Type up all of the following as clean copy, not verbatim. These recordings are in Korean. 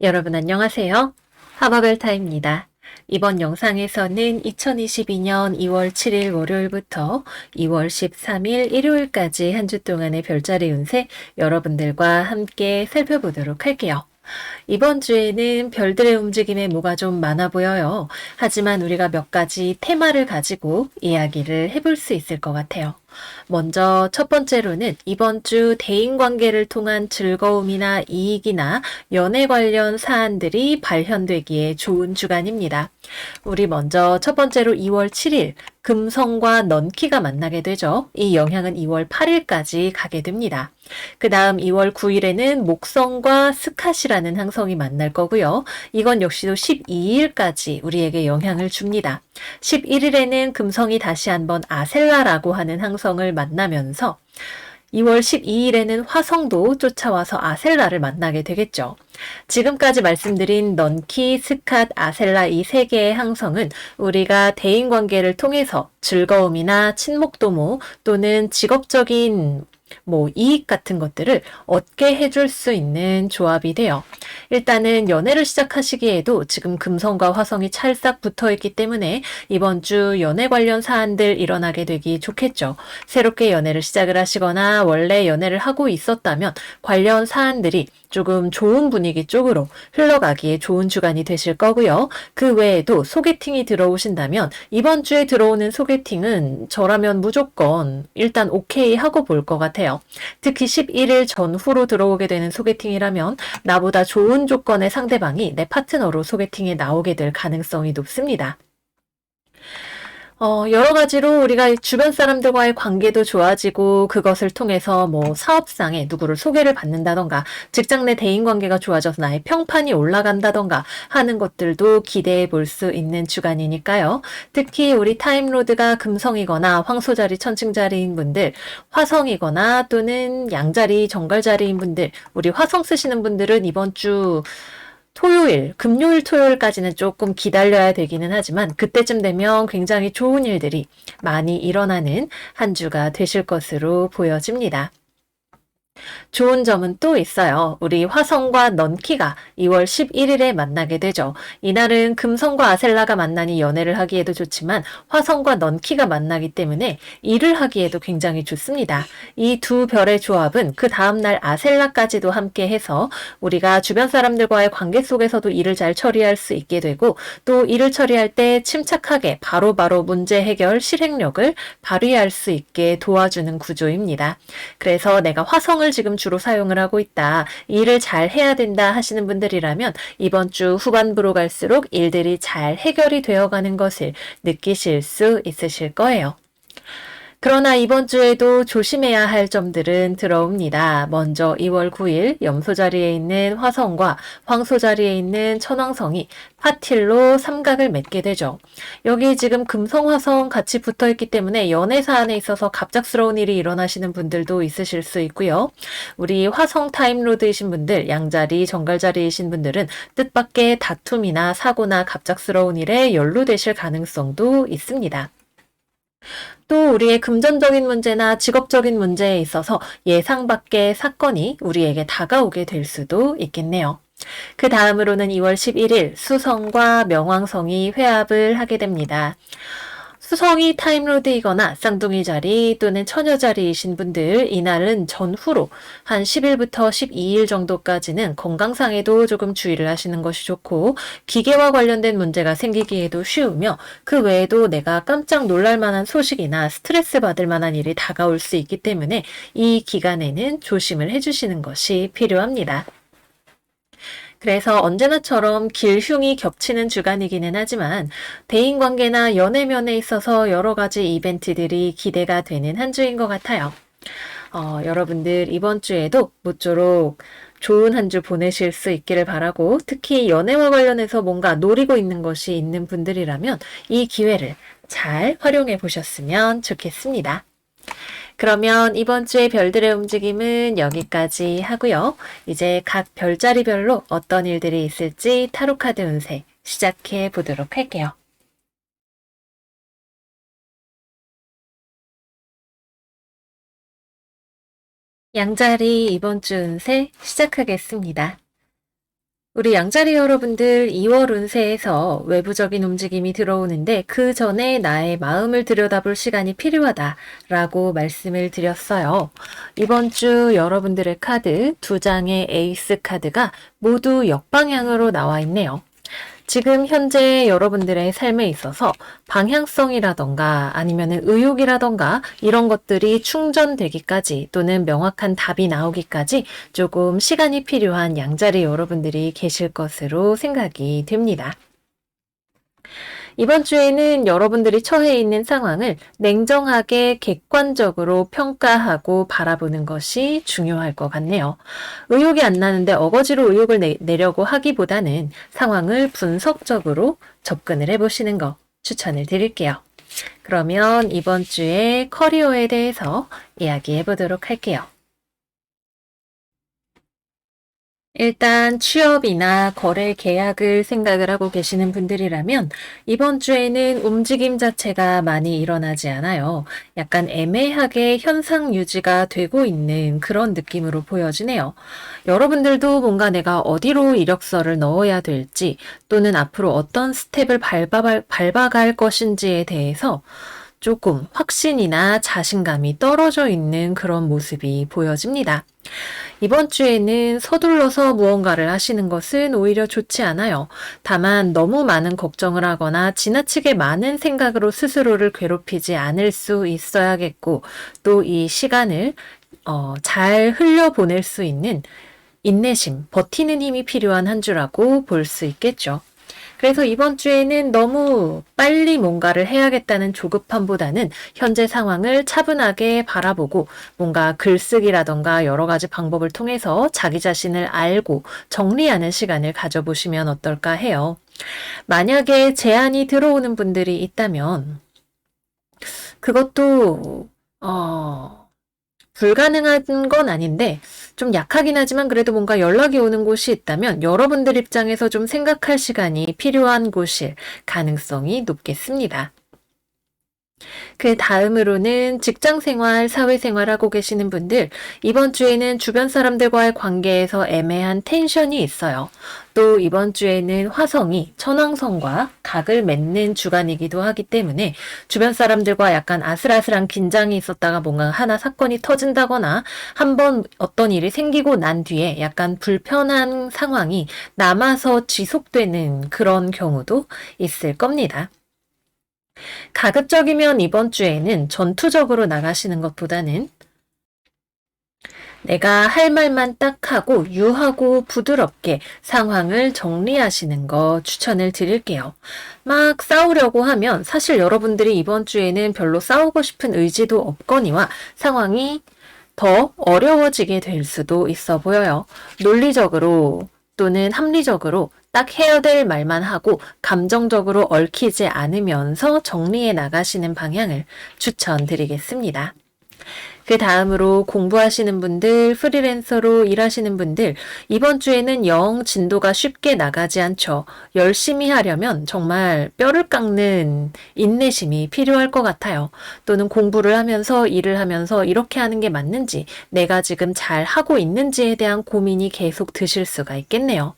여러분 안녕하세요. 하마벨타입니다. 이번 영상에서는 2022년 2월 7일 월요일부터 2월 13일 일요일까지 한 주 동안의 별자리 운세 여러분들과 함께 살펴보도록 할게요. 이번 주에는 별들의 움직임에 뭐가 좀 많아 보여요. 하지만 우리가 몇 가지 테마를 가지고 이야기를 해볼 수 있을 것 같아요. 먼저 첫 번째로는 이번 주 대인관계를 통한 즐거움이나 이익이나 연애 관련 사안들이 발현되기에 좋은 주간입니다. 우리 먼저 첫 번째로 2월 7일 금성과 넌키가 만나게 되죠. 이 영향은 2월 8일까지 가게 됩니다. 그 다음 2월 9일에는 목성과 스캇이라는 항성이 만날 거고요. 이건 역시도 12일까지 우리에게 영향을 줍니다. 11일에는 금성이 다시 한번 아셀라라고 하는 항성을 만나면서 2월 12일에는 화성도 쫓아와서 아셀라를 만나게 되겠죠. 지금까지 말씀드린 넌키, 스캇, 아셀라 이 세 개의 항성은 우리가 대인관계를 통해서 즐거움이나 친목도모 또는 직업적인 이익 같은 것들을 얻게 해줄 수 있는 조합이 돼요. 일단은 연애를 시작하시기에도 지금 금성과 화성이 찰싹 붙어 있기 때문에 이번 주 연애 관련 사안들 일어나게 되기 좋겠죠. 새롭게 연애를 시작을 하시거나 원래 연애를 하고 있었다면 관련 사안들이 조금 좋은 분위기 쪽으로 흘러가기에 좋은 주간이 되실 거고요. 그 외에도 소개팅이 들어오신다면 이번 주에 들어오는 소개팅은 저라면 무조건 일단 오케이 하고 볼 것 같아요. 특히 11일 전후로 들어오게 되는 소개팅이라면 나보다 좋은 조건의 상대방이 내 파트너로 소개팅에 나오게 될 가능성이 높습니다. 여러 가지로 우리가 주변 사람들과의 관계도 좋아지고 그것을 통해서 사업상에 누구를 소개를 받는다던가 직장 내 대인관계가 좋아져서 나의 평판이 올라간다던가 하는 것들도 기대해 볼 수 있는 주간이니까요. 특히 우리 타임로드가 금성이거나 황소자리 천칭자리인 분들, 화성이거나 또는 양자리 정갈자리인 분들, 우리 화성 쓰시는 분들은 이번 주 토요일, 금요일, 토요일까지는 조금 기다려야 되기는 하지만 그때쯤 되면 굉장히 좋은 일들이 많이 일어나는 한 주가 되실 것으로 보여집니다. 좋은 점은 또 있어요. 우리 화성과 넌키가 2월 11일에 만나게 되죠. 이날은 금성과 아셀라가 만나니 연애를 하기에도 좋지만 화성과 넌키가 만나기 때문에 일을 하기에도 굉장히 좋습니다. 이 두 별의 조합은 그 다음날 아셀라까지도 함께 해서 우리가 주변 사람들과의 관계 속에서도 일을 잘 처리할 수 있게 되고 또 일을 처리할 때 침착하게 바로바로 문제 해결 실행력을 발휘할 수 있게 도와주는 구조입니다. 그래서 내가 화성을 지금 주로 사용을 하고 있다. 일을 잘 해야 된다 하시는 분들이라면 이번 주 후반부로 갈수록 일들이 잘 해결이 되어가는 것을 느끼실 수 있으실 거예요. 그러나 이번 주에도 조심해야 할 점들은 들어옵니다. 먼저 2월 9일 염소 자리에 있는 화성과 황소 자리에 있는 천왕성이 파틸로 삼각을 맺게 되죠. 여기 지금 금성, 화성 같이 붙어 있기 때문에 연애 사안에 있어서 갑작스러운 일이 일어나시는 분들도 있으실 수 있고요. 우리 화성 타임로드이신 분들, 양자리, 정갈자리이신 분들은 뜻밖의 다툼이나 사고나 갑작스러운 일에 연루되실 가능성도 있습니다. 또 우리의 금전적인 문제나 직업적인 문제에 있어서 예상 밖의 사건이 우리에게 다가오게 될 수도 있겠네요. 그 다음으로는 2월 11일 수성과 명왕성이 회합을 하게 됩니다. 수성이 타임로드이거나 쌍둥이 자리 또는 처녀 자리이신 분들 이날은 전후로 한 10일부터 12일 정도까지는 건강상에도 조금 주의를 하시는 것이 좋고 기계와 관련된 문제가 생기기에도 쉬우며 그 외에도 내가 깜짝 놀랄 만한 소식이나 스트레스 받을 만한 일이 다가올 수 있기 때문에 이 기간에는 조심을 해주시는 것이 필요합니다. 그래서 언제나처럼 길흉이 겹치는 주간이기는 하지만 대인관계나 연애면에 있어서 여러 가지 이벤트들이 기대가 되는 한 주인 것 같아요. 여러분들 이번 주에도 모쪼록 좋은 한 주 보내실 수 있기를 바라고 특히 연애와 관련해서 뭔가 노리고 있는 것이 있는 분들이라면 이 기회를 잘 활용해 보셨으면 좋겠습니다. 그러면 이번 주의 별들의 움직임은 여기까지 하고요. 이제 각 별자리별로 어떤 일들이 있을지 타로카드 운세 시작해 보도록 할게요. 양자리 이번 주 운세 시작하겠습니다. 우리 양자리 여러분들 2월 운세에서 외부적인 움직임이 들어오는데 그 전에 나의 마음을 들여다볼 시간이 필요하다라고 말씀을 드렸어요. 이번 주 여러분들의 카드 2장의 에이스 카드가 모두 역방향으로 나와 있네요. 지금 현재 여러분들의 삶에 있어서 방향성이라던가 아니면 의욕이라던가 이런 것들이 충전되기까지 또는 명확한 답이 나오기까지 조금 시간이 필요한 양자리 여러분들이 계실 것으로 생각이 됩니다. 이번 주에는 여러분들이 처해 있는 상황을 냉정하게 객관적으로 평가하고 바라보는 것이 중요할 것 같네요. 의욕이 안 나는데 어거지로 의욕을 내려고 하기보다는 상황을 분석적으로 접근을 해보시는 거 추천을 드릴게요. 그러면 이번 주에 커리어에 대해서 이야기해 보도록 할게요. 일단 취업이나 거래 계약을 생각을 하고 계시는 분들이라면 이번 주에는 움직임 자체가 많이 일어나지 않아요. 약간 애매하게 현상 유지가 되고 있는 그런 느낌으로 보여지네요. 여러분들도 뭔가 내가 어디로 이력서를 넣어야 될지 또는 앞으로 어떤 스텝을 밟아갈 것인지에 대해서 조금 확신이나 자신감이 떨어져 있는 그런 모습이 보여집니다. 이번 주에는 서둘러서 무언가를 하시는 것은 오히려 좋지 않아요. 다만 너무 많은 걱정을 하거나 지나치게 많은 생각으로 스스로를 괴롭히지 않을 수 있어야겠고 또 이 시간을 잘 흘려보낼 수 있는 인내심, 버티는 힘이 필요한 한 주라고 볼 수 있겠죠. 그래서 이번 주에는 너무 빨리 뭔가를 해야겠다는 조급함보다는 현재 상황을 차분하게 바라보고 뭔가 글쓰기라던가 여러 가지 방법을 통해서 자기 자신을 알고 정리하는 시간을 가져보시면 어떨까 해요. 만약에 제안이 들어오는 분들이 있다면 그것도 불가능한 건 아닌데 좀 약하긴 하지만 그래도 뭔가 연락이 오는 곳이 있다면 여러분들 입장에서 좀 생각할 시간이 필요한 곳일 가능성이 높겠습니다. 그 다음으로는 직장생활, 사회생활 하고 계시는 분들 이번 주에는 주변 사람들과의 관계에서 애매한 텐션이 있어요. 또 이번 주에는 화성이 천왕성과 각을 맺는 주간이기도 하기 때문에 주변 사람들과 약간 아슬아슬한 긴장이 있었다가 뭔가 하나 사건이 터진다거나 한번 어떤 일이 생기고 난 뒤에 약간 불편한 상황이 남아서 지속되는 그런 경우도 있을 겁니다. 가급적이면 이번 주에는 전투적으로 나가시는 것보다는 내가 할 말만 딱 하고 유하고 부드럽게 상황을 정리하시는 거 추천을 드릴게요. 막 싸우려고 하면 사실 여러분들이 이번 주에는 별로 싸우고 싶은 의지도 없거니와 상황이 더 어려워지게 될 수도 있어 보여요. 논리적으로 또는 합리적으로 딱 해야 될 말만 하고 감정적으로 얽히지 않으면서 정리해 나가시는 방향을 추천드리겠습니다. 그 다음으로 공부하시는 분들, 프리랜서로 일하시는 분들, 이번 주에는 영 진도가 쉽게 나가지 않죠. 열심히 하려면 정말 뼈를 깎는 인내심이 필요할 것 같아요. 또는 공부를 하면서 일을 하면서 이렇게 하는 게 맞는지, 내가 지금 잘 하고 있는지에 대한 고민이 계속 드실 수가 있겠네요.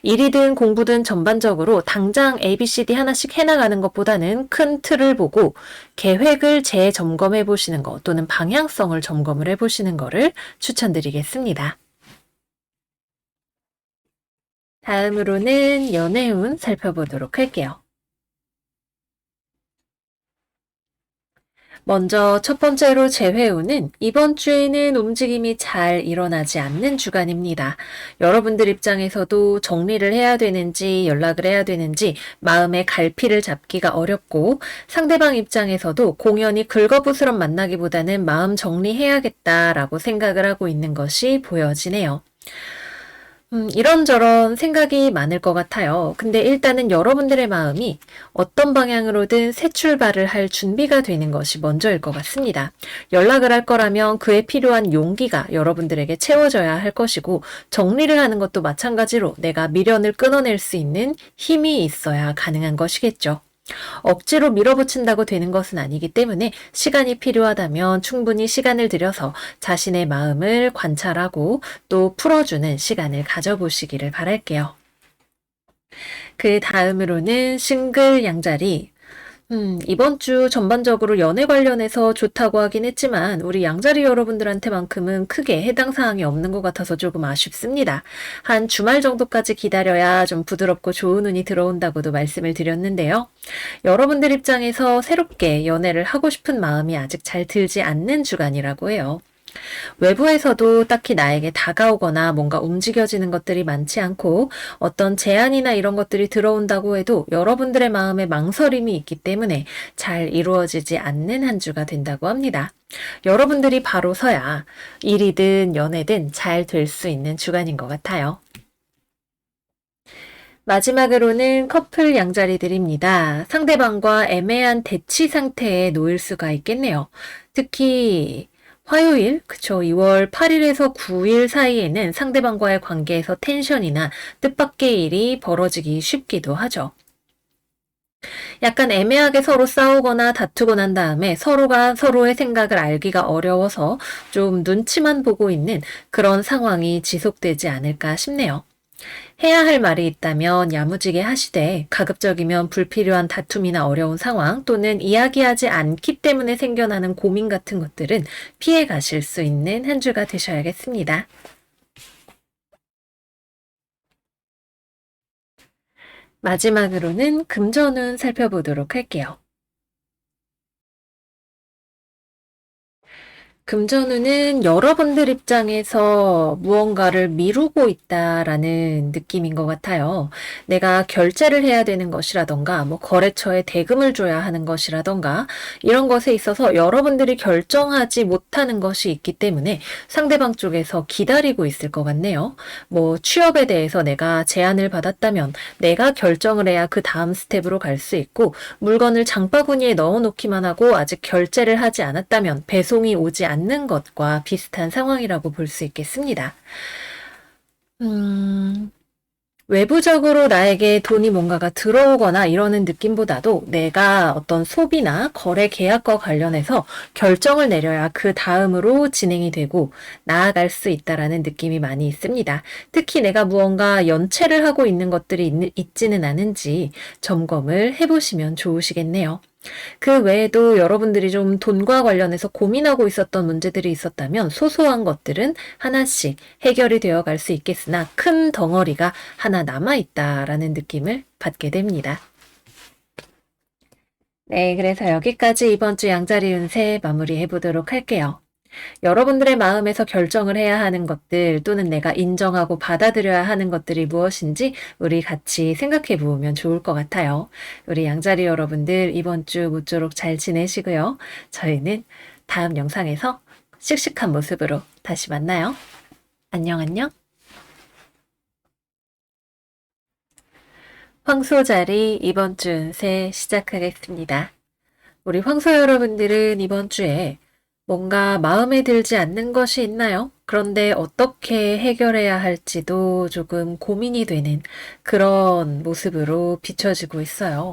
일이든 공부든 전반적으로 당장 ABCD 하나씩 해나가는 것보다는 큰 틀을 보고 계획을 재점검해 보시는 것 또는 방향성을 점검을 해 보시는 것을 추천드리겠습니다. 다음으로는 연애운 살펴보도록 할게요. 먼저 첫 번째로 재회운은 이번 주에는 움직임이 잘 일어나지 않는 주간입니다. 여러분들 입장에서도 정리를 해야 되는지 연락을 해야 되는지 마음의 갈피를 잡기가 어렵고 상대방 입장에서도 공연히 긁어부스럼 만나기보다는 마음 정리해야겠다라고 생각을 하고 있는 것이 보여지네요. 이런저런 생각이 많을 것 같아요. 근데 일단은 여러분들의 마음이 어떤 방향으로든 새 출발을 할 준비가 되는 것이 먼저일 것 같습니다. 연락을 할 거라면 그에 필요한 용기가 여러분들에게 채워져야 할 것이고 정리를 하는 것도 마찬가지로 내가 미련을 끊어낼 수 있는 힘이 있어야 가능한 것이겠죠. 억지로 밀어붙인다고 되는 것은 아니기 때문에 시간이 필요하다면 충분히 시간을 들여서 자신의 마음을 관찰하고 또 풀어주는 시간을 가져보시기를 바랄게요. 그 다음으로는 싱글 양자리. 이번 주 전반적으로 연애 관련해서 좋다고 하긴 했지만 우리 양자리 여러분들한테만큼은 크게 해당 사항이 없는 것 같아서 조금 아쉽습니다. 한 주말 정도까지 기다려야 좀 부드럽고 좋은 운이 들어온다고도 말씀을 드렸는데요. 여러분들 입장에서 새롭게 연애를 하고 싶은 마음이 아직 잘 들지 않는 주간이라고 해요. 외부에서도 딱히 나에게 다가오거나 뭔가 움직여지는 것들이 많지 않고 어떤 제안이나 이런 것들이 들어온다고 해도 여러분들의 마음에 망설임이 있기 때문에 잘 이루어지지 않는 한 주가 된다고 합니다. 여러분들이 바로 서야 일이든 연애든 잘 될 수 있는 주간인 것 같아요. 마지막으로는 커플 양자리들입니다. 상대방과 애매한 대치 상태에 놓일 수가 있겠네요. 특히 화요일, 그쵸. 2월 8일에서 9일 사이에는 상대방과의 관계에서 텐션이나 뜻밖의 일이 벌어지기 쉽기도 하죠. 약간 애매하게 서로 싸우거나 다투고 난 다음에 서로가 서로의 생각을 알기가 어려워서 좀 눈치만 보고 있는 그런 상황이 지속되지 않을까 싶네요. 해야 할 말이 있다면 야무지게 하시되 가급적이면 불필요한 다툼이나 어려운 상황 또는 이야기하지 않기 때문에 생겨나는 고민 같은 것들은 피해 가실 수 있는 한 주가 되셔야겠습니다. 마지막으로는 금전운 살펴보도록 할게요. 금전운은 여러분들 입장에서 무언가를 미루고 있다라는 느낌인 것 같아요. 내가 결제를 해야 되는 것이라던가, 뭐 거래처에 대금을 줘야 하는 것이라던가, 이런 것에 있어서 여러분들이 결정하지 못하는 것이 있기 때문에 상대방 쪽에서 기다리고 있을 것 같네요. 뭐 취업에 대해서 내가 제안을 받았다면 내가 결정을 해야 그 다음 스텝으로 갈 수 있고, 물건을 장바구니에 넣어놓기만 하고 아직 결제를 하지 않았다면 배송이 오지 않는 것과 비슷한 상황이라고 볼 수 있겠습니다. 음, 외부적으로 나에게 돈이 뭔가가 들어오거나 이러는 느낌보다도 내가 어떤 소비나 거래 계약과 관련해서 결정을 내려야 그 다음으로 진행이 되고 나아갈 수 있다라는 느낌이 많이 있습니다. 특히 내가 무언가 연체를 하고 있는 것들이 있지는 않은지 점검을 해보시면 좋으시겠네요. 그 외에도 여러분들이 좀 돈과 관련해서 고민하고 있었던 문제들이 있었다면 소소한 것들은 하나씩 해결이 되어 갈 수 있겠으나 큰 덩어리가 하나 남아있다라는 느낌을 받게 됩니다. 네, 그래서 여기까지 이번 주 양자리 운세 마무리해 보도록 할게요. 여러분들의 마음에서 결정을 해야 하는 것들 또는 내가 인정하고 받아들여야 하는 것들이 무엇인지 우리 같이 생각해 보면 좋을 것 같아요. 우리 양자리 여러분들 이번 주 모쪼록 잘 지내시고요. 저희는 다음 영상에서 씩씩한 모습으로 다시 만나요. 안녕, 안녕. 황소자리 이번 주 운세 시작하겠습니다. 우리 황소 여러분들은 이번 주에 뭔가 마음에 들지 않는 것이 있나요? 그런데 어떻게 해결해야 할지도 조금 고민이 되는 그런 모습으로 비춰지고 있어요.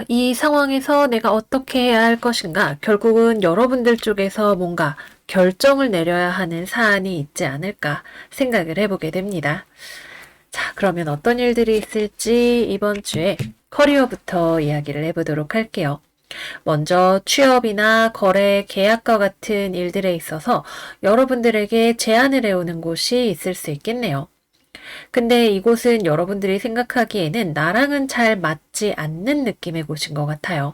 이 상황에서 내가 어떻게 해야 할 것인가? 결국은 여러분들 쪽에서 뭔가 결정을 내려야 하는 사안이 있지 않을까 생각을 해보게 됩니다. 자, 그러면 어떤 일들이 있을지 이번 주에 커리어부터 이야기를 해보도록 할게요. 먼저 취업이나 거래, 계약과 같은 일들에 있어서 여러분들에게 제안을 해오는 곳이 있을 수 있겠네요. 근데 이곳은 여러분들이 생각하기에는 나랑은 잘 맞지 않는 느낌의 곳인 것 같아요.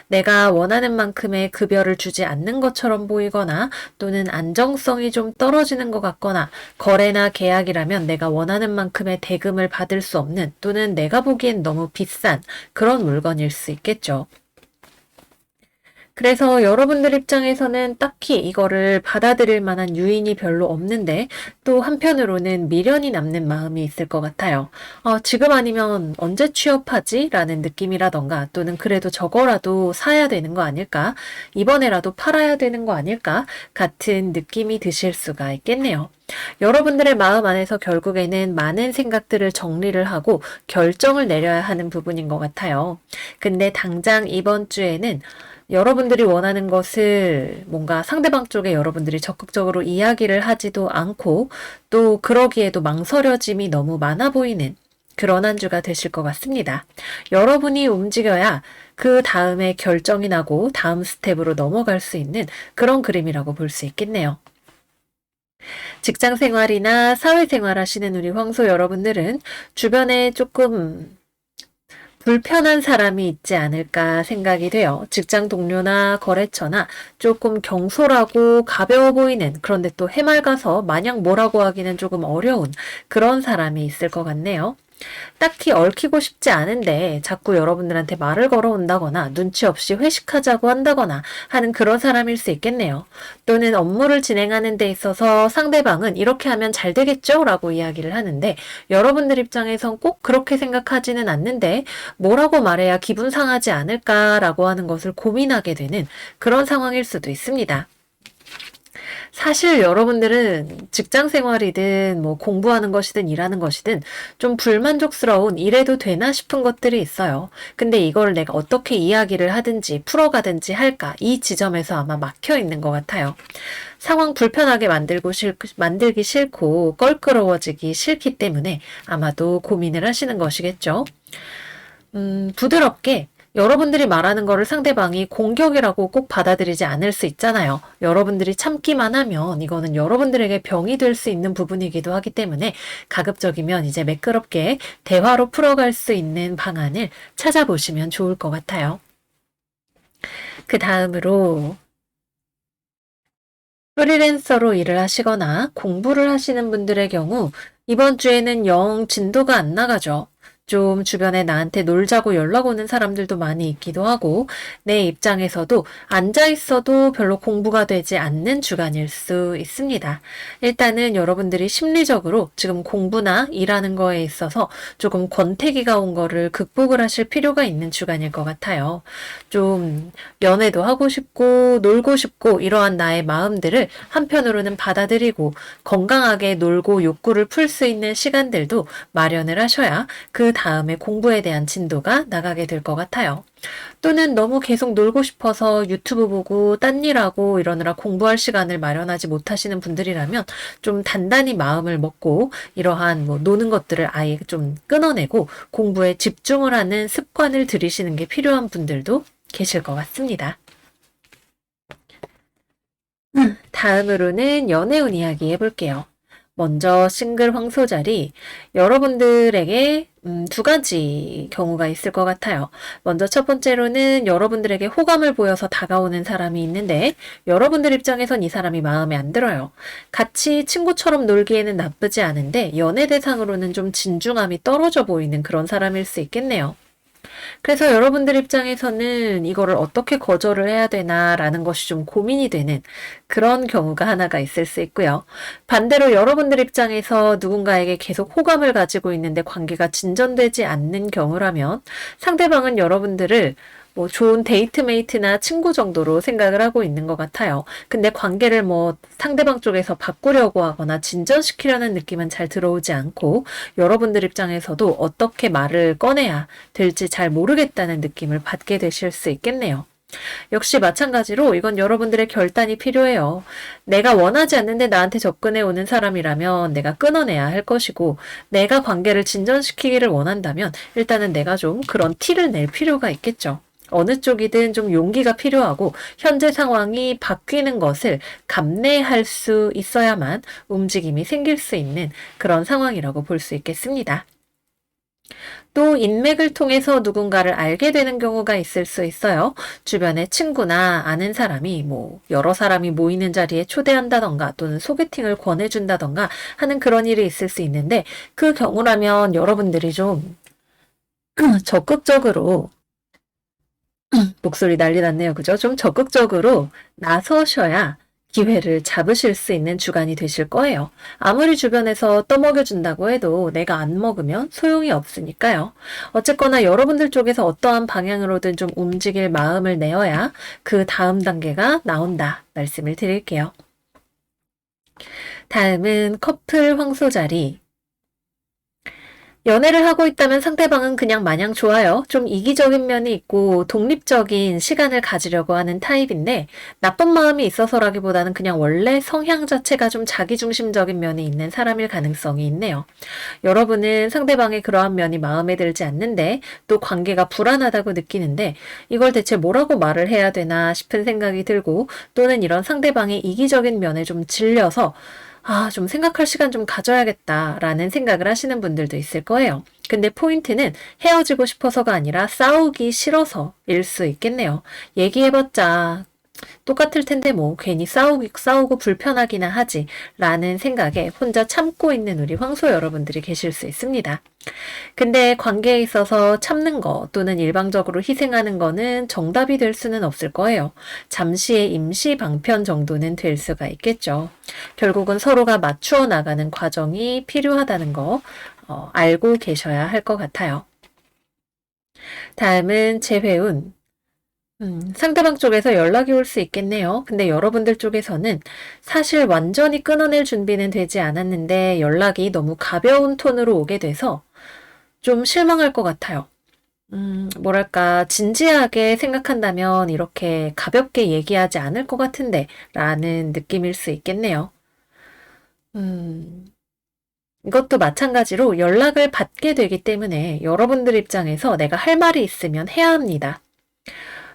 내가 원하는 만큼의 급여를 주지 않는 것처럼 보이거나 또는 안정성이 좀 떨어지는 것 같거나 거래나 계약이라면 내가 원하는 만큼의 대금을 받을 수 없는 또는 내가 보기엔 너무 비싼 그런 물건일 수 있겠죠. 그래서 여러분들 입장에서는 딱히 이거를 받아들일 만한 유인이 별로 없는데 또 한편으로는 미련이 남는 마음이 있을 것 같아요. 지금 아니면 언제 취업하지? 라는 느낌이라던가 또는 그래도 저거라도 사야 되는 거 아닐까? 이번에라도 팔아야 되는 거 아닐까? 같은 느낌이 드실 수가 있겠네요. 여러분들의 마음 안에서 결국에는 많은 생각들을 정리를 하고 결정을 내려야 하는 부분인 것 같아요. 근데 당장 이번 주에는 여러분들이 원하는 것을 뭔가 상대방 쪽에 여러분들이 적극적으로 이야기를 하지도 않고 또 그러기에도 망설여짐이 너무 많아 보이는 그런 한 주가 되실 것 같습니다. 여러분이 움직여야 그 다음에 결정이 나고 다음 스텝으로 넘어갈 수 있는 그런 그림이라고 볼 수 있겠네요. 직장 생활이나 사회생활 하시는 우리 황소 여러분들은 주변에 조금 불편한 사람이 있지 않을까 생각이 돼요. 직장 동료나 거래처나 조금 경솔하고 가벼워 보이는, 그런데 또 해맑아서 마냥 뭐라고 하기는 조금 어려운 그런 사람이 있을 것 같네요. 딱히 얽히고 싶지 않은데 자꾸 여러분들한테 말을 걸어온다거나 눈치 없이 회식하자고 한다거나 하는 그런 사람일 수 있겠네요. 또는 업무를 진행하는 데 있어서 상대방은 이렇게 하면 잘 되겠죠? 라고 이야기를 하는데 여러분들 입장에선 꼭 그렇게 생각하지는 않는데 뭐라고 말해야 기분 상하지 않을까라고 하는 것을 고민하게 되는 그런 상황일 수도 있습니다. 사실 여러분들은 직장 생활이든 뭐 공부하는 것이든 일하는 것이든 좀 불만족스러운 이래도 되나 싶은 것들이 있어요. 근데 이걸 내가 어떻게 이야기를 하든지 풀어가든지 할까? 이 지점에서 아마 막혀 있는 것 같아요. 상황 불편하게 만들기 싫고 껄끄러워지기 싫기 때문에 아마도 고민을 하시는 것이겠죠. 부드럽게 여러분들이 말하는 거를 상대방이 공격이라고 꼭 받아들이지 않을 수 있잖아요. 여러분들이 참기만 하면 이거는 여러분들에게 병이 될 수 있는 부분이기도 하기 때문에 가급적이면 이제 매끄럽게 대화로 풀어갈 수 있는 방안을 찾아보시면 좋을 것 같아요. 그 다음으로 프리랜서로 일을 하시거나 공부를 하시는 분들의 경우 이번 주에는 영 진도가 안 나가죠. 좀 주변에 나한테 놀자고 연락 오는 사람들도 많이 있기도 하고 내 입장에서도 앉아 있어도 별로 공부가 되지 않는 주간일 수 있습니다. 일단은 여러분들이 심리적으로 지금 공부나 일하는 거에 있어서 조금 권태기가 온 거를 극복을 하실 필요가 있는 주간일 것 같아요. 좀 연애도 하고 싶고 놀고 싶고 이러한 나의 마음들을 한편으로는 받아들이고 건강하게 놀고 욕구를 풀 수 있는 시간들도 마련을 하셔야 그 다음에 공부에 대한 진도가 나가게 될 것 같아요. 또는 너무 계속 놀고 싶어서 유튜브 보고 딴 일하고 이러느라 공부할 시간을 마련하지 못하시는 분들이라면 좀 단단히 마음을 먹고 이러한 뭐 노는 것들을 아예 좀 끊어내고 공부에 집중을 하는 습관을 들이시는 게 필요한 분들도 계실 것 같습니다. 다음으로는 연애운 이야기 해볼게요. 먼저 싱글 황소자리 여러분들에게 두 가지 경우가 있을 것 같아요. 먼저 첫 번째로는 여러분들에게 호감을 보여서 다가오는 사람이 있는데 여러분들 입장에선 이 사람이 마음에 안 들어요. 같이 친구처럼 놀기에는 나쁘지 않은데 연애 대상으로는 좀 진중함이 떨어져 보이는 그런 사람일 수 있겠네요. 그래서 여러분들 입장에서는 이거를 어떻게 거절을 해야 되나라는 것이 좀 고민이 되는 그런 경우가 하나가 있을 수 있고요. 반대로 여러분들 입장에서 누군가에게 계속 호감을 가지고 있는데 관계가 진전되지 않는 경우라면 상대방은 여러분들을 뭐 좋은 데이트메이트나 친구 정도로 생각을 하고 있는 것 같아요. 근데 관계를 뭐 상대방 쪽에서 바꾸려고 하거나 진전시키려는 느낌은 잘 들어오지 않고 여러분들 입장에서도 어떻게 말을 꺼내야 될지 잘 모르겠다는 느낌을 받게 되실 수 있겠네요. 역시 마찬가지로 이건 여러분들의 결단이 필요해요. 내가 원하지 않는데 나한테 접근해 오는 사람이라면 내가 끊어내야 할 것이고 내가 관계를 진전시키기를 원한다면 일단은 내가 좀 그런 티를 낼 필요가 있겠죠. 어느 쪽이든 좀 용기가 필요하고 현재 상황이 바뀌는 것을 감내할 수 있어야만 움직임이 생길 수 있는 그런 상황이라고 볼 수 있겠습니다. 또 인맥을 통해서 누군가를 알게 되는 경우가 있을 수 있어요. 주변에 친구나 아는 사람이 뭐 여러 사람이 모이는 자리에 초대한다던가 또는 소개팅을 권해준다던가 하는 그런 일이 있을 수 있는데 그 경우라면 여러분들이 좀 적극적으로 목소리 난리 났네요. 그죠? 좀 적극적으로 나서셔야 기회를 잡으실 수 있는 주간이 되실 거예요. 아무리 주변에서 떠먹여준다고 해도 내가 안 먹으면 소용이 없으니까요. 어쨌거나 여러분들 쪽에서 어떠한 방향으로든 좀 움직일 마음을 내어야 그 다음 단계가 나온다 말씀을 드릴게요. 다음은 커플 황소자리. 연애를 하고 있다면 상대방은 그냥 마냥 좋아요. 좀 이기적인 면이 있고 독립적인 시간을 가지려고 하는 타입인데 나쁜 마음이 있어서라기보다는 그냥 원래 성향 자체가 좀 자기중심적인 면이 있는 사람일 가능성이 있네요. 여러분은 상대방의 그러한 면이 마음에 들지 않는데 또 관계가 불안하다고 느끼는데 이걸 대체 뭐라고 말을 해야 되나 싶은 생각이 들고 또는 이런 상대방의 이기적인 면에 좀 질려서 좀 생각할 시간 좀 가져야겠다라는 생각을 하시는 분들도 있을 거예요. 근데 포인트는 헤어지고 싶어서가 아니라 싸우기 싫어서일 수 있겠네요. 얘기해봤자 똑같을 텐데 뭐 괜히 싸우고 불편하기나 하지 라는 생각에 혼자 참고 있는 우리 황소 여러분들이 계실 수 있습니다. 근데 관계에 있어서 참는 거 또는 일방적으로 희생하는 거는 정답이 될 수는 없을 거예요. 잠시의 임시 방편 정도는 될 수가 있겠죠. 결국은 서로가 맞추어 나가는 과정이 필요하다는 거 알고 계셔야 할 것 같아요. 다음은 재회운. 상대방 쪽에서 연락이 올 수 있겠네요. 근데 여러분들 쪽에서는 사실 완전히 끊어낼 준비는 되지 않았는데 연락이 너무 가벼운 톤으로 오게 돼서 좀 실망할 것 같아요. 뭐랄까, 진지하게 생각한다면 이렇게 가볍게 얘기하지 않을 것 같은데 라는 느낌일 수 있겠네요. 이것도 마찬가지로 연락을 받게 되기 때문에 여러분들 입장에서 내가 할 말이 있으면 해야 합니다.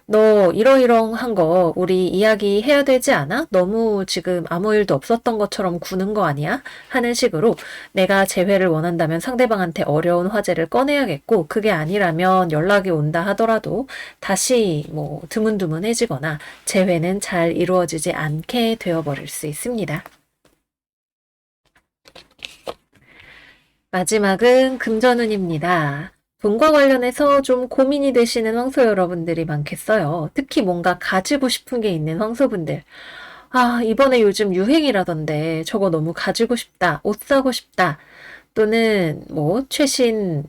너 이러이러한 거 우리 이야기해야 되지 않아? 너무 지금 아무 일도 없었던 것처럼 구는 거 아니야? 하는 식으로 내가 재회를 원한다면 상대방한테 어려운 화제를 꺼내야겠고 그게 아니라면 연락이 온다 하더라도 다시 뭐 드문드문해지거나 재회는 잘 이루어지지 않게 되어버릴 수 있습니다. 마지막은 금전운입니다. 돈과 관련해서 좀 고민이 되시는 황소 여러분들이 많겠어요. 특히 뭔가 가지고 싶은 게 있는 황소분들. 이번에 요즘 유행이라던데 저거 너무 가지고 싶다, 옷 사고 싶다, 또는 뭐 최신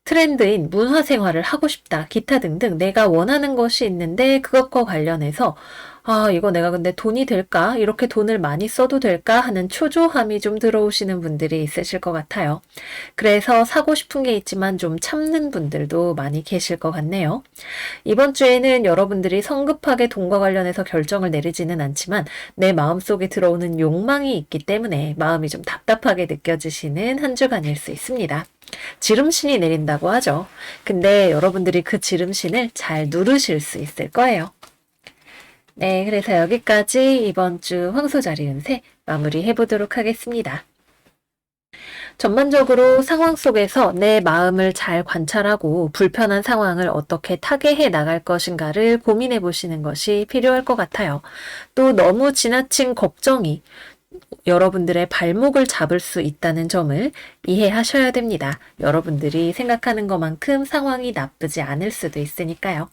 트렌드인 문화 생활을 하고 싶다, 기타 등등 내가 원하는 것이 있는데 그것과 관련해서 이거 내가 근데 돈이 될까? 이렇게 돈을 많이 써도 될까? 하는 초조함이 좀 들어오시는 분들이 있으실 것 같아요. 그래서 사고 싶은 게 있지만 좀 참는 분들도 많이 계실 것 같네요. 이번 주에는 여러분들이 성급하게 돈과 관련해서 결정을 내리지는 않지만 내 마음속에 들어오는 욕망이 있기 때문에 마음이 좀 답답하게 느껴지시는 한 주간일 수 있습니다. 지름신이 내린다고 하죠. 근데 여러분들이 그 지름신을 잘 누르실 수 있을 거예요. 네, 그래서 여기까지 이번 주 황소자리 운세 마무리해 보도록 하겠습니다. 전반적으로 상황 속에서 내 마음을 잘 관찰하고 불편한 상황을 어떻게 타개해 나갈 것인가를 고민해 보시는 것이 필요할 것 같아요. 또 너무 지나친 걱정이 여러분들의 발목을 잡을 수 있다는 점을 이해하셔야 됩니다. 여러분들이 생각하는 것만큼 상황이 나쁘지 않을 수도 있으니까요.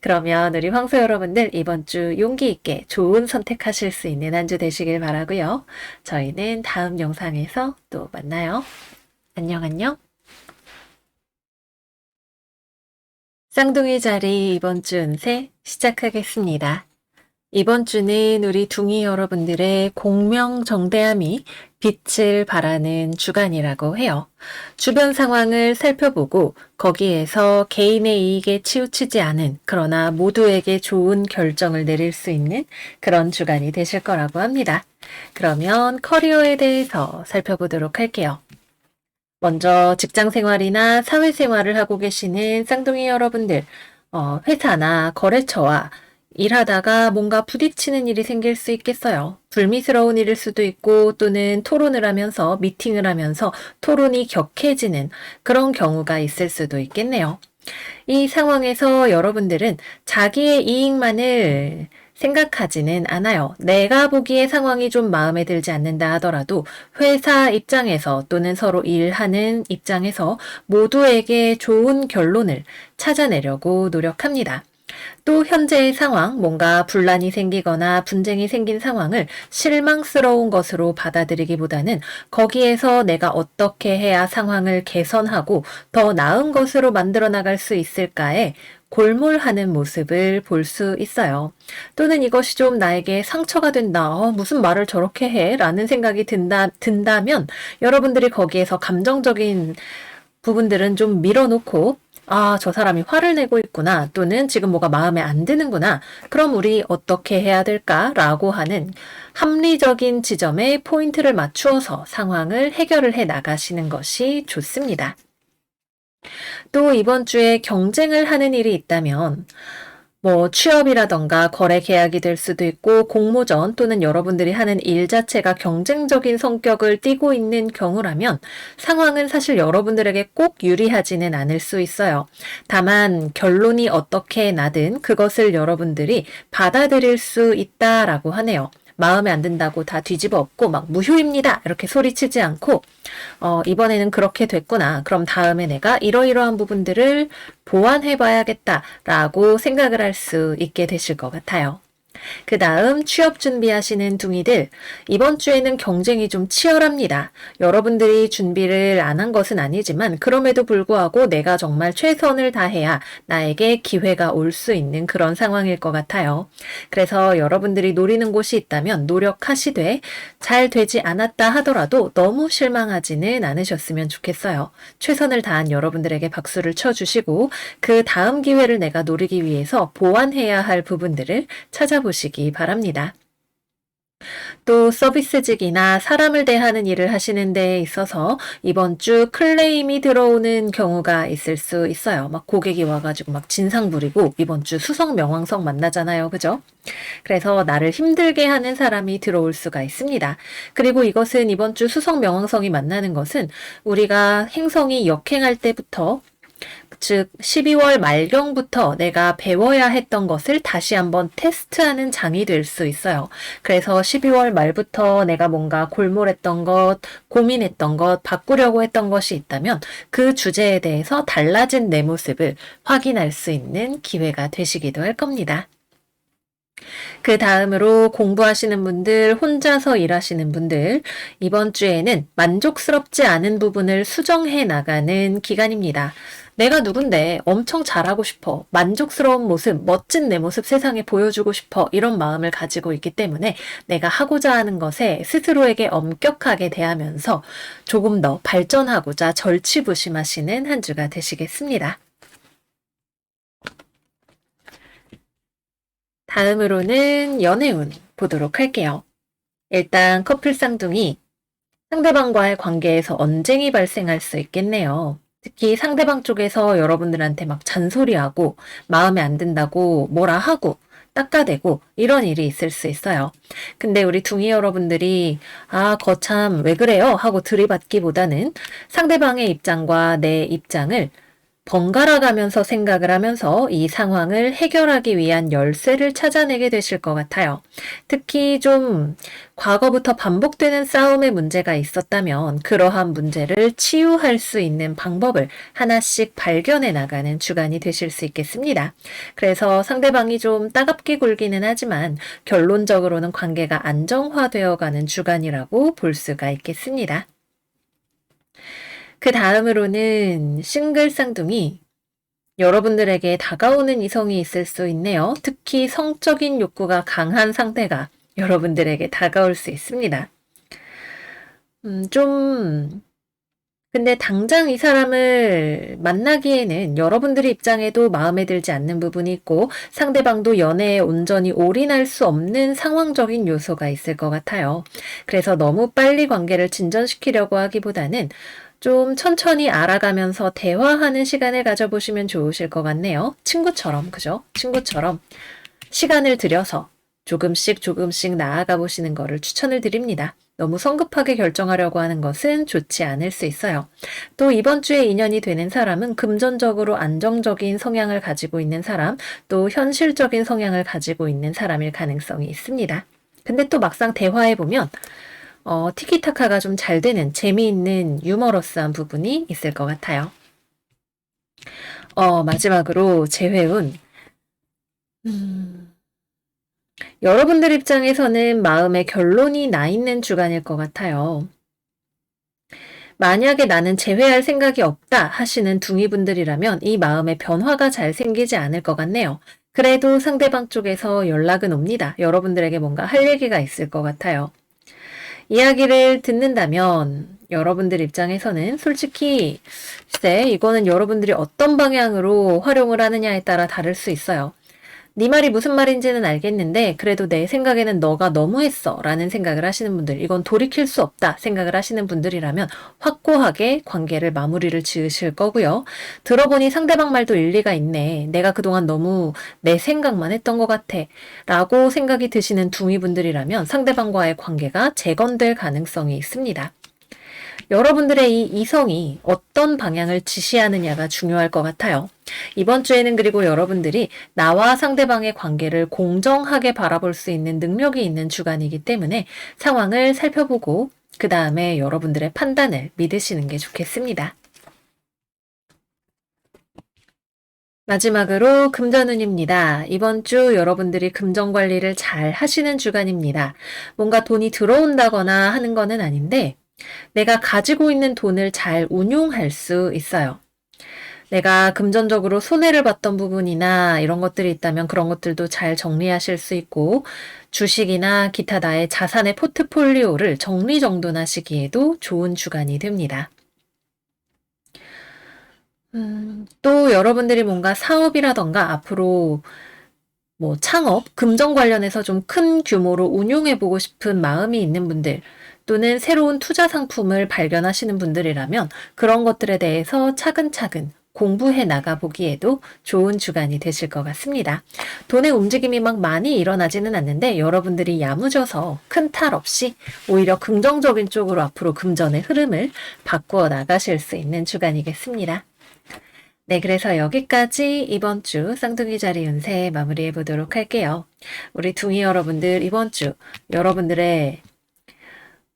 그러면 우리 황소 여러분들 이번 주 용기 있게 좋은 선택하실 수 있는 한 주 되시길 바라고요. 저희는 다음 영상에서 또 만나요. 안녕 안녕. 쌍둥이 자리 이번 주 운세 시작하겠습니다. 이번 주는 우리 둥이 여러분들의 공명정대함이 빛을 발하는 주간이라고 해요. 주변 상황을 살펴보고 거기에서 개인의 이익에 치우치지 않은 그러나 모두에게 좋은 결정을 내릴 수 있는 그런 주간이 되실 거라고 합니다. 그러면 커리어에 대해서 살펴보도록 할게요. 먼저 직장 생활이나 사회 생활을 하고 계시는 쌍둥이 여러분들, 회사나 거래처와 일하다가 뭔가 부딪히는 일이 생길 수 있겠어요. 불미스러운 일일 수도 있고 또는 토론을 하면서 미팅을 하면서 토론이 격해지는 그런 경우가 있을 수도 있겠네요. 이 상황에서 여러분들은 자기의 이익만을 생각하지는 않아요. 내가 보기에 상황이 좀 마음에 들지 않는다 하더라도 회사 입장에서 또는 서로 일하는 입장에서 모두에게 좋은 결론을 찾아내려고 노력합니다. 또 현재의 상황, 뭔가 분란이 생기거나 분쟁이 생긴 상황을 실망스러운 것으로 받아들이기보다는 거기에서 내가 어떻게 해야 상황을 개선하고 더 나은 것으로 만들어 나갈 수 있을까에 골몰하는 모습을 볼 수 있어요. 또는 이것이 좀 나에게 상처가 된다. 무슨 말을 저렇게 해? 라는 생각이 든다면 여러분들이 거기에서 감정적인 부분들은 좀 밀어놓고 아, 저 사람이 화를 내고 있구나. 또는 지금 뭐가 마음에 안 드는구나. 그럼 우리 어떻게 해야 될까라고 하는 합리적인 지점에 포인트를 맞추어서 상황을 해결을 해 나가시는 것이 좋습니다. 또 이번 주에 경쟁을 하는 일이 있다면 뭐 취업이라던가 거래 계약이 될 수도 있고 공모전 또는 여러분들이 하는 일 자체가 경쟁적인 성격을 띠고 있는 경우라면 상황은 사실 여러분들에게 꼭 유리하지는 않을 수 있어요. 다만 결론이 어떻게 나든 그것을 여러분들이 받아들일 수 있다라고 하네요. 마음에 안 든다고 다 뒤집어 엎고 막 무효입니다 이렇게 소리치지 않고 이번에는 그렇게 됐구나. 그럼 다음에 내가 이러이러한 부분들을 보완해 봐야겠다라고 생각을 할 수 있게 되실 것 같아요. 그 다음 취업 준비하시는 둥이들, 이번 주에는 경쟁이 좀 치열합니다. 여러분들이 준비를 안 한 것은 아니지만 그럼에도 불구하고 내가 정말 최선을 다해야 나에게 기회가 올 수 있는 그런 상황일 것 같아요. 그래서 여러분들이 노리는 곳이 있다면 노력하시되 잘 되지 않았다 하더라도 너무 실망하지는 않으셨으면 좋겠어요. 최선을 다한 여러분들에게 박수를 쳐주시고 그 다음 기회를 내가 노리기 위해서 보완해야 할 부분들을 찾아보시기 바랍니다. 또 서비스직이나 사람을 대하는 일을 하시는 데 있어서 이번 주 클레임이 들어오는 경우가 있을 수 있어요. 막 고객이 와가지고 막 진상 부리고 이번 주 수석 명왕성 만나잖아요. 그죠? 그래서 나를 힘들게 하는 사람이 들어올 수가 있습니다. 그리고 이것은 이번 주 수석 명왕성이 만나는 것은 우리가 행성이 역행할 때부터 즉 12월 말경부터 내가 배워야 했던 것을 다시 한번 테스트하는 장이 될 수 있어요. 그래서 12월 말부터 내가 뭔가 골몰했던 것, 고민했던 것, 바꾸려고 했던 것이 있다면 그 주제에 대해서 달라진 내 모습을 확인할 수 있는 기회가 되시기도 할 겁니다. 그 다음으로 공부하시는 분들, 혼자서 일하시는 분들, 이번 주에는 만족스럽지 않은 부분을 수정해 나가는 기간입니다. 내가 누군데 엄청 잘하고 싶어. 만족스러운 모습, 멋진 내 모습 세상에 보여주고 싶어. 이런 마음을 가지고 있기 때문에 내가 하고자 하는 것에 스스로에게 엄격하게 대하면서 조금 더 발전하고자 절치부심하시는 한 주가 되시겠습니다. 다음으로는 연애운 보도록 할게요. 일단 커플 쌍둥이, 상대방과의 관계에서 언쟁이 발생할 수 있겠네요. 특히 상대방 쪽에서 여러분들한테 막 잔소리하고 마음에 안 든다고 뭐라 하고 닦아대고 이런 일이 있을 수 있어요. 근데 우리 둥이 여러분들이 거참 왜 그래요? 하고 들이받기보다는 상대방의 입장과 내 입장을 번갈아 가면서 생각을 하면서 이 상황을 해결하기 위한 열쇠를 찾아내게 되실 것 같아요. 특히 좀 과거부터 반복되는 싸움의 문제가 있었다면 그러한 문제를 치유할 수 있는 방법을 하나씩 발견해 나가는 주간이 되실 수 있겠습니다. 그래서 상대방이 좀 따갑게 굴기는 하지만 결론적으로는 관계가 안정화되어 가는 주간이라고 볼 수가 있겠습니다. 그 다음으로는 싱글 쌍둥이, 여러분들에게 다가오는 이성이 있을 수 있네요. 특히 성적인 욕구가 강한 상태가 여러분들에게 다가올 수 있습니다. 근데 당장 이 사람을 만나기에는 여러분들의 입장에도 마음에 들지 않는 부분이 있고 상대방도 연애에 온전히 올인할 수 없는 상황적인 요소가 있을 것 같아요. 그래서 너무 빨리 관계를 진전시키려고 하기보다는 좀 천천히 알아가면서 대화하는 시간을 가져보시면 좋으실 것 같네요. 친구처럼, 그죠? 친구처럼 시간을 들여서 조금씩 나아가 보시는 것을 추천을 드립니다. 너무 성급하게 결정하려고 하는 것은 좋지 않을 수 있어요. 또 이번 주에 인연이 되는 사람은 금전적으로 안정적인 성향을 가지고 있는 사람, 또 현실적인 성향을 가지고 있는 사람일 가능성이 있습니다. 근데 또 막상 대화해보면 티키타카가 좀 잘 되는 재미있는 유머러스한 부분이 있을 것 같아요. 마지막으로 재회운. 음, 여러분들 입장에서는 마음의 결론이 나 있는 주간일 것 같아요. 만약에 나는 재회할 생각이 없다 하시는 둥이분들이라면 이 마음의 변화가 잘 생기지 않을 것 같네요. 그래도 상대방 쪽에서 연락은 옵니다. 여러분들에게 뭔가 할 얘기가 있을 것 같아요. 이야기를 듣는다면 여러분들 입장에서는 솔직히 글쎄 이거는 여러분들이 어떤 방향으로 활용을 하느냐에 따라 다를 수 있어요. 네 말이 무슨 말인지는 알겠는데 그래도 내 생각에는 너가 너무했어 라는 생각을 하시는 분들, 이건 돌이킬 수 없다 생각을 하시는 분들이라면 확고하게 관계를 마무리를 지으실 거고요. 들어보니 상대방 말도 일리가 있네. 내가 그동안 너무 내 생각만 했던 것 같아 라고 생각이 드시는 둥이분들이라면 상대방과의 관계가 재건될 가능성이 있습니다. 여러분들의 이 이성이 어떤 방향을 지시하느냐가 중요할 것 같아요. 이번 주에는 그리고 여러분들이 나와 상대방의 관계를 공정하게 바라볼 수 있는 능력이 있는 주간이기 때문에 상황을 살펴보고 그 다음에 여러분들의 판단을 믿으시는 게 좋겠습니다. 마지막으로 금전운입니다. 이번 주 여러분들이 금전 관리를 잘 하시는 주간입니다. 뭔가 돈이 들어온다거나 하는 거는 아닌데 내가 가지고 있는 돈을 잘 운용할 수 있어요. 내가 금전적으로 손해를 봤던 부분이나 이런 것들이 있다면 그런 것들도 잘 정리하실 수 있고 주식이나 기타 나의 자산의 포트폴리오를 정리정돈하시기에도 좋은 주간이 됩니다. 또 여러분들이 뭔가 사업이라던가 앞으로 뭐 창업, 금전 관련해서 좀 큰 규모로 운용해보고 싶은 마음이 있는 분들 또는 새로운 투자 상품을 발견하시는 분들이라면 그런 것들에 대해서 차근차근 공부해 나가보기에도 좋은 주간이 되실 것 같습니다. 돈의 움직임이 막 많이 일어나지는 않는데 여러분들이 야무져서 큰 탈 없이 오히려 긍정적인 쪽으로 앞으로 금전의 흐름을 바꾸어 나가실 수 있는 주간이겠습니다. 네, 그래서 여기까지 이번 주 쌍둥이 자리 운세 마무리해 보도록 할게요. 우리 둥이 여러분들 이번 주 여러분들의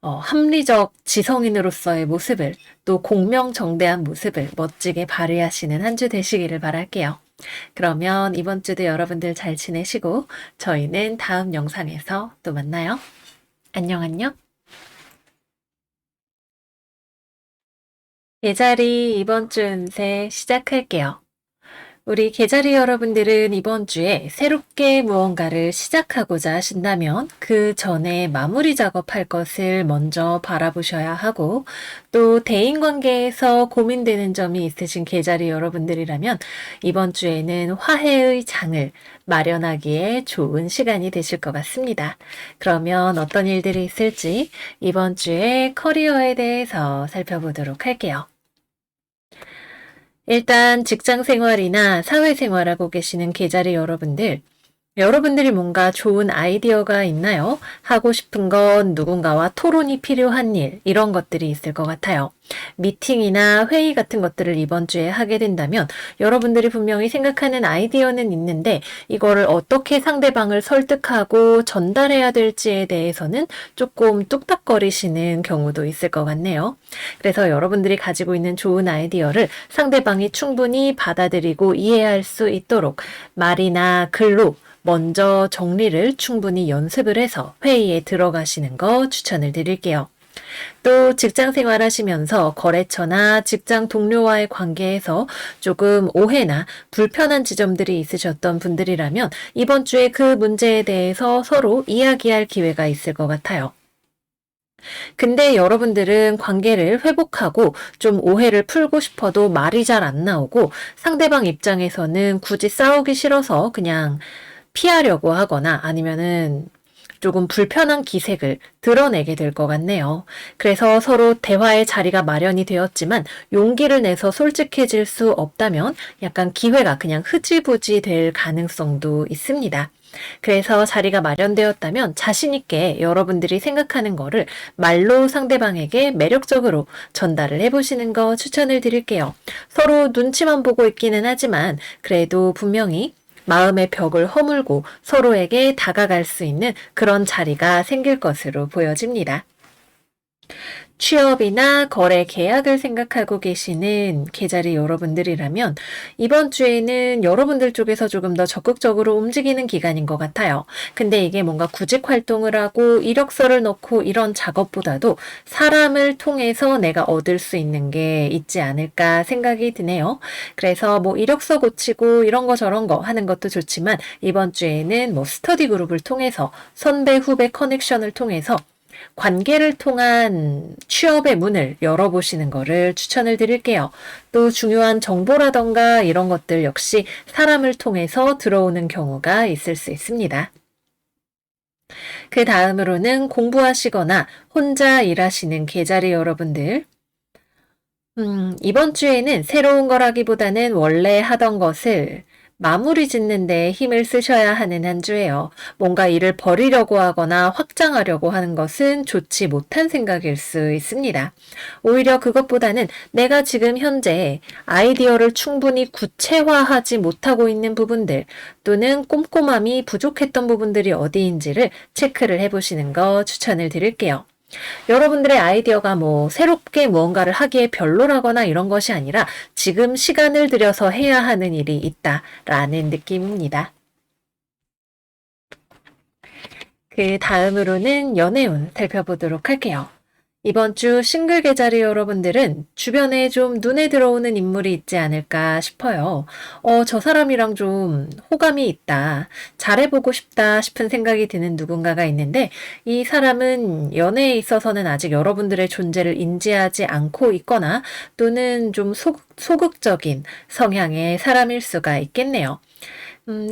합리적 지성인으로서의 모습을 또 공명정대한 모습을 멋지게 발휘하시는 한 주 되시기를 바랄게요. 그러면 이번 주도 여러분들 잘 지내시고 저희는 다음 영상에서 또 만나요. 안녕 안녕. 계자리 이번 주 운세 시작할게요. 우리 계자리 여러분들은 이번 주에 새롭게 무언가를 시작하고자 하신다면 그 전에 마무리 작업할 것을 먼저 바라보셔야 하고 또 대인관계에서 고민되는 점이 있으신 계자리 여러분들이라면 이번 주에는 화해의 장을 마련하기에 좋은 시간이 되실 것 같습니다. 그러면 어떤 일들이 있을지 이번 주에 커리어에 대해서 살펴보도록 할게요. 일단 직장 생활이나 사회 생활하고 계시는 계자리 여러분들, 여러분들이 뭔가 좋은 아이디어가 있나요? 하고 싶은 건 누군가와 토론이 필요한 일, 이런 것들이 있을 것 같아요. 미팅이나 회의 같은 것들을 이번 주에 하게 된다면 여러분들이 분명히 생각하는 아이디어는 있는데 이거를 어떻게 상대방을 설득하고 전달해야 될지에 대해서는 조금 뚝딱거리시는 경우도 있을 것 같네요. 그래서 여러분들이 가지고 있는 좋은 아이디어를 상대방이 충분히 받아들이고 이해할 수 있도록 말이나 글로 먼저 정리를 충분히 연습을 해서 회의에 들어가시는 거 추천을 드릴게요. 또 직장 생활 하시면서 거래처나 직장 동료와의 관계에서 조금 오해나 불편한 지점들이 있으셨던 분들이라면 이번 주에 그 문제에 대해서 서로 이야기할 기회가 있을 것 같아요. 근데 여러분들은 관계를 회복하고 좀 오해를 풀고 싶어도 말이 잘 안 나오고 상대방 입장에서는 굳이 싸우기 싫어서 그냥 피하려고 하거나 아니면은 조금 불편한 기색을 드러내게 될 것 같네요. 그래서 서로 대화의 자리가 마련이 되었지만 용기를 내서 솔직해질 수 없다면 약간 기회가 그냥 흐지부지 될 가능성도 있습니다. 그래서 자리가 마련되었다면 자신있게 여러분들이 생각하는 거를 말로 상대방에게 매력적으로 전달을 해보시는 거 추천을 드릴게요. 서로 눈치만 보고 있기는 하지만 그래도 분명히 마음의 벽을 허물고 서로에게 다가갈 수 있는 그런 자리가 생길 것으로 보여집니다. 취업이나 거래 계약을 생각하고 계시는 계자리 여러분들이라면 이번 주에는 여러분들 쪽에서 조금 더 적극적으로 움직이는 기간인 것 같아요. 근데 이게 뭔가 구직 활동을 하고 이력서를 넣고 이런 작업보다도 사람을 통해서 내가 얻을 수 있는 게 있지 않을까 생각이 드네요. 그래서 뭐 이력서 고치고 이런 거 저런 거 하는 것도 좋지만 이번 주에는 뭐 스터디 그룹을 통해서 선배 후배 커넥션을 통해서 관계를 통한 취업의 문을 열어보시는 거를 추천을 드릴게요. 또 중요한 정보라던가 이런 것들 역시 사람을 통해서 들어오는 경우가 있을 수 있습니다. 그 다음으로는 공부하시거나 혼자 일하시는 계자리 여러분들. 이번 주에는 새로운 거라기보다는 원래 하던 것을 마무리 짓는 데 힘을 쓰셔야 하는 한 주예요. 뭔가 일을 버리려고 하거나 확장하려고 하는 것은 좋지 못한 생각일 수 있습니다. 오히려 그것보다는 내가 지금 현재 아이디어를 충분히 구체화하지 못하고 있는 부분들 또는 꼼꼼함이 부족했던 부분들이 어디인지를 체크를 해보시는 거 추천을 드릴게요. 여러분들의 아이디어가 뭐 새롭게 무언가를 하기에 별로라거나 이런 것이 아니라 지금 시간을 들여서 해야 하는 일이 있다라는 느낌입니다. 그 다음으로는 연애운 살펴보도록 할게요. 이번 주 싱글 계자리 여러분들은 주변에 좀 눈에 들어오는 인물이 있지 않을까 싶어요. 저 사람이랑 좀 호감이 있다, 잘해보고 싶다 싶은 생각이 드는 누군가가 있는데 이 사람은 연애에 있어서는 아직 여러분들의 존재를 인지하지 않고 있거나 또는 좀 소극적인 성향의 사람일 수가 있겠네요.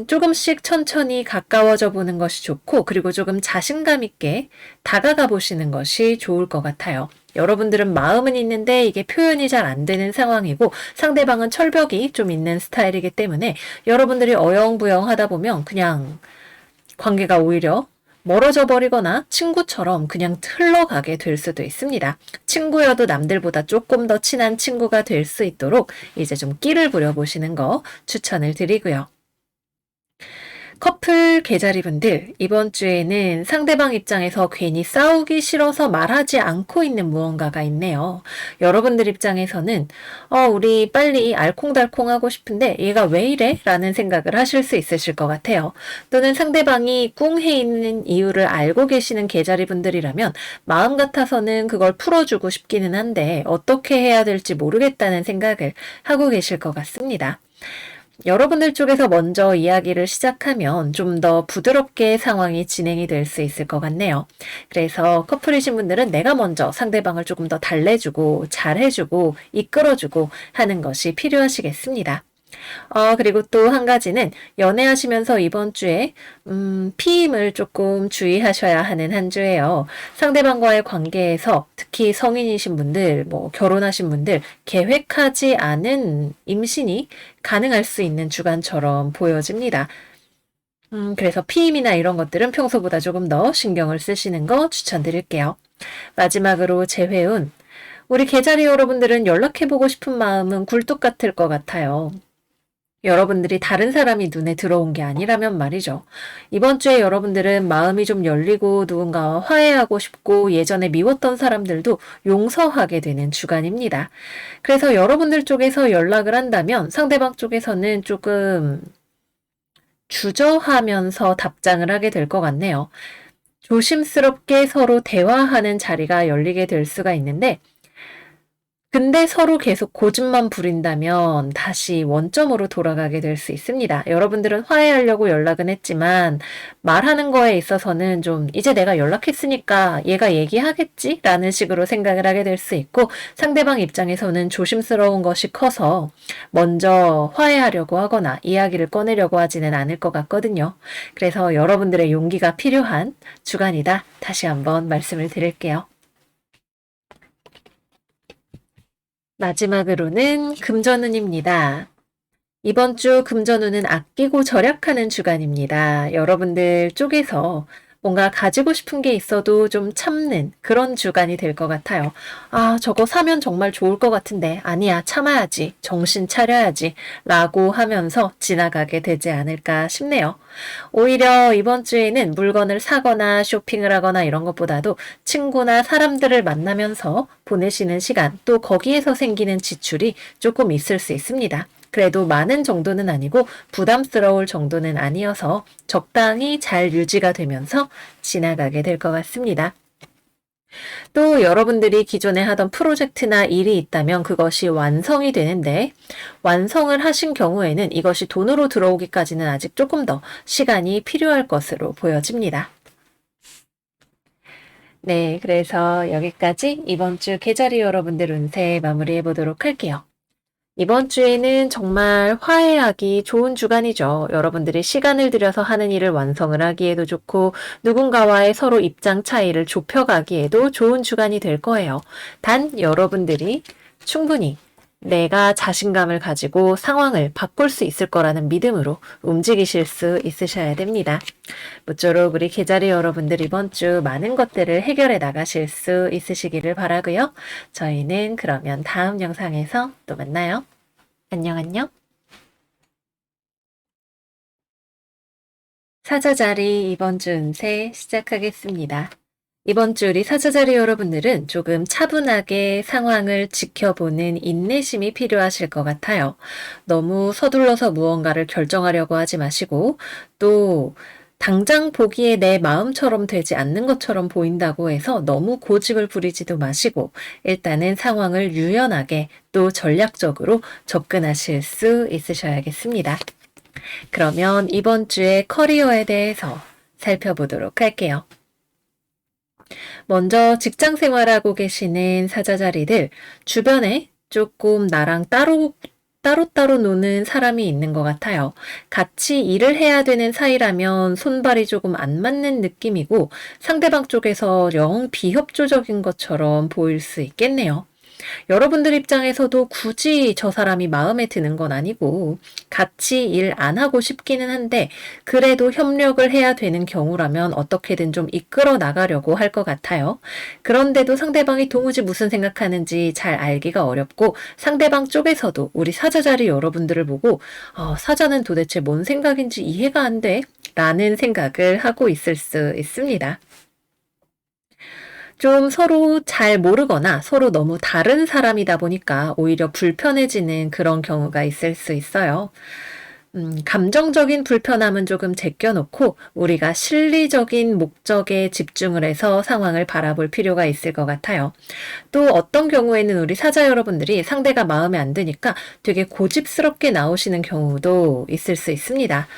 조금씩 천천히 가까워져 보는 것이 좋고, 그리고 조금 자신감 있게 다가가 보시는 것이 좋을 것 같아요. 여러분들은 마음은 있는데 이게 표현이 잘 안 되는 상황이고 상대방은 철벽이 좀 있는 스타일이기 때문에 여러분들이 어영부영 하다 보면 그냥 관계가 오히려 멀어져 버리거나 친구처럼 그냥 흘러가게 될 수도 있습니다. 친구여도 남들보다 조금 더 친한 친구가 될 수 있도록 이제 좀 끼를 부려보시는 거 추천을 드리고요. 커플 계자리분들, 이번 주에는 상대방 입장에서 괜히 싸우기 싫어서 말하지 않고 있는 무언가가 있네요. 여러분들 입장에서는 우리 빨리 알콩달콩 하고 싶은데 얘가 왜 이래? 라는 생각을 하실 수 있으실 것 같아요. 또는 상대방이 꿍해 있는 이유를 알고 계시는 계자리분들이라면 마음 같아서는 그걸 풀어주고 싶기는 한데 어떻게 해야 될지 모르겠다는 생각을 하고 계실 것 같습니다. 여러분들 쪽에서 먼저 이야기를 시작하면 좀 더 부드럽게 상황이 진행이 될 수 있을 것 같네요. 그래서 커플이신 분들은 내가 먼저 상대방을 조금 더 달래주고 잘해주고 이끌어주고 하는 것이 필요하시겠습니다. 그리고 또 한 가지는 연애하시면서 이번 주에 피임을 조금 주의하셔야 하는 한 주예요. 상대방과의 관계에서 특히 성인이신 분들, 뭐 결혼하신 분들 계획하지 않은 임신이 가능할 수 있는 주간처럼 보여집니다. 그래서 피임이나 이런 것들은 평소보다 조금 더 신경을 쓰시는 거 추천드릴게요. 마지막으로 재회운. 우리 계자리 여러분들은 연락해보고 싶은 마음은 굴뚝 같을 것 같아요. 여러분들이 다른 사람이 눈에 들어온 게 아니라면 말이죠. 이번 주에 여러분들은 마음이 좀 열리고 누군가와 화해하고 싶고 예전에 미웠던 사람들도 용서하게 되는 주간입니다. 그래서 여러분들 쪽에서 연락을 한다면 상대방 쪽에서는 조금 주저하면서 답장을 하게 될 것 같네요. 조심스럽게 서로 대화하는 자리가 열리게 될 수가 있는데 근데 서로 계속 고집만 부린다면 다시 원점으로 돌아가게 될 수 있습니다. 여러분들은 화해하려고 연락은 했지만 말하는 거에 있어서는 좀 이제 내가 연락했으니까 얘가 얘기하겠지? 라는 식으로 생각을 하게 될 수 있고 상대방 입장에서는 조심스러운 것이 커서 먼저 화해하려고 하거나 이야기를 꺼내려고 하지는 않을 것 같거든요. 그래서 여러분들의 용기가 필요한 주간이다. 다시 한번 말씀을 드릴게요. 마지막으로는 금전운입니다. 이번 주 금전운은 아끼고 절약하는 주간입니다. 여러분들 쪽에서 뭔가 가지고 싶은 게 있어도 좀 참는 그런 주간이 될 것 같아요. 저거 사면 정말 좋을 것 같은데 아니야, 참아야지, 정신 차려야지 라고 하면서 지나가게 되지 않을까 싶네요. 오히려 이번 주에는 물건을 사거나 쇼핑을 하거나 이런 것보다도 친구나 사람들을 만나면서 보내시는 시간, 또 거기에서 생기는 지출이 조금 있을 수 있습니다. 그래도 많은 정도는 아니고 부담스러울 정도는 아니어서 적당히 잘 유지가 되면서 지나가게 될 것 같습니다. 또 여러분들이 기존에 하던 프로젝트나 일이 있다면 그것이 완성이 되는데, 완성을 하신 경우에는 이것이 돈으로 들어오기까지는 아직 조금 더 시간이 필요할 것으로 보여집니다. 네, 그래서 여기까지 이번 주 계절이 여러분들 운세 마무리해 보도록 할게요. 이번 주에는 정말 화해하기 좋은 주간이죠. 여러분들이 시간을 들여서 하는 일을 완성을 하기에도 좋고, 누군가와의 서로 입장 차이를 좁혀가기에도 좋은 주간이 될 거예요. 단 여러분들이 충분히 내가 자신감을 가지고 상황을 바꿀 수 있을 거라는 믿음으로 움직이실 수 있으셔야 됩니다. 모쪼록 우리 계자리 여러분들 이번 주 많은 것들을 해결해 나가실 수 있으시기를 바라고요. 저희는 그러면 다음 영상에서 또 만나요. 안녕 안녕. 사자자리 이번 주 운세 시작하겠습니다. 이번 주 우리 사자자리 여러분들은 조금 차분하게 상황을 지켜보는 인내심이 필요하실 것 같아요. 너무 서둘러서 무언가를 결정하려고 하지 마시고, 또 당장 보기에 내 마음처럼 되지 않는 것처럼 보인다고 해서 너무 고집을 부리지도 마시고, 일단은 상황을 유연하게 또 전략적으로 접근하실 수 있으셔야겠습니다. 그러면 이번 주의 커리어에 대해서 살펴보도록 할게요. 먼저 직장 생활하고 계시는 사자자리들, 주변에 조금 나랑 따로따로 노는 사람이 있는 것 같아요. 같이 일을 해야 되는 사이라면 손발이 조금 안 맞는 느낌이고, 상대방 쪽에서 영 비협조적인 것처럼 보일 수 있겠네요. 여러분들 입장에서도 굳이 저 사람이 마음에 드는 건 아니고 같이 일 안 하고 싶기는 한데, 그래도 협력을 해야 되는 경우라면 어떻게든 좀 이끌어 나가려고 할 것 같아요. 그런데도 상대방이 도무지 무슨 생각하는지 잘 알기가 어렵고, 상대방 쪽에서도 우리 사자자리 여러분들을 보고 사자는 도대체 뭔 생각인지 이해가 안 돼? 라는 생각을 하고 있을 수 있습니다. 좀 서로 잘 모르거나 서로 너무 다른 사람이다 보니까 오히려 불편해지는 그런 경우가 있을 수 있어요. 감정적인 불편함은 조금 제껴놓고 우리가 실리적인 목적에 집중을 해서 상황을 바라볼 필요가 있을 것 같아요. 또 어떤 경우에는 우리 사자 여러분들이 상대가 마음에 안 드니까 되게 고집스럽게 나오시는 경우도 있을 수 있습니다.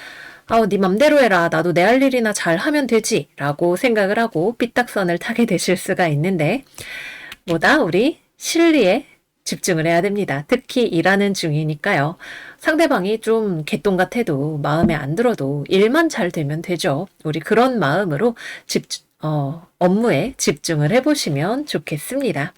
네 맘대로 해라. 나도 내 할 일이나 잘 하면 되지. 라고 생각을 하고 삐딱선을 타게 되실 수가 있는데, 뭐다 우리 실리에 집중을 해야 됩니다. 특히 일하는 중이니까요. 상대방이 좀 개똥 같아도 마음에 안 들어도 일만 잘 되면 되죠. 우리 그런 마음으로 업무에 집중을 해보시면 좋겠습니다.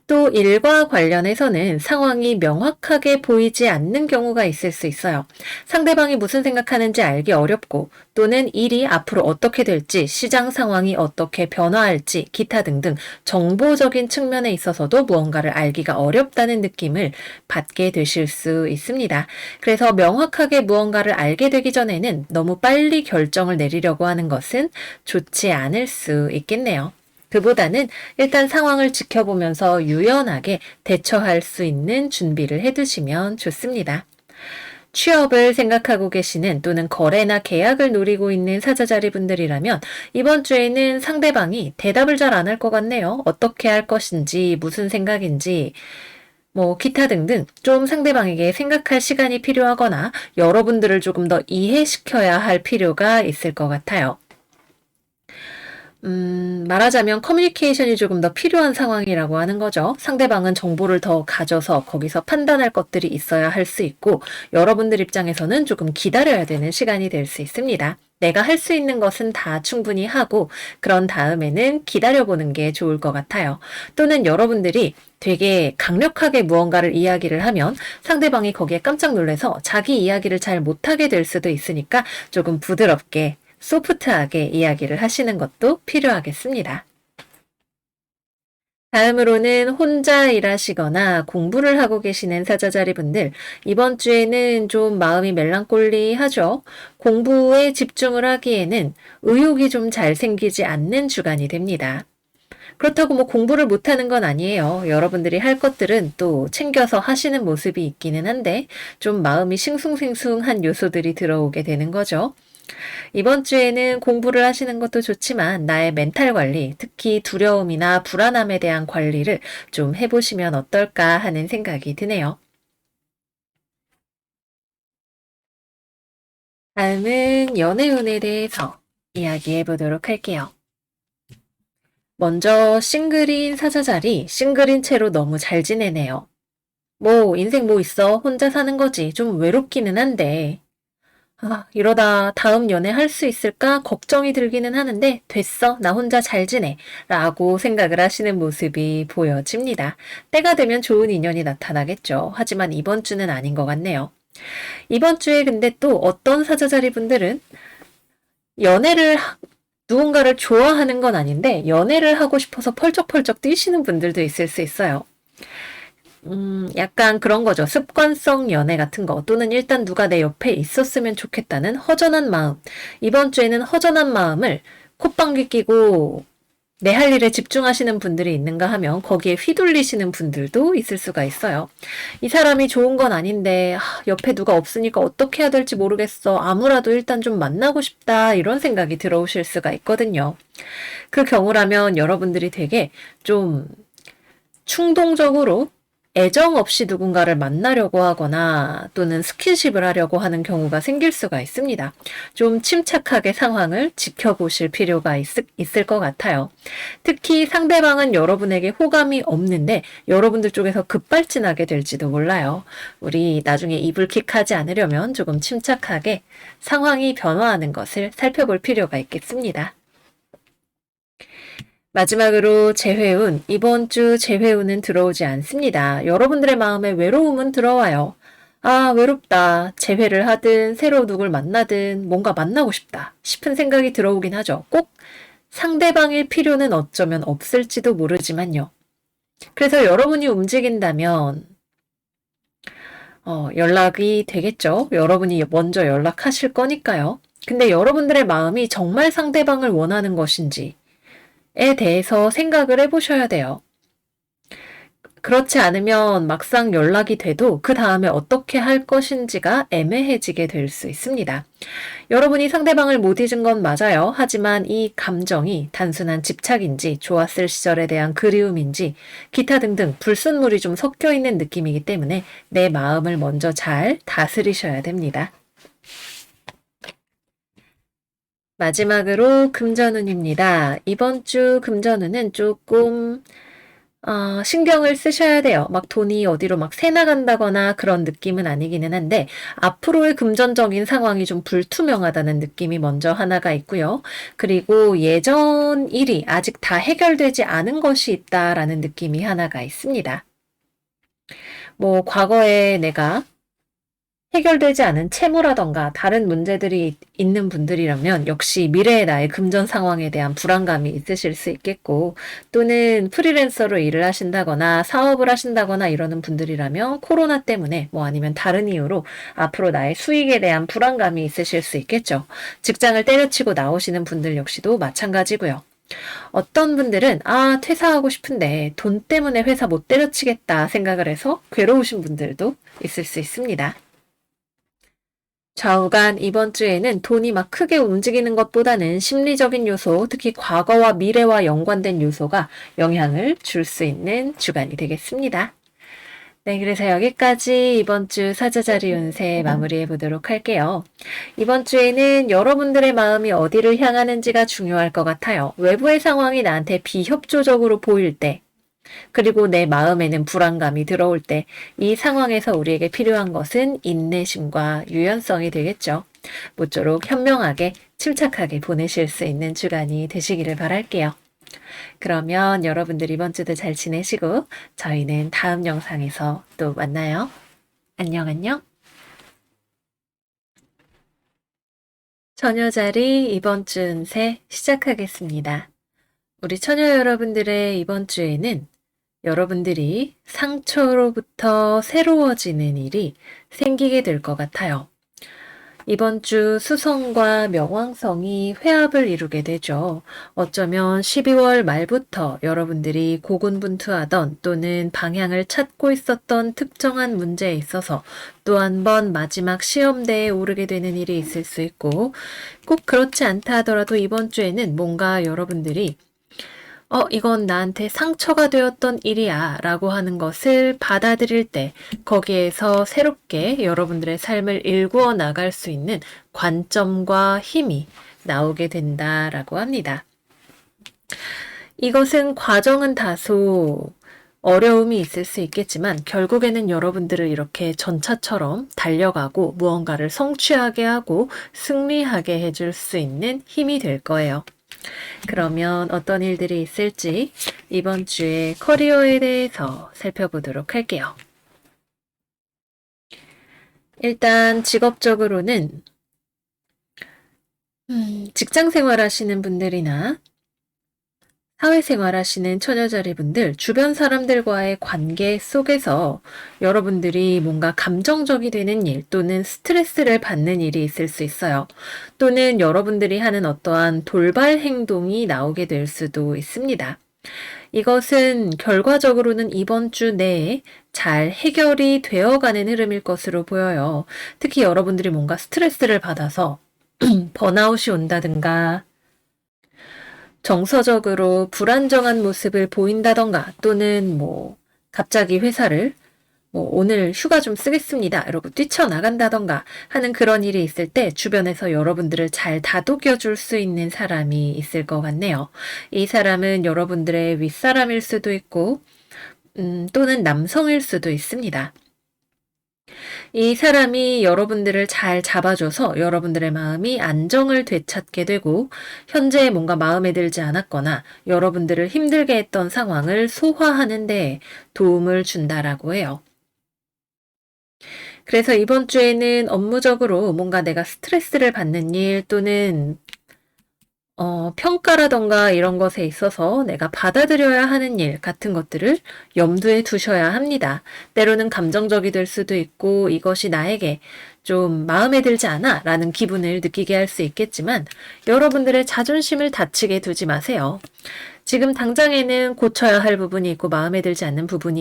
또 일과 관련해서는 상황이 명확하게 보이지 않는 경우가 있을 수 있어요. 상대방이 무슨 생각하는지 알기 어렵고, 또는 일이 앞으로 어떻게 될지, 시장 상황이 어떻게 변화할지, 기타 등등 정보적인 측면에 있어서도 무언가를 알기가 어렵다는 느낌을 받게 되실 수 있습니다. 그래서 명확하게 무언가를 알게 되기 전에는 너무 빨리 결정을 내리려고 하는 것은 좋지 않을 수 있겠네요. 그보다는 일단 상황을 지켜보면서 유연하게 대처할 수 있는 준비를 해두시면 좋습니다. 취업을 생각하고 계시는, 또는 거래나 계약을 노리고 있는 사자자리 분들이라면 이번 주에는 상대방이 대답을 잘 안 할 것 같네요. 어떻게 할 것인지, 무슨 생각인지, 기타 등등 좀 상대방에게 생각할 시간이 필요하거나 여러분들을 조금 더 이해시켜야 할 필요가 있을 것 같아요. 말하자면 커뮤니케이션이 조금 더 필요한 상황이라고 하는 거죠. 상대방은 정보를 더 가져서 거기서 판단할 것들이 있어야 할 수 있고, 여러분들 입장에서는 조금 기다려야 되는 시간이 될 수 있습니다. 내가 할 수 있는 것은 다 충분히 하고, 그런 다음에는 기다려보는 게 좋을 것 같아요. 또는 여러분들이 되게 강력하게 무언가를 이야기를 하면 상대방이 거기에 깜짝 놀라서 자기 이야기를 잘 못하게 될 수도 있으니까 조금 부드럽게 소프트하게 이야기를 하시는 것도 필요하겠습니다. 다음으로는 혼자 일하시거나 공부를 하고 계시는 사자자리 분들, 이번 주에는 좀 마음이 멜랑콜리하죠. 공부에 집중을 하기에는 의욕이 좀 잘 생기지 않는 주간이 됩니다. 그렇다고 뭐 공부를 못하는 건 아니에요. 여러분들이 할 것들은 또 챙겨서 하시는 모습이 있기는 한데 좀 마음이 싱숭생숭한 요소들이 들어오게 되는 거죠. 이번 주에는 공부를 하시는 것도 좋지만 나의 멘탈 관리, 특히 두려움이나 불안함에 대한 관리를 좀 해보시면 어떨까 하는 생각이 드네요. 다음은 연애운에 대해서 이야기해 보도록 할게요. 먼저 싱글인 사자자리, 싱글인 채로 너무 잘 지내네요. 뭐 인생 뭐 있어? 혼자 사는 거지. 좀 외롭기는 한데. 아, 이러다 다음 연애 할 수 있을까 걱정이 들기는 하는데 됐어. 나 혼자 잘 지내. 라고 생각을 하시는 모습이 보여집니다. 때가 되면 좋은 인연이 나타나겠죠. 하지만 이번 주는 아닌 것 같네요. 이번 주에 근데 또 어떤 사자자리 분들은 연애를 누군가를 좋아하는 건 아닌데 연애를 하고 싶어서 펄쩍펄쩍 뛰시는 분들도 있을 수 있어요. 약간 그런 거죠. 습관성 연애 같은 거 또는 일단 누가 내 옆에 있었으면 좋겠다는 허전한 마음. 이번 주에는 허전한 마음을 콧방귀 끼고 내 할 일에 집중하시는 분들이 있는가 하면 거기에 휘둘리시는 분들도 있을 수가 있어요. 이 사람이 좋은 건 아닌데 옆에 누가 없으니까 어떻게 해야 될지 모르겠어. 아무라도 일단 좀 만나고 싶다. 이런 생각이 들어오실 수가 있거든요. 그 경우라면 여러분들이 되게 좀 충동적으로 애정 없이 누군가를 만나려고 하거나 또는 스킨십을 하려고 하는 경우가 생길 수가 있습니다. 좀 침착하게 상황을 지켜보실 필요가 있을 것 같아요. 특히 상대방은 여러분에게 호감이 없는데 여러분들 쪽에서 급발진하게 될지도 몰라요. 우리 나중에 이불킥하지 않으려면 조금 침착하게 상황이 변화하는 것을 살펴볼 필요가 있겠습니다. 마지막으로 재회운, 이번 주 재회운은 들어오지 않습니다. 여러분들의 마음에 외로움은 들어와요. 아, 외롭다. 재회를 하든 새로 누굴 만나든 뭔가 만나고 싶다 싶은 생각이 들어오긴 하죠. 꼭 상대방일 필요는 어쩌면 없을지도 모르지만요. 그래서 여러분이 움직인다면 연락이 되겠죠. 여러분이 먼저 연락하실 거니까요. 근데 여러분들의 마음이 정말 상대방을 원하는 것인지 에 대해서 생각을 해보셔야 돼요. 그렇지 않으면 막상 연락이 돼도 그 다음에 어떻게 할 것인지가 애매해지게 될 수 있습니다. 여러분이 상대방을 못 잊은 건 맞아요. 하지만 이 감정이 단순한 집착인지 좋았을 시절에 대한 그리움인지 기타 등등 불순물이 좀 섞여 있는 느낌이기 때문에 내 마음을 먼저 잘 다스리셔야 됩니다. 마지막으로 금전운입니다. 이번 주 금전운은 조금 신경을 쓰셔야 돼요. 막 돈이 어디로 막 새 나간다거나 그런 느낌은 아니기는 한데 앞으로의 금전적인 상황이 좀 불투명하다는 느낌이 먼저 하나가 있고요. 그리고 예전 일이 아직 다 해결되지 않은 것이 있다라는 느낌이 하나가 있습니다. 뭐 과거에 내가 해결되지 않은 채무라던가 다른 문제들이 있는 분들이라면 역시 미래의 나의 금전 상황에 대한 불안감이 있으실 수 있겠고 또는 프리랜서로 일을 하신다거나 사업을 하신다거나 이러는 분들이라면 코로나 때문에 뭐 아니면 다른 이유로 앞으로 나의 수익에 대한 불안감이 있으실 수 있겠죠. 직장을 때려치고 나오시는 분들 역시도 마찬가지고요. 어떤 분들은 퇴사하고 싶은데 돈 때문에 회사 못 때려치겠다 생각을 해서 괴로우신 분들도 있을 수 있습니다. 좌우간 이번 주에는 돈이 막 크게 움직이는 것보다는 심리적인 요소, 특히 과거와 미래와 연관된 요소가 영향을 줄 수 있는 주간이 되겠습니다. 네, 그래서 여기까지 이번 주 사자자리 운세 마무리해 보도록 할게요. 이번 주에는 여러분들의 마음이 어디를 향하는지가 중요할 것 같아요. 외부의 상황이 나한테 비협조적으로 보일 때, 그리고 내 마음에는 불안감이 들어올 때 이 상황에서 우리에게 필요한 것은 인내심과 유연성이 되겠죠. 모쪼록 현명하게 침착하게 보내실 수 있는 주간이 되시기를 바랄게요. 그러면 여러분들 이번 주도 잘 지내시고 저희는 다음 영상에서 또 만나요. 안녕 안녕. 처녀자리 이번 주 운세 시작하겠습니다. 우리 처녀 여러분들의 이번 주에는 여러분들이 상처로부터 새로워지는 일이 생기게 될 것 같아요. 이번 주 수성과 명왕성이 회합을 이루게 되죠. 어쩌면 12월 말부터 여러분들이 고군분투하던 또는 방향을 찾고 있었던 특정한 문제에 있어서 또 한 번 마지막 시험대에 오르게 되는 일이 있을 수 있고, 꼭 그렇지 않다 하더라도 이번 주에는 뭔가 여러분들이 이건 나한테 상처가 되었던 일이야 라고 하는 것을 받아들일 때 거기에서 새롭게 여러분들의 삶을 일구어 나갈 수 있는 관점과 힘이 나오게 된다라고 합니다. 이것은 과정은 다소 어려움이 있을 수 있겠지만 결국에는 여러분들을 이렇게 전차처럼 달려가고 무언가를 성취하게 하고 승리하게 해줄 수 있는 힘이 될 거예요. 그러면 어떤 일들이 있을지 이번 주에 커리어에 대해서 살펴보도록 할게요. 일단 직업적으로는 직장 생활하시는 분들이나 사회생활 하시는 처녀자리분들, 주변 사람들과의 관계 속에서 여러분들이 뭔가 감정적이 되는 일 또는 스트레스를 받는 일이 있을 수 있어요. 또는 여러분들이 하는 어떠한 돌발 행동이 나오게 될 수도 있습니다. 이것은 결과적으로는 이번 주 내에 잘 해결이 되어가는 흐름일 것으로 보여요. 특히 여러분들이 뭔가 스트레스를 받아서 번아웃이 온다든가 정서적으로 불안정한 모습을 보인다던가 또는 갑자기 회사를 오늘 휴가 좀 쓰겠습니다 이러고 뛰쳐나간다던가 하는 그런 일이 있을 때 주변에서 여러분들을 잘 다독여 줄 수 있는 사람이 있을 것 같네요. 이 사람은 여러분들의 윗사람일 수도 있고 또는 남성일 수도 있습니다. 이 사람이 여러분들을 잘 잡아줘서 여러분들의 마음이 안정을 되찾게 되고 현재 뭔가 마음에 들지 않았거나 여러분들을 힘들게 했던 상황을 소화하는 데 도움을 준다라고 해요. 그래서 이번 주에는 업무적으로 뭔가 내가 스트레스를 받는 일 또는 평가라던가 이런 것에 있어서 내가 받아들여야 하는 일 같은 것들을 염두에 두셔야 합니다. 때로는 감정적이 될 수도 있고 이것이 나에게 좀 마음에 들지 않아 라는 기분을 느끼게 할 수 있겠지만 여러분들의 자존심을 다치게 두지 마세요. 지금 당장에는 고쳐야 할 부분이 있고 마음에 들지 않는 부분이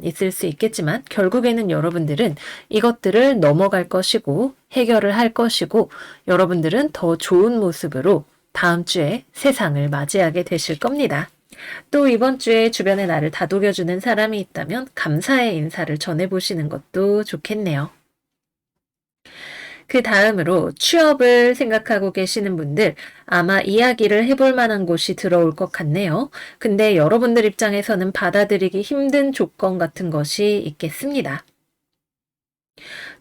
있을 수 있겠지만 결국에는 여러분들은 이것들을 넘어갈 것이고 해결을 할 것이고 여러분들은 더 좋은 모습으로 다음 주에 세상을 맞이하게 되실 겁니다. 또 이번 주에 주변에 나를 다독여주는 사람이 있다면 감사의 인사를 전해보시는 것도 좋겠네요. 그 다음으로 취업을 생각하고 계시는 분들 아마 이야기를 해볼 만한 곳이 들어올 것 같네요. 근데 여러분들 입장에서는 받아들이기 힘든 조건 같은 것이 있겠습니다.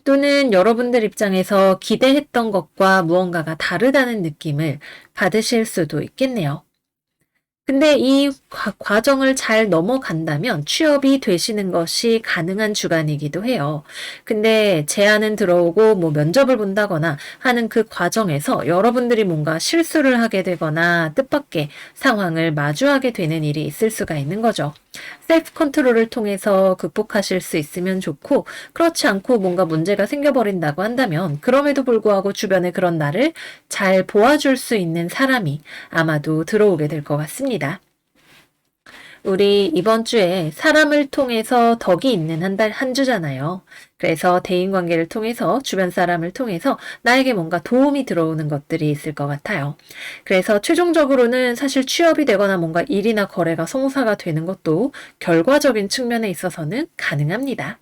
또는 여러분들 입장에서 기대했던 것과 무언가가 다르다는 느낌을 받으실 수도 있겠네요. 근데 이 과정을 잘 넘어간다면 취업이 되시는 것이 가능한 주간이기도 해요. 근데 제안은 들어오고 면접을 본다거나 하는 그 과정에서 여러분들이 뭔가 실수를 하게 되거나 뜻밖의 상황을 마주하게 되는 일이 있을 수가 있는 거죠. 셀프 컨트롤을 통해서 극복하실 수 있으면 좋고 그렇지 않고 뭔가 문제가 생겨버린다고 한다면 그럼에도 불구하고 주변에 그런 나를 잘 도와줄 수 있는 사람이 아마도 들어오게 될 것 같습니다. 우리 이번 주에 사람을 통해서 덕이 있는 한 주잖아요. 그래서 대인관계를 통해서 주변 사람을 통해서 나에게 뭔가 도움이 들어오는 것들이 있을 것 같아요. 그래서 최종적으로는 사실 취업이 되거나 뭔가 일이나 거래가 성사가 되는 것도 결과적인 측면에 있어서는 가능합니다.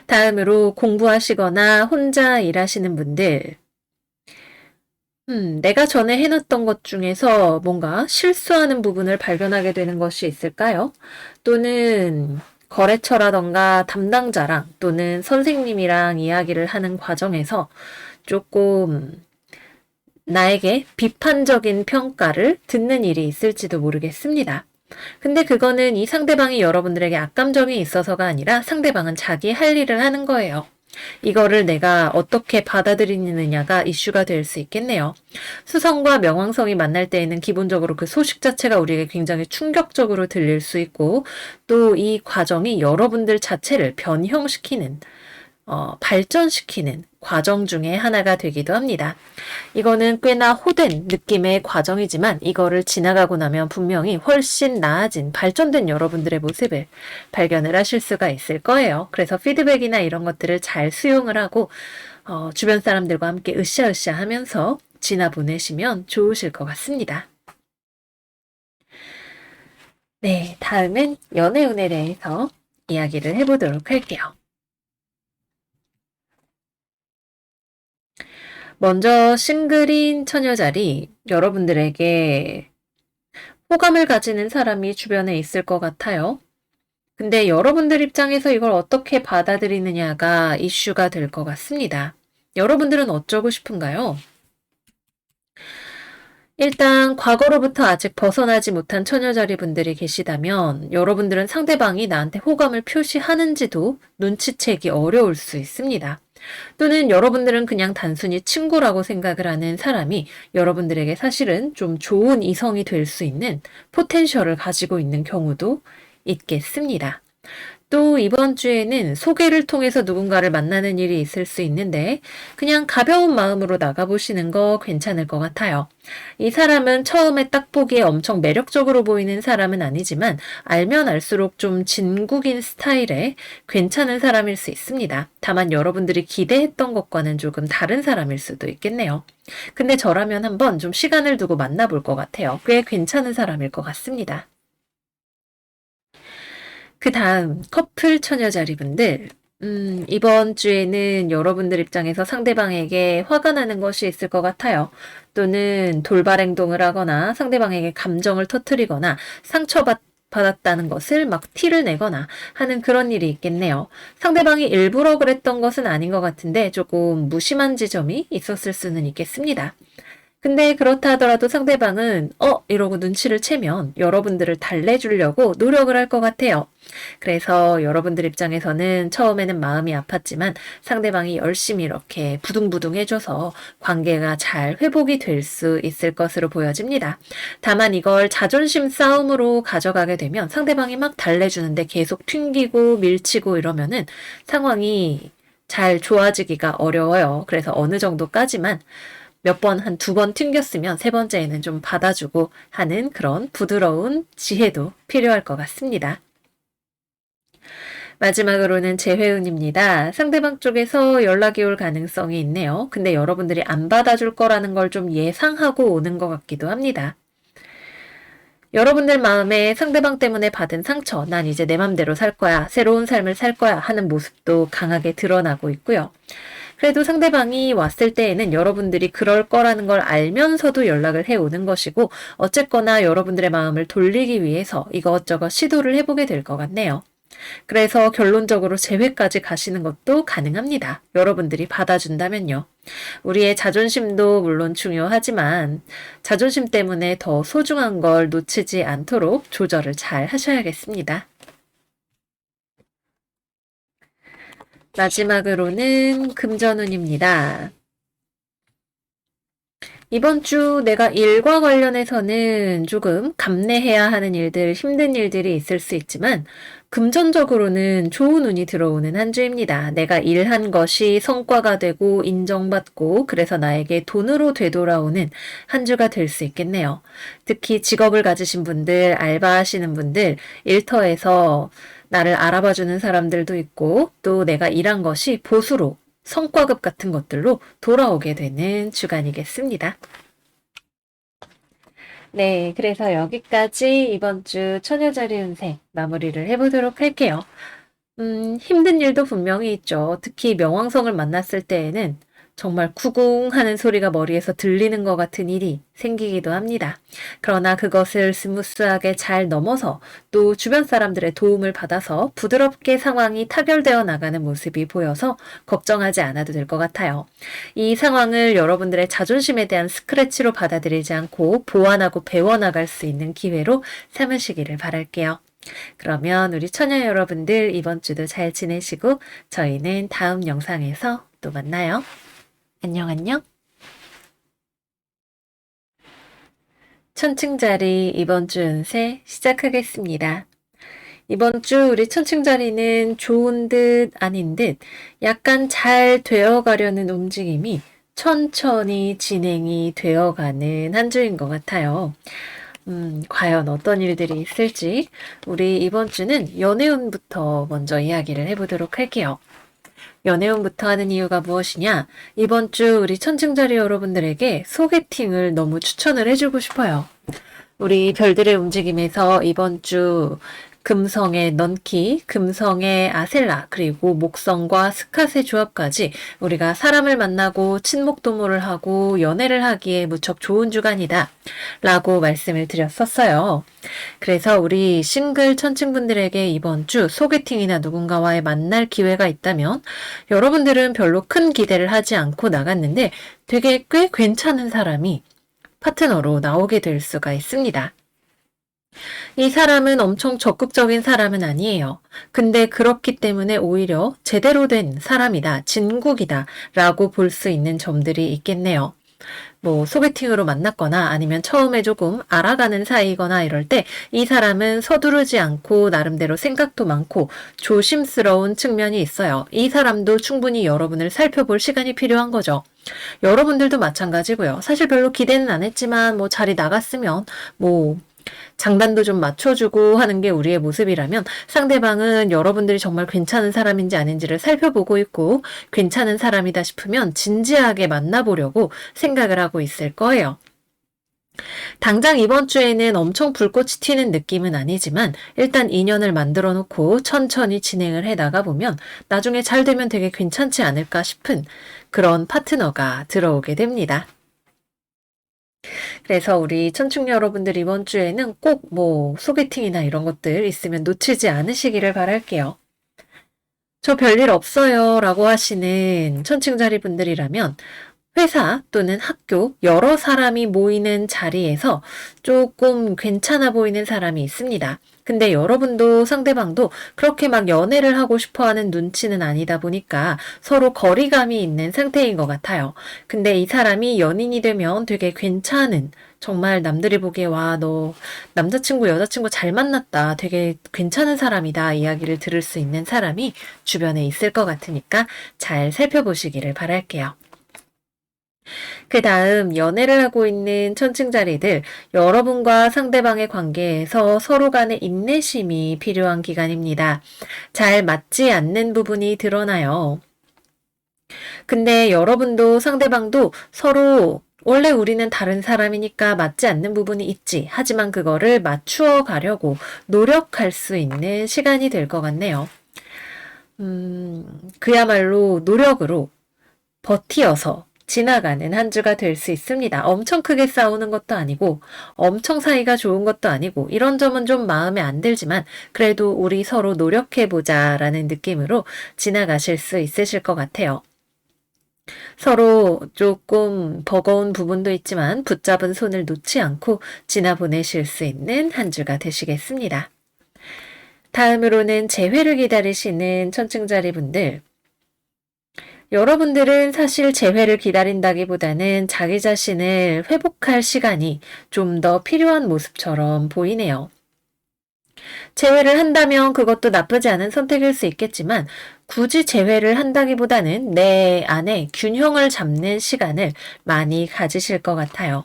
다음으로 공부하시거나 혼자 일하시는 분들 내가 전에 해놨던 것 중에서 뭔가 실수하는 부분을 발견하게 되는 것이 있을까요? 또는 거래처라던가 담당자랑 또는 선생님이랑 이야기를 하는 과정에서 조금 나에게 비판적인 평가를 듣는 일이 있을지도 모르겠습니다. 근데 그거는 이 상대방이 여러분들에게 악감정이 있어서가 아니라 상대방은 자기 할 일을 하는 거예요. 이거를 내가 어떻게 받아들이느냐가 이슈가 될 수 있겠네요. 수성과 명왕성이 만날 때에는 기본적으로 그 소식 자체가 우리에게 굉장히 충격적으로 들릴 수 있고 또 이 과정이 여러분들 자체를 변형시키는 발전시키는 과정 중에 하나가 되기도 합니다. 이거는 꽤나 호된 느낌의 과정이지만 이거를 지나가고 나면 분명히 훨씬 나아진 발전된 여러분들의 모습을 발견을 하실 수가 있을 거예요. 그래서 피드백이나 이런 것들을 잘 수용을 하고 주변 사람들과 함께 으쌰으쌰 하면서 지나 보내시면 좋으실 것 같습니다. 네, 다음은 연애운에 대해서 이야기를 해보도록 할게요. 먼저 싱글인 처녀자리 여러분들에게 호감을 가지는 사람이 주변에 있을 것 같아요. 근데 여러분들 입장에서 이걸 어떻게 받아들이느냐가 이슈가 될 것 같습니다. 여러분들은 어쩌고 싶은가요? 일단 과거로부터 아직 벗어나지 못한 처녀자리 분들이 계시다면 여러분들은 상대방이 나한테 호감을 표시하는지도 눈치채기 어려울 수 있습니다. 또는 여러분들은 그냥 단순히 친구라고 생각을 하는 사람이 여러분들에게 사실은 좀 좋은 이성이 될 수 있는 포텐셜을 가지고 있는 경우도 있겠습니다. 또 이번 주에는 소개를 통해서 누군가를 만나는 일이 있을 수 있는데 그냥 가벼운 마음으로 나가보시는 거 괜찮을 것 같아요. 이 사람은 처음에 딱 보기에 엄청 매력적으로 보이는 사람은 아니지만 알면 알수록 좀 진국인 스타일의 괜찮은 사람일 수 있습니다. 다만 여러분들이 기대했던 것과는 조금 다른 사람일 수도 있겠네요. 근데 저라면 한번 좀 시간을 두고 만나볼 것 같아요. 꽤 괜찮은 사람일 것 같습니다. 그 다음 커플 처녀자리 분들 이번 주에는 여러분들 입장에서 상대방에게 화가 나는 것이 있을 것 같아요. 또는 돌발 행동을 하거나 상대방에게 감정을 터뜨리거나 상처받았다는 것을 막 티를 내거나 하는 그런 일이 있겠네요. 상대방이 일부러 그랬던 것은 아닌 것 같은데 조금 무심한 지점이 있었을 수는 있겠습니다. 근데 그렇다 하더라도 상대방은 이러고 눈치를 채면 여러분들을 달래주려고 노력을 할 것 같아요. 그래서 여러분들 입장에서는 처음에는 마음이 아팠지만 상대방이 열심히 이렇게 부둥부둥 해줘서 관계가 잘 회복이 될 수 있을 것으로 보여집니다. 다만 이걸 자존심 싸움으로 가져가게 되면 상대방이 막 달래주는데 계속 튕기고 밀치고 이러면은 상황이 잘 좋아지기가 어려워요. 그래서 어느 정도까지만 몇 번, 한 2번 튕겼으면 3번째에는 좀 받아주고 하는 그런 부드러운 지혜도 필요할 것 같습니다. 마지막으로는 재회운입니다. 상대방 쪽에서 연락이 올 가능성이 있네요. 근데 여러분들이 안 받아줄 거라는 걸 좀 예상하고 오는 것 같기도 합니다. 여러분들 마음에 상대방 때문에 받은 상처, 난 이제 내 맘대로 살 거야, 새로운 삶을 살 거야 하는 모습도 강하게 드러나고 있고요. 그래도 상대방이 왔을 때에는 여러분들이 그럴 거라는 걸 알면서도 연락을 해오는 것이고 어쨌거나 여러분들의 마음을 돌리기 위해서 이것저것 시도를 해보게 될 것 같네요. 그래서 결론적으로 재회까지 가시는 것도 가능합니다. 여러분들이 받아준다면요. 우리의 자존심도 물론 중요하지만 자존심 때문에 더 소중한 걸 놓치지 않도록 조절을 잘 하셔야겠습니다. 마지막으로는 금전운입니다. 이번 주 내가 일과 관련해서는 조금 감내해야 하는 일들, 힘든 일들이 있을 수 있지만 금전적으로는 좋은 운이 들어오는 한 주입니다. 내가 일한 것이 성과가 되고 인정받고 그래서 나에게 돈으로 되돌아오는 한 주가 될 수 있겠네요. 특히 직업을 가지신 분들, 알바하시는 분들, 일터에서 나를 알아봐주는 사람들도 있고 또 내가 일한 것이 보수로 성과급 같은 것들로 돌아오게 되는 주간이겠습니다. 네, 그래서 여기까지 이번 주 처녀자리 운세 마무리를 해보도록 할게요. 힘든 일도 분명히 있죠. 특히 명왕성을 만났을 때에는 정말 쿠궁 하는 소리가 머리에서 들리는 것 같은 일이 생기기도 합니다. 그러나 그것을 스무스하게 잘 넘어서 또 주변 사람들의 도움을 받아서 부드럽게 상황이 타결되어 나가는 모습이 보여서 걱정하지 않아도 될 것 같아요. 이 상황을 여러분들의 자존심에 대한 스크래치로 받아들이지 않고 보완하고 배워나갈 수 있는 기회로 삼으시기를 바랄게요. 그러면 우리 처녀 여러분들 이번 주도 잘 지내시고 저희는 다음 영상에서 또 만나요. 안녕, 안녕. 천칭자리 이번 주 운세 시작하겠습니다. 이번 주 우리 천칭자리는 좋은 듯 아닌 듯 약간 잘 되어가려는 움직임이 천천히 진행이 되어가는 한 주인 것 같아요. 과연 어떤 일들이 있을지 우리 이번 주는 연애운부터 먼저 이야기를 해보도록 할게요. 연애운부터 하는 이유가 무엇이냐? 이번 주 우리 천칭자리 여러분들에게 소개팅을 너무 추천을 해주고 싶어요. 우리 별들의 움직임에서 이번 주 금성의 넌키, 금성의 아셀라, 그리고 목성과 스캇의 조합까지 우리가 사람을 만나고 친목도모를 하고 연애를 하기에 무척 좋은 주간이다 라고 말씀을 드렸었어요. 그래서 우리 싱글 천칭분들에게 이번 주 소개팅이나 누군가와의 만날 기회가 있다면 여러분들은 별로 큰 기대를 하지 않고 나갔는데 되게 꽤 괜찮은 사람이 파트너로 나오게 될 수가 있습니다. 이 사람은 엄청 적극적인 사람은 아니에요. 근데 그렇기 때문에 오히려 제대로 된 사람이다, 진국이다 라고 볼 수 있는 점들이 있겠네요. 뭐 소개팅으로 만났거나 아니면 처음에 조금 알아가는 사이거나 이럴 때 이 사람은 서두르지 않고 나름대로 생각도 많고 조심스러운 측면이 있어요. 이 사람도 충분히 여러분을 살펴볼 시간이 필요한 거죠. 여러분들도 마찬가지고요. 사실 별로 기대는 안 했지만 뭐 자리 나갔으면 뭐 장단도 좀 맞춰주고 하는 게 우리의 모습이라면 상대방은 여러분들이 정말 괜찮은 사람인지 아닌지를 살펴보고 있고 괜찮은 사람이다 싶으면 진지하게 만나보려고 생각을 하고 있을 거예요. 당장 이번 주에는 엄청 불꽃이 튀는 느낌은 아니지만 일단 인연을 만들어 놓고 천천히 진행을 해 나가 보면 나중에 잘 되면 되게 괜찮지 않을까 싶은 그런 파트너가 들어오게 됩니다. 그래서 우리 천충 여러분들 이번 주에는 꼭 뭐 소개팅이나 이런 것들 있으면 놓치지 않으시기를 바랄게요. 저 별일 없어요 라고 하시는 천칭자리 분들이라면 회사 또는 학교 여러 사람이 모이는 자리에서 조금 괜찮아 보이는 사람이 있습니다. 근데 여러분도 상대방도 그렇게 막 연애를 하고 싶어 하는 눈치는 아니다 보니까 서로 거리감이 있는 상태인 것 같아요. 근데 이 사람이 연인이 되면 되게 괜찮은, 정말 남들이 보기에 와, 너 남자친구, 여자친구 잘 만났다. 되게 괜찮은 사람이다. 이야기를 들을 수 있는 사람이 주변에 있을 것 같으니까 잘 살펴보시기를 바랄게요. 그 다음 연애를 하고 있는 천칭자리들, 여러분과 상대방의 관계에서 서로 간의 인내심이 필요한 기간입니다. 잘 맞지 않는 부분이 드러나요. 근데 여러분도 상대방도 서로 원래 우리는 다른 사람이니까 맞지 않는 부분이 있지. 하지만 그거를 맞추어 가려고 노력할 수 있는 시간이 될 것 같네요. 그야말로 노력으로 버티어서 지나가는 한 주가 될 수 있습니다. 엄청 크게 싸우는 것도 아니고 엄청 사이가 좋은 것도 아니고 이런 점은 좀 마음에 안 들지만 그래도 우리 서로 노력해보자 라는 느낌으로 지나가실 수 있으실 것 같아요. 서로 조금 버거운 부분도 있지만 붙잡은 손을 놓지 않고 지나보내실 수 있는 한 주가 되시겠습니다. 다음으로는 재회를 기다리시는 천칭자리 분들, 여러분들은 사실 재회를 기다린다기보다는 자기 자신을 회복할 시간이 좀 더 필요한 모습처럼 보이네요. 재회를 한다면 그것도 나쁘지 않은 선택일 수 있겠지만 굳이 재회를 한다기보다는 내 안에 균형을 잡는 시간을 많이 가지실 것 같아요.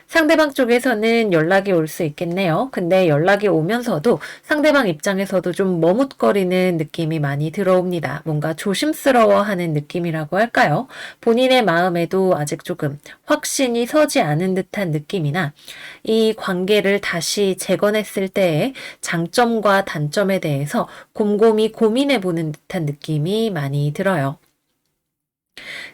상대방 쪽에서는 연락이 올 수 있겠네요. 근데 연락이 오면서도 상대방 입장에서도 좀 머뭇거리는 느낌이 많이 들어옵니다. 뭔가 조심스러워하는 느낌이라고 할까요? 본인의 마음에도 아직 조금 확신이 서지 않은 듯한 느낌이나 이 관계를 다시 재건했을 때의 장점과 단점에 대해서 곰곰이 고민해보는 듯한 느낌이 많이 들어요.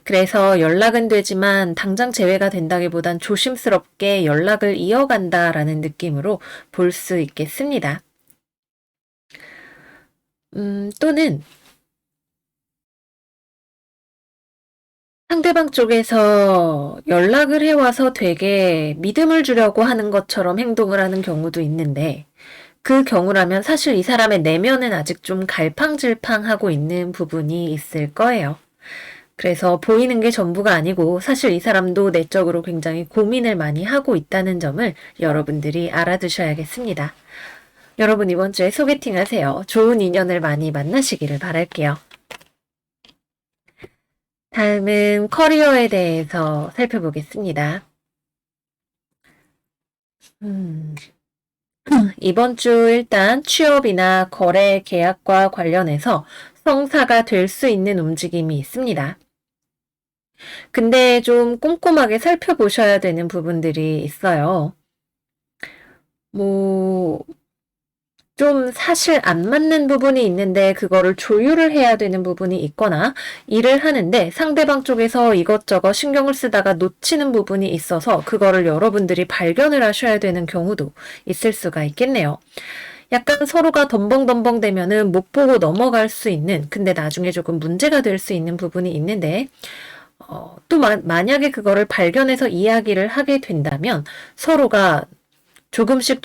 그래서 연락은 되지만 당장 재회가 된다기보단 조심스럽게 연락을 이어간다라는 느낌으로 볼 수 있겠습니다. 또는 상대방 쪽에서 연락을 해와서 되게 믿음을 주려고 하는 것처럼 행동을 하는 경우도 있는데 그 경우라면 사실 이 사람의 내면은 아직 좀 갈팡질팡하고 있는 부분이 있을 거예요. 그래서 보이는 게 전부가 아니고 사실 이 사람도 내적으로 굉장히 고민을 많이 하고 있다는 점을 여러분들이 알아두셔야겠습니다. 여러분 이번 주에 소개팅 하세요. 좋은 인연을 많이 만나시기를 바랄게요. 다음은 커리어에 대해서 살펴보겠습니다. 이번 주 일단 취업이나 거래 계약과 관련해서 성사가 될 수 있는 움직임이 있습니다. 근데 좀 꼼꼼하게 살펴보셔야 되는 부분들이 있어요. 좀 사실 안 맞는 부분이 있는데 그거를 조율을 해야 되는 부분이 있거나 일을 하는데 상대방 쪽에서 이것저것 신경을 쓰다가 놓치는 부분이 있어서 그거를 여러분들이 발견을 하셔야 되는 경우도 있을 수가 있겠네요. 약간 서로가 덤벙덤벙 되면은 못 보고 넘어갈 수 있는, 근데 나중에 조금 문제가 될 수 있는 부분이 있는데 또 만약에 그거를 발견해서 이야기를 하게 된다면 서로가 조금씩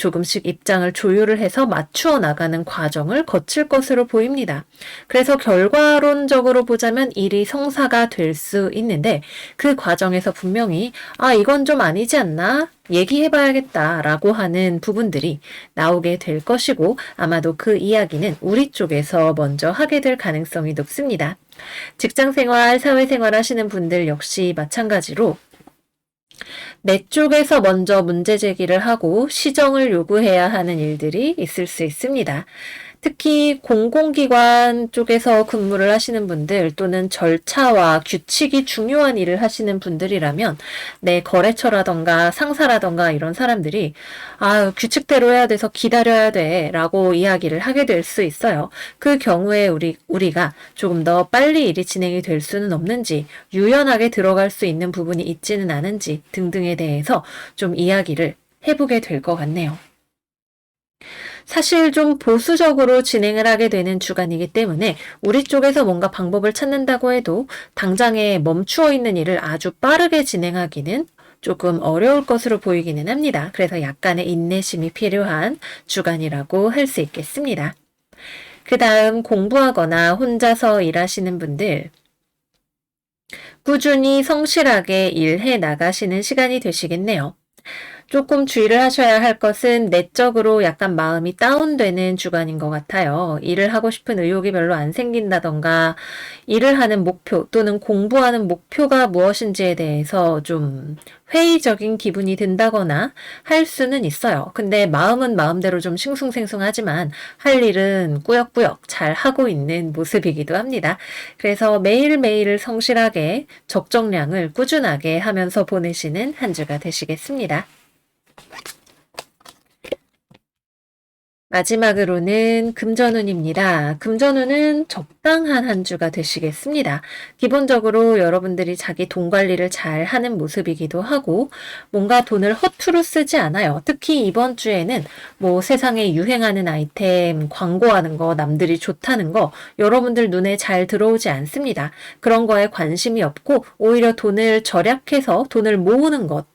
입장을 조율을 해서 맞추어 나가는 과정을 거칠 것으로 보입니다. 그래서 결과론적으로 보자면 일이 성사가 될 수 있는데 그 과정에서 분명히 이건 좀 아니지 않나? 얘기해봐야겠다 라고 하는 부분들이 나오게 될 것이고 아마도 그 이야기는 우리 쪽에서 먼저 하게 될 가능성이 높습니다. 직장생활, 사회생활 하시는 분들 역시 마찬가지로 내 쪽에서 먼저 문제 제기를 하고 시정을 요구해야 하는 일들이 있을 수 있습니다. 특히 공공기관 쪽에서 근무를 하시는 분들 또는 절차와 규칙이 중요한 일을 하시는 분들이라면 내 거래처라던가 상사라던가 이런 사람들이 규칙대로 해야 돼서 기다려야 돼 라고 이야기를 하게 될 수 있어요. 그 경우에 우리가 조금 더 빨리 일이 진행이 될 수는 없는지 유연하게 들어갈 수 있는 부분이 있지는 않은지 등등에 대해서 좀 이야기를 해보게 될 것 같네요. 사실 좀 보수적으로 진행을 하게 되는 주간이기 때문에 우리 쪽에서 뭔가 방법을 찾는다고 해도 당장에 멈추어 있는 일을 아주 빠르게 진행하기는 조금 어려울 것으로 보이기는 합니다. 그래서 약간의 인내심이 필요한 주간이라고 할 수 있겠습니다. 그 다음 공부하거나 혼자서 일하시는 분들 꾸준히 성실하게 일해 나가시는 시간이 되시겠네요. 조금 주의를 하셔야 할 것은 내적으로 약간 마음이 다운되는 주간인 것 같아요. 일을 하고 싶은 의욕이 별로 안 생긴다던가 일을 하는 목표 또는 공부하는 목표가 무엇인지에 대해서 좀 회의적인 기분이 든다거나 할 수는 있어요. 근데 마음은 마음대로 좀 싱숭생숭하지만 할 일은 꾸역꾸역 잘 하고 있는 모습이기도 합니다. 그래서 매일매일을 성실하게 적정량을 꾸준하게 하면서 보내시는 한 주가 되시겠습니다. 마지막으로는 금전운입니다. 금전운은 적당한 한 주가 되시겠습니다. 기본적으로 여러분들이 자기 돈 관리를 잘 하는 모습이기도 하고 뭔가 돈을 허투루 쓰지 않아요. 특히 이번 주에는 세상에 유행하는 아이템 광고하는 거 남들이 좋다는 거 여러분들 눈에 잘 들어오지 않습니다. 그런 거에 관심이 없고 오히려 돈을 절약해서 돈을 모으는 것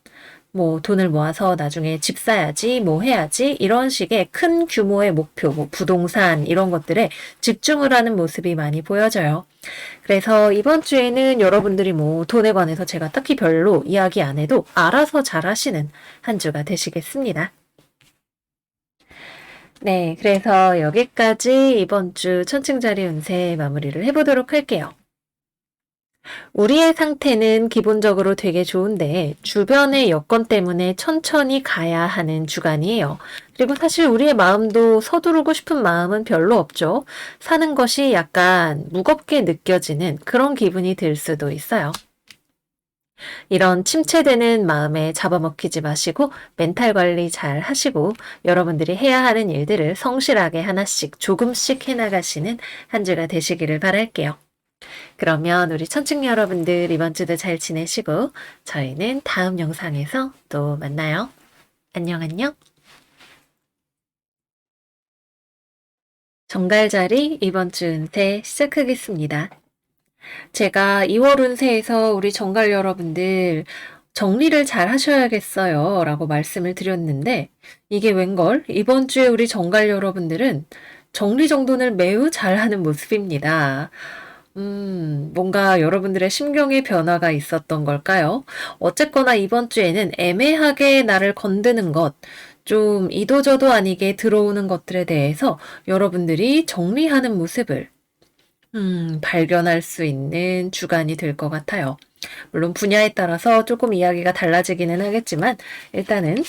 돈을 모아서 나중에 집 사야지, 해야지, 이런 식의 큰 규모의 목표, 부동산, 이런 것들에 집중을 하는 모습이 많이 보여져요. 그래서 이번 주에는 여러분들이 돈에 관해서 제가 딱히 별로 이야기 안 해도 알아서 잘 하시는 한 주가 되시겠습니다. 네, 그래서 여기까지 이번 주 천칭자리 운세 마무리를 해보도록 할게요. 우리의 상태는 기본적으로 되게 좋은데 주변의 여건 때문에 천천히 가야 하는 주간이에요. 그리고 사실 우리의 마음도 서두르고 싶은 마음은 별로 없죠. 사는 것이 약간 무겁게 느껴지는 그런 기분이 들 수도 있어요. 이런 침체되는 마음에 잡아먹히지 마시고 멘탈 관리 잘 하시고 여러분들이 해야 하는 일들을 성실하게 하나씩 조금씩 해나가시는 한 주가 되시기를 바랄게요. 그러면 우리 천칭 여러분들 이번 주도 잘 지내시고 저희는 다음 영상에서 또 만나요. 안녕 안녕. 정갈자리 이번 주 운세 시작하겠습니다. 제가 2월 운세에서 우리 정갈 여러분들 정리를 잘 하셔야겠어요. 라고 말씀을 드렸는데, 이게 웬걸? 이번 주에 우리 정갈 여러분들은 정리정돈을 매우 잘하는 모습입니다. 뭔가 여러분들의 심경의 변화가 있었던 걸까요? 어쨌거나 이번 주에는 애매하게 나를 건드는 것, 좀 이도저도 아니게 들어오는 것들에 대해서 여러분들이 정리하는 모습을 발견할 수 있는 주간이 될 것 같아요. 물론 분야에 따라서 조금 이야기가 달라지기는 하겠지만 일단은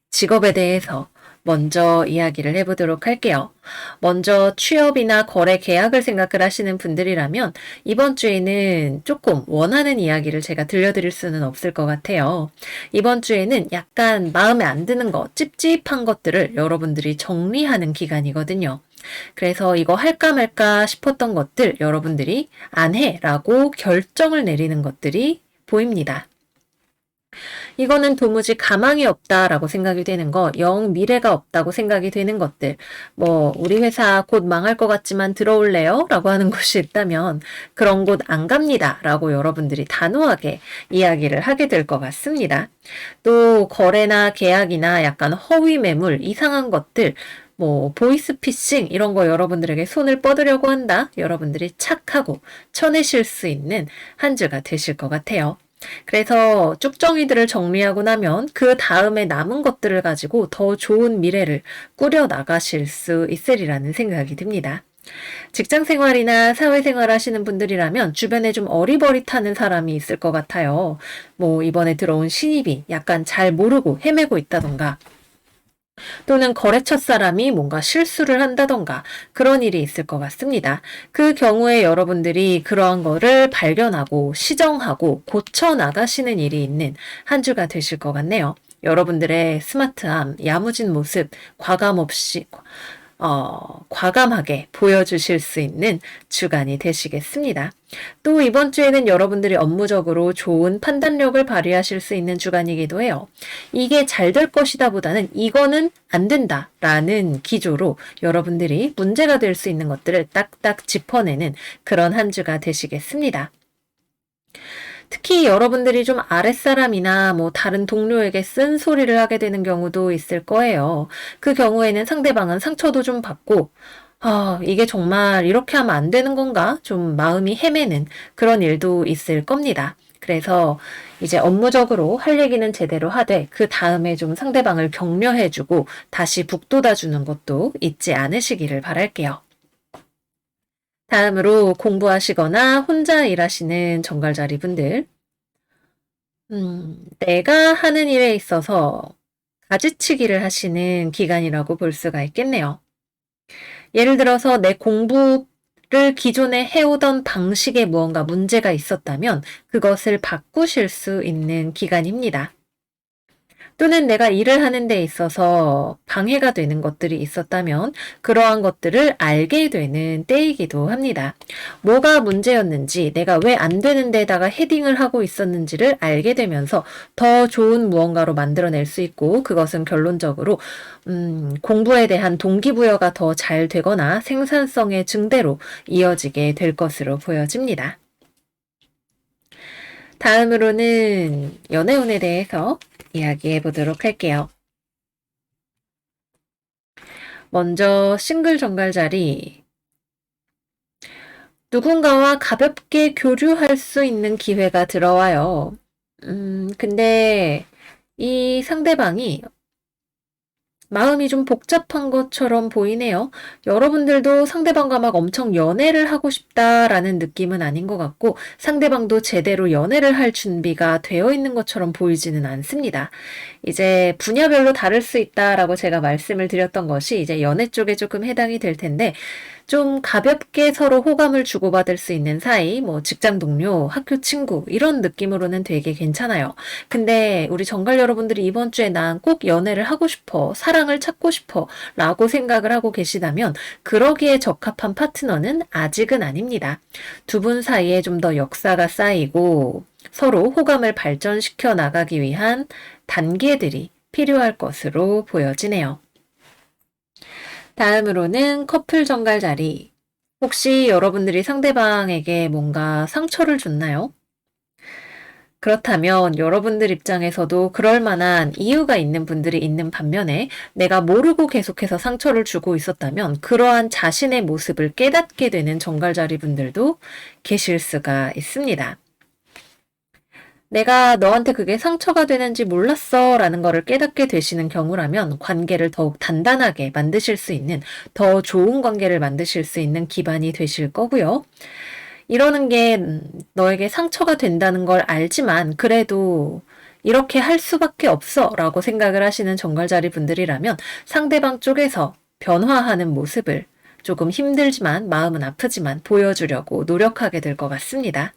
직업에 대해서 먼저 이야기를 해보도록 할게요. 먼저 취업이나 거래 계약을 생각을 하시는 분들이라면 이번 주에는 조금 원하는 이야기를 제가 들려드릴 수는 없을 것 같아요. 이번 주에는 약간 마음에 안 드는 것, 찝찝한 것들을 여러분들이 정리하는 기간이거든요. 그래서 이거 할까 말까 싶었던 것들 여러분들이 안 해라고 결정을 내리는 것들이 보입니다. 이거는 도무지 가망이 없다라고 생각이 되는 거, 영 미래가 없다고 생각이 되는 것들, 뭐 우리 회사 곧 망할 것 같지만 들어올래요? 라고 하는 곳이 있다면 그런 곳 안 갑니다 라고 여러분들이 단호하게 이야기를 하게 될 것 같습니다. 또 거래나 계약이나 약간 허위 매물, 이상한 것들, 뭐 보이스피싱 이런 거 여러분들에게 손을 뻗으려고 한다? 여러분들이 착하고 쳐내실 수 있는 한 주가 되실 것 같아요. 그래서 쭉정이들을 정리하고 나면 그 다음에 남은 것들을 가지고 더 좋은 미래를 꾸려 나가실 수 있으리라는 생각이 듭니다. 직장 생활이나 사회생활 하시는 분들이라면 주변에 좀 어리버리타는 사람이 있을 것 같아요. 뭐 이번에 들어온 신입이 약간 잘 모르고 헤매고 있다던가 또는 거래처 사람이 뭔가 실수를 한다던가 그런 일이 있을 것 같습니다. 그 경우에 여러분들이 그러한 거를 발견하고 시정하고 고쳐 나가시는 일이 있는 한 주가 되실 것 같네요. 여러분들의 스마트함, 야무진 모습, 과감 없이 과감하게 보여주실 수 있는 주간이 되시겠습니다. 또 이번 주에는 여러분들이 업무적으로 좋은 판단력을 발휘하실 수 있는 주간이기도 해요. 이게 잘 될 것이다 보다는 이거는 안 된다 라는 기조로 여러분들이 문제가 될 수 있는 것들을 딱딱 짚어내는 그런 한 주가 되시겠습니다. 특히 여러분들이 좀 아랫사람이나 뭐 다른 동료에게 쓴소리를 하게 되는 경우도 있을 거예요. 그 경우에는 상대방은 상처도 좀 받고 이게 정말 이렇게 하면 안 되는 건가? 좀 마음이 헤매는 그런 일도 있을 겁니다. 그래서 이제 업무적으로 할 얘기는 제대로 하되 그 다음에 좀 상대방을 격려해주고 다시 북돋아주는 것도 잊지 않으시기를 바랄게요. 다음으로 공부하시거나 혼자 일하시는 정갈자리 분들. 내가 하는 일에 있어서 가지치기를 하시는 기간이라고 볼 수가 있겠네요. 예를 들어서 내 공부를 기존에 해오던 방식에 무언가 문제가 있었다면 그것을 바꾸실 수 있는 기간입니다. 또는 내가 일을 하는 데 있어서 방해가 되는 것들이 있었다면 그러한 것들을 알게 되는 때이기도 합니다. 뭐가 문제였는지 내가 왜 안 되는 데다가 헤딩을 하고 있었는지를 알게 되면서 더 좋은 무언가로 만들어낼 수 있고 그것은 결론적으로 공부에 대한 동기부여가 더 잘 되거나 생산성의 증대로 이어지게 될 것으로 보여집니다. 다음으로는 연애운에 대해서 이야기해 보도록 할게요. 먼저 싱글 정갈자리. 누군가와 가볍게 교류할 수 있는 기회가 들어와요. 근데 이 상대방이 마음이 좀 복잡한 것처럼 보이네요. 여러분들도 상대방과 막 엄청 연애를 하고 싶다라는 느낌은 아닌 것 같고 상대방도 제대로 연애를 할 준비가 되어 있는 것처럼 보이지는 않습니다. 이제 분야별로 다를 수 있다라고 제가 말씀을 드렸던 것이 이제 연애 쪽에 조금 해당이 될 텐데 좀 가볍게 서로 호감을 주고받을 수 있는 사이, 뭐 직장 동료, 학교 친구 이런 느낌으로는 되게 괜찮아요. 근데 우리 정갈 여러분들이 이번 주에 난 꼭 연애를 하고 싶어, 사랑을 찾고 싶어 라고 생각을 하고 계시다면 그러기에 적합한 파트너는 아직은 아닙니다. 두 분 사이에 좀 더 역사가 쌓이고 서로 호감을 발전시켜 나가기 위한 단계들이 필요할 것으로 보여지네요. 다음으로는 커플 정갈 자리. 혹시 여러분들이 상대방에게 뭔가 상처를 줬나요? 그렇다면 여러분들 입장에서도 그럴 만한 이유가 있는 분들이 있는 반면에 내가 모르고 계속해서 상처를 주고 있었다면 그러한 자신의 모습을 깨닫게 되는 정갈자리 분들도 계실 수가 있습니다. 내가 너한테 그게 상처가 되는지 몰랐어 라는 거를 깨닫게 되시는 경우라면 관계를 더욱 단단하게 만드실 수 있는, 더 좋은 관계를 만드실 수 있는 기반이 되실 거고요. 이러는 게 너에게 상처가 된다는 걸 알지만 그래도 이렇게 할 수밖에 없어 라고 생각을 하시는 정갈자리 분들이라면 상대방 쪽에서 변화하는 모습을 조금 힘들지만 마음은 아프지만 보여주려고 노력하게 될 것 같습니다.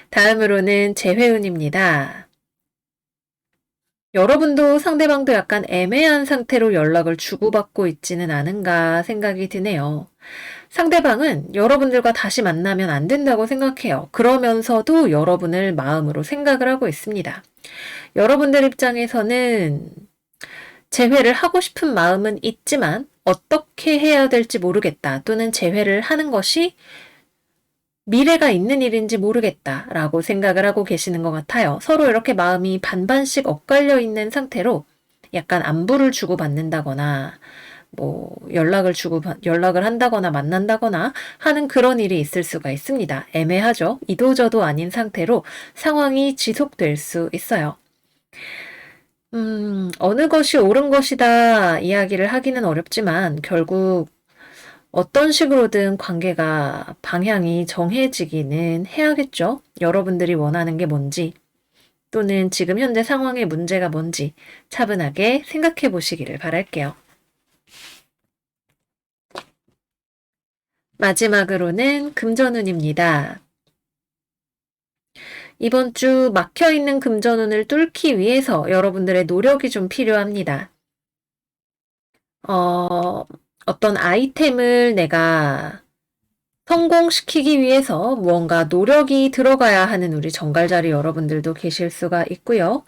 다음으로는 재회운입니다. 여러분도 상대방도 약간 애매한 상태로 연락을 주고받고 있지는 않은가 생각이 드네요. 상대방은 여러분들과 다시 만나면 안 된다고 생각해요. 그러면서도 여러분을 마음으로 생각을 하고 있습니다. 여러분들 입장에서는 재회를 하고 싶은 마음은 있지만 어떻게 해야 될지 모르겠다, 또는 재회를 하는 것이 미래가 있는 일인지 모르겠다라고 생각을 하고 계시는 것 같아요. 서로 이렇게 마음이 반반씩 엇갈려 있는 상태로 약간 안부를 주고받는다거나 연락을 한다거나 만난다거나 하는 그런 일이 있을 수가 있습니다. 애매하죠? 이도저도 아닌 상태로 상황이 지속될 수 있어요. 어느 것이 옳은 것이다 이야기를 하기는 어렵지만 결국 어떤 식으로든 관계가 방향이 정해지기는 해야겠죠. 여러분들이 원하는 게 뭔지, 또는 지금 현재 상황의 문제가 뭔지 차분하게 생각해 보시기를 바랄게요. 마지막으로는 금전운입니다. 이번 주 막혀있는 금전운을 뚫기 위해서 여러분들의 노력이 좀 필요합니다. 어떤 아이템을 내가 성공시키기 위해서 무언가 노력이 들어가야 하는 우리 정갈자리 여러분들도 계실 수가 있고요.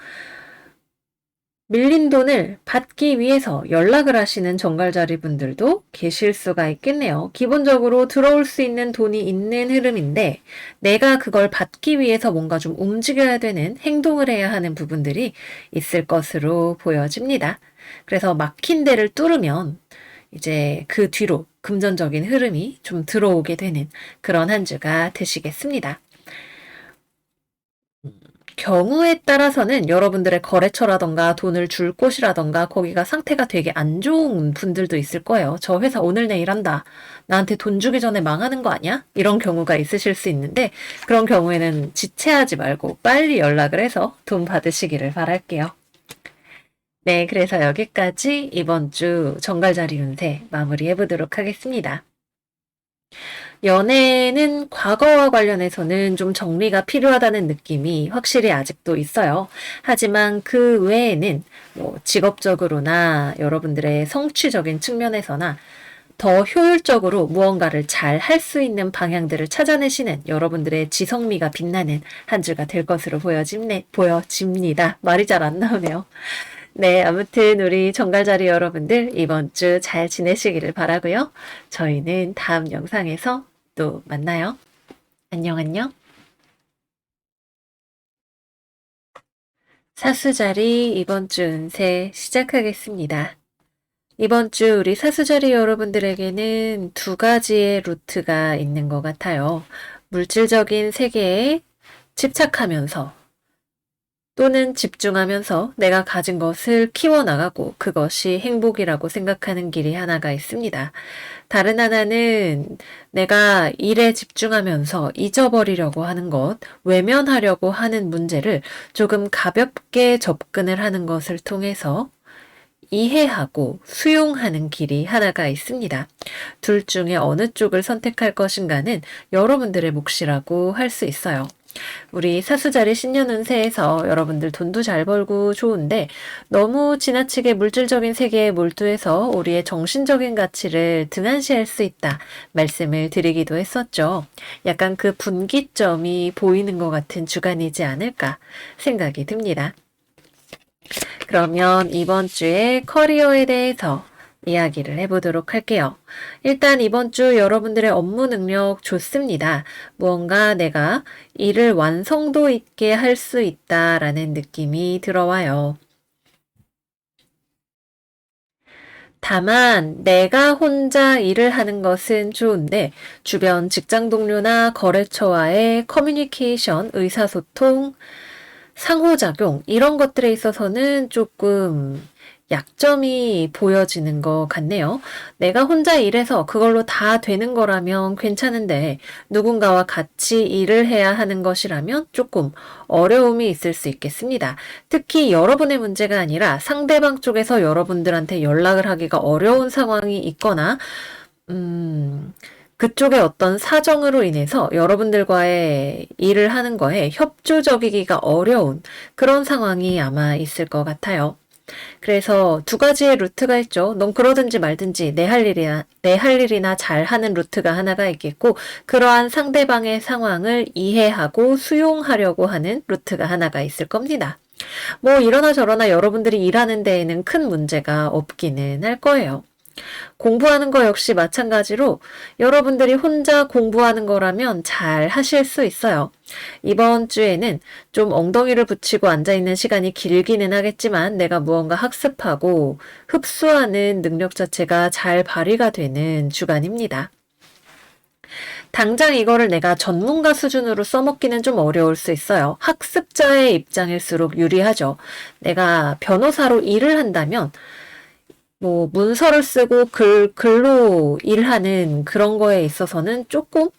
밀린 돈을 받기 위해서 연락을 하시는 정갈자리 분들도 계실 수가 있겠네요. 기본적으로 들어올 수 있는 돈이 있는 흐름인데 내가 그걸 받기 위해서 뭔가 좀 움직여야 되는, 행동을 해야 하는 부분들이 있을 것으로 보여집니다. 그래서 막힌 데를 뚫으면 이제 그 뒤로 금전적인 흐름이 좀 들어오게 되는 그런 한 주가 되시겠습니다. 경우에 따라서는 여러분들의 거래처라던가 돈을 줄 곳이라던가 거기가 상태가 되게 안 좋은 분들도 있을 거예요. 저 회사 오늘 내일 한다, 나한테 돈 주기 전에 망하는 거 아니야? 이런 경우가 있으실 수 있는데 그런 경우에는 지체하지 말고 빨리 연락을 해서 돈 받으시기를 바랄게요. 네, 그래서 여기까지 이번 주 정갈자리 운세 마무리해 보도록 하겠습니다. 연애는 과거와 관련해서는 좀 정리가 필요하다는 느낌이 확실히 아직도 있어요. 하지만 그 외에는 직업적으로나 여러분들의 성취적인 측면에서나 더 효율적으로 무언가를 잘 할 수 있는 방향들을 찾아내시는 여러분들의 지성미가 빛나는 한 주가 될 것으로 보여집니다. 말이 잘 안 나오네요. 네, 아무튼 우리 정갈자리 여러분들 이번 주 잘 지내시기를 바라고요. 저희는 다음 영상에서 또 만나요. 안녕, 안녕. 사수자리 이번 주 운세 시작하겠습니다. 이번 주 우리 사수자리 여러분들에게는 두 가지의 루트가 있는 것 같아요. 물질적인 세계에 집착하면서 또는 집중하면서 내가 가진 것을 키워나가고 그것이 행복이라고 생각하는 길이 하나가 있습니다. 다른 하나는 내가 일에 집중하면서 잊어버리려고 하는 것, 외면하려고 하는 문제를 조금 가볍게 접근을 하는 것을 통해서 이해하고 수용하는 길이 하나가 있습니다. 둘 중에 어느 쪽을 선택할 것인가는 여러분들의 몫이라고 할 수 있어요. 우리 사수자리 신년 운세에서 여러분들 돈도 잘 벌고 좋은데 너무 지나치게 물질적인 세계에 몰두해서 우리의 정신적인 가치를 등한시할 수 있다 말씀을 드리기도 했었죠. 약간 그 분기점이 보이는 것 같은 주간이지 않을까 생각이 듭니다. 그러면 이번 주에 커리어에 대해서 이야기를 해보도록 할게요. 일단 이번 주 여러분들의 업무 능력 좋습니다. 무언가 내가 일을 완성도 있게 할 수 있다라는 느낌이 들어와요. 다만 내가 혼자 일을 하는 것은 좋은데 주변 직장 동료나 거래처와의 커뮤니케이션, 의사소통, 상호작용 이런 것들에 있어서는 조금 약점이 보여지는 것 같네요. 내가 혼자 일해서 그걸로 다 되는 거라면 괜찮은데 누군가와 같이 일을 해야 하는 것이라면 조금 어려움이 있을 수 있겠습니다. 특히 여러분의 문제가 아니라 상대방 쪽에서 여러분들한테 연락을 하기가 어려운 상황이 있거나 그쪽의 어떤 사정으로 인해서 여러분들과의 일을 하는 거에 협조적이기가 어려운 그런 상황이 아마 있을 것 같아요. 그래서 두 가지의 루트가 있죠. 넌 그러든지 말든지 내 할 일이나 잘하는 루트가 하나가 있겠고, 그러한 상대방의 상황을 이해하고 수용하려고 하는 루트가 하나가 있을 겁니다. 뭐 이러나 저러나 여러분들이 일하는 데에는 큰 문제가 없기는 할 거예요. 공부하는 거 역시 마찬가지로 여러분들이 혼자 공부하는 거라면 잘 하실 수 있어요. 이번 주에는 좀 엉덩이를 붙이고 앉아있는 시간이 길기는 하겠지만 내가 무언가 학습하고 흡수하는 능력 자체가 잘 발휘가 되는 주간입니다. 당장 이거를 내가 전문가 수준으로 써먹기는 좀 어려울 수 있어요. 학습자의 입장일수록 유리하죠. 내가 변호사로 일을 한다면 뭐 문서를 쓰고 글로 일하는 그런 거에 있어서는 조금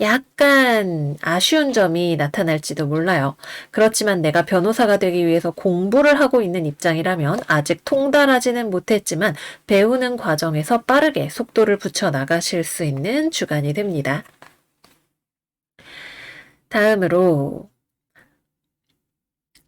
약간 아쉬운 점이 나타날지도 몰라요. 그렇지만 내가 변호사가 되기 위해서 공부를 하고 있는 입장이라면 아직 통달하지는 못했지만 배우는 과정에서 빠르게 속도를 붙여 나가실 수 있는 주간이 됩니다. 다음으로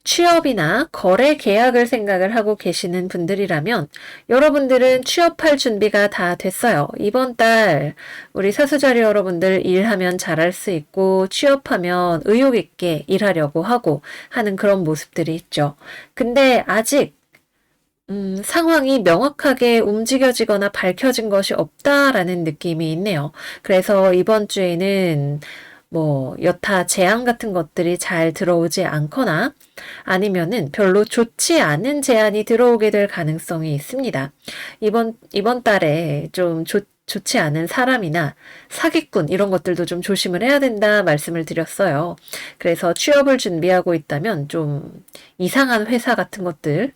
취업이나 거래 계약을 생각을 하고 계시는 분들이라면 여러분들은 취업할 준비가 다 됐어요. 이번 달 우리 사수자리 여러분들 일하면 잘할 수 있고 취업하면 의욕 있게 일하려고 하고 하는 그런 모습들이 있죠. 근데 아직 상황이 명확하게 움직여지거나 밝혀진 것이 없다라는 느낌이 있네요. 그래서 이번 주에는 뭐 여타 제안 같은 것들이 잘 들어오지 않거나 아니면은 별로 좋지 않은 제안이 들어오게 될 가능성이 있습니다. 이번 달에 좀 좋지 않은 사람이나 사기꾼 이런 것들도 좀 조심을 해야 된다 말씀을 드렸어요. 그래서 취업을 준비하고 있다면 좀 이상한 회사 같은 것들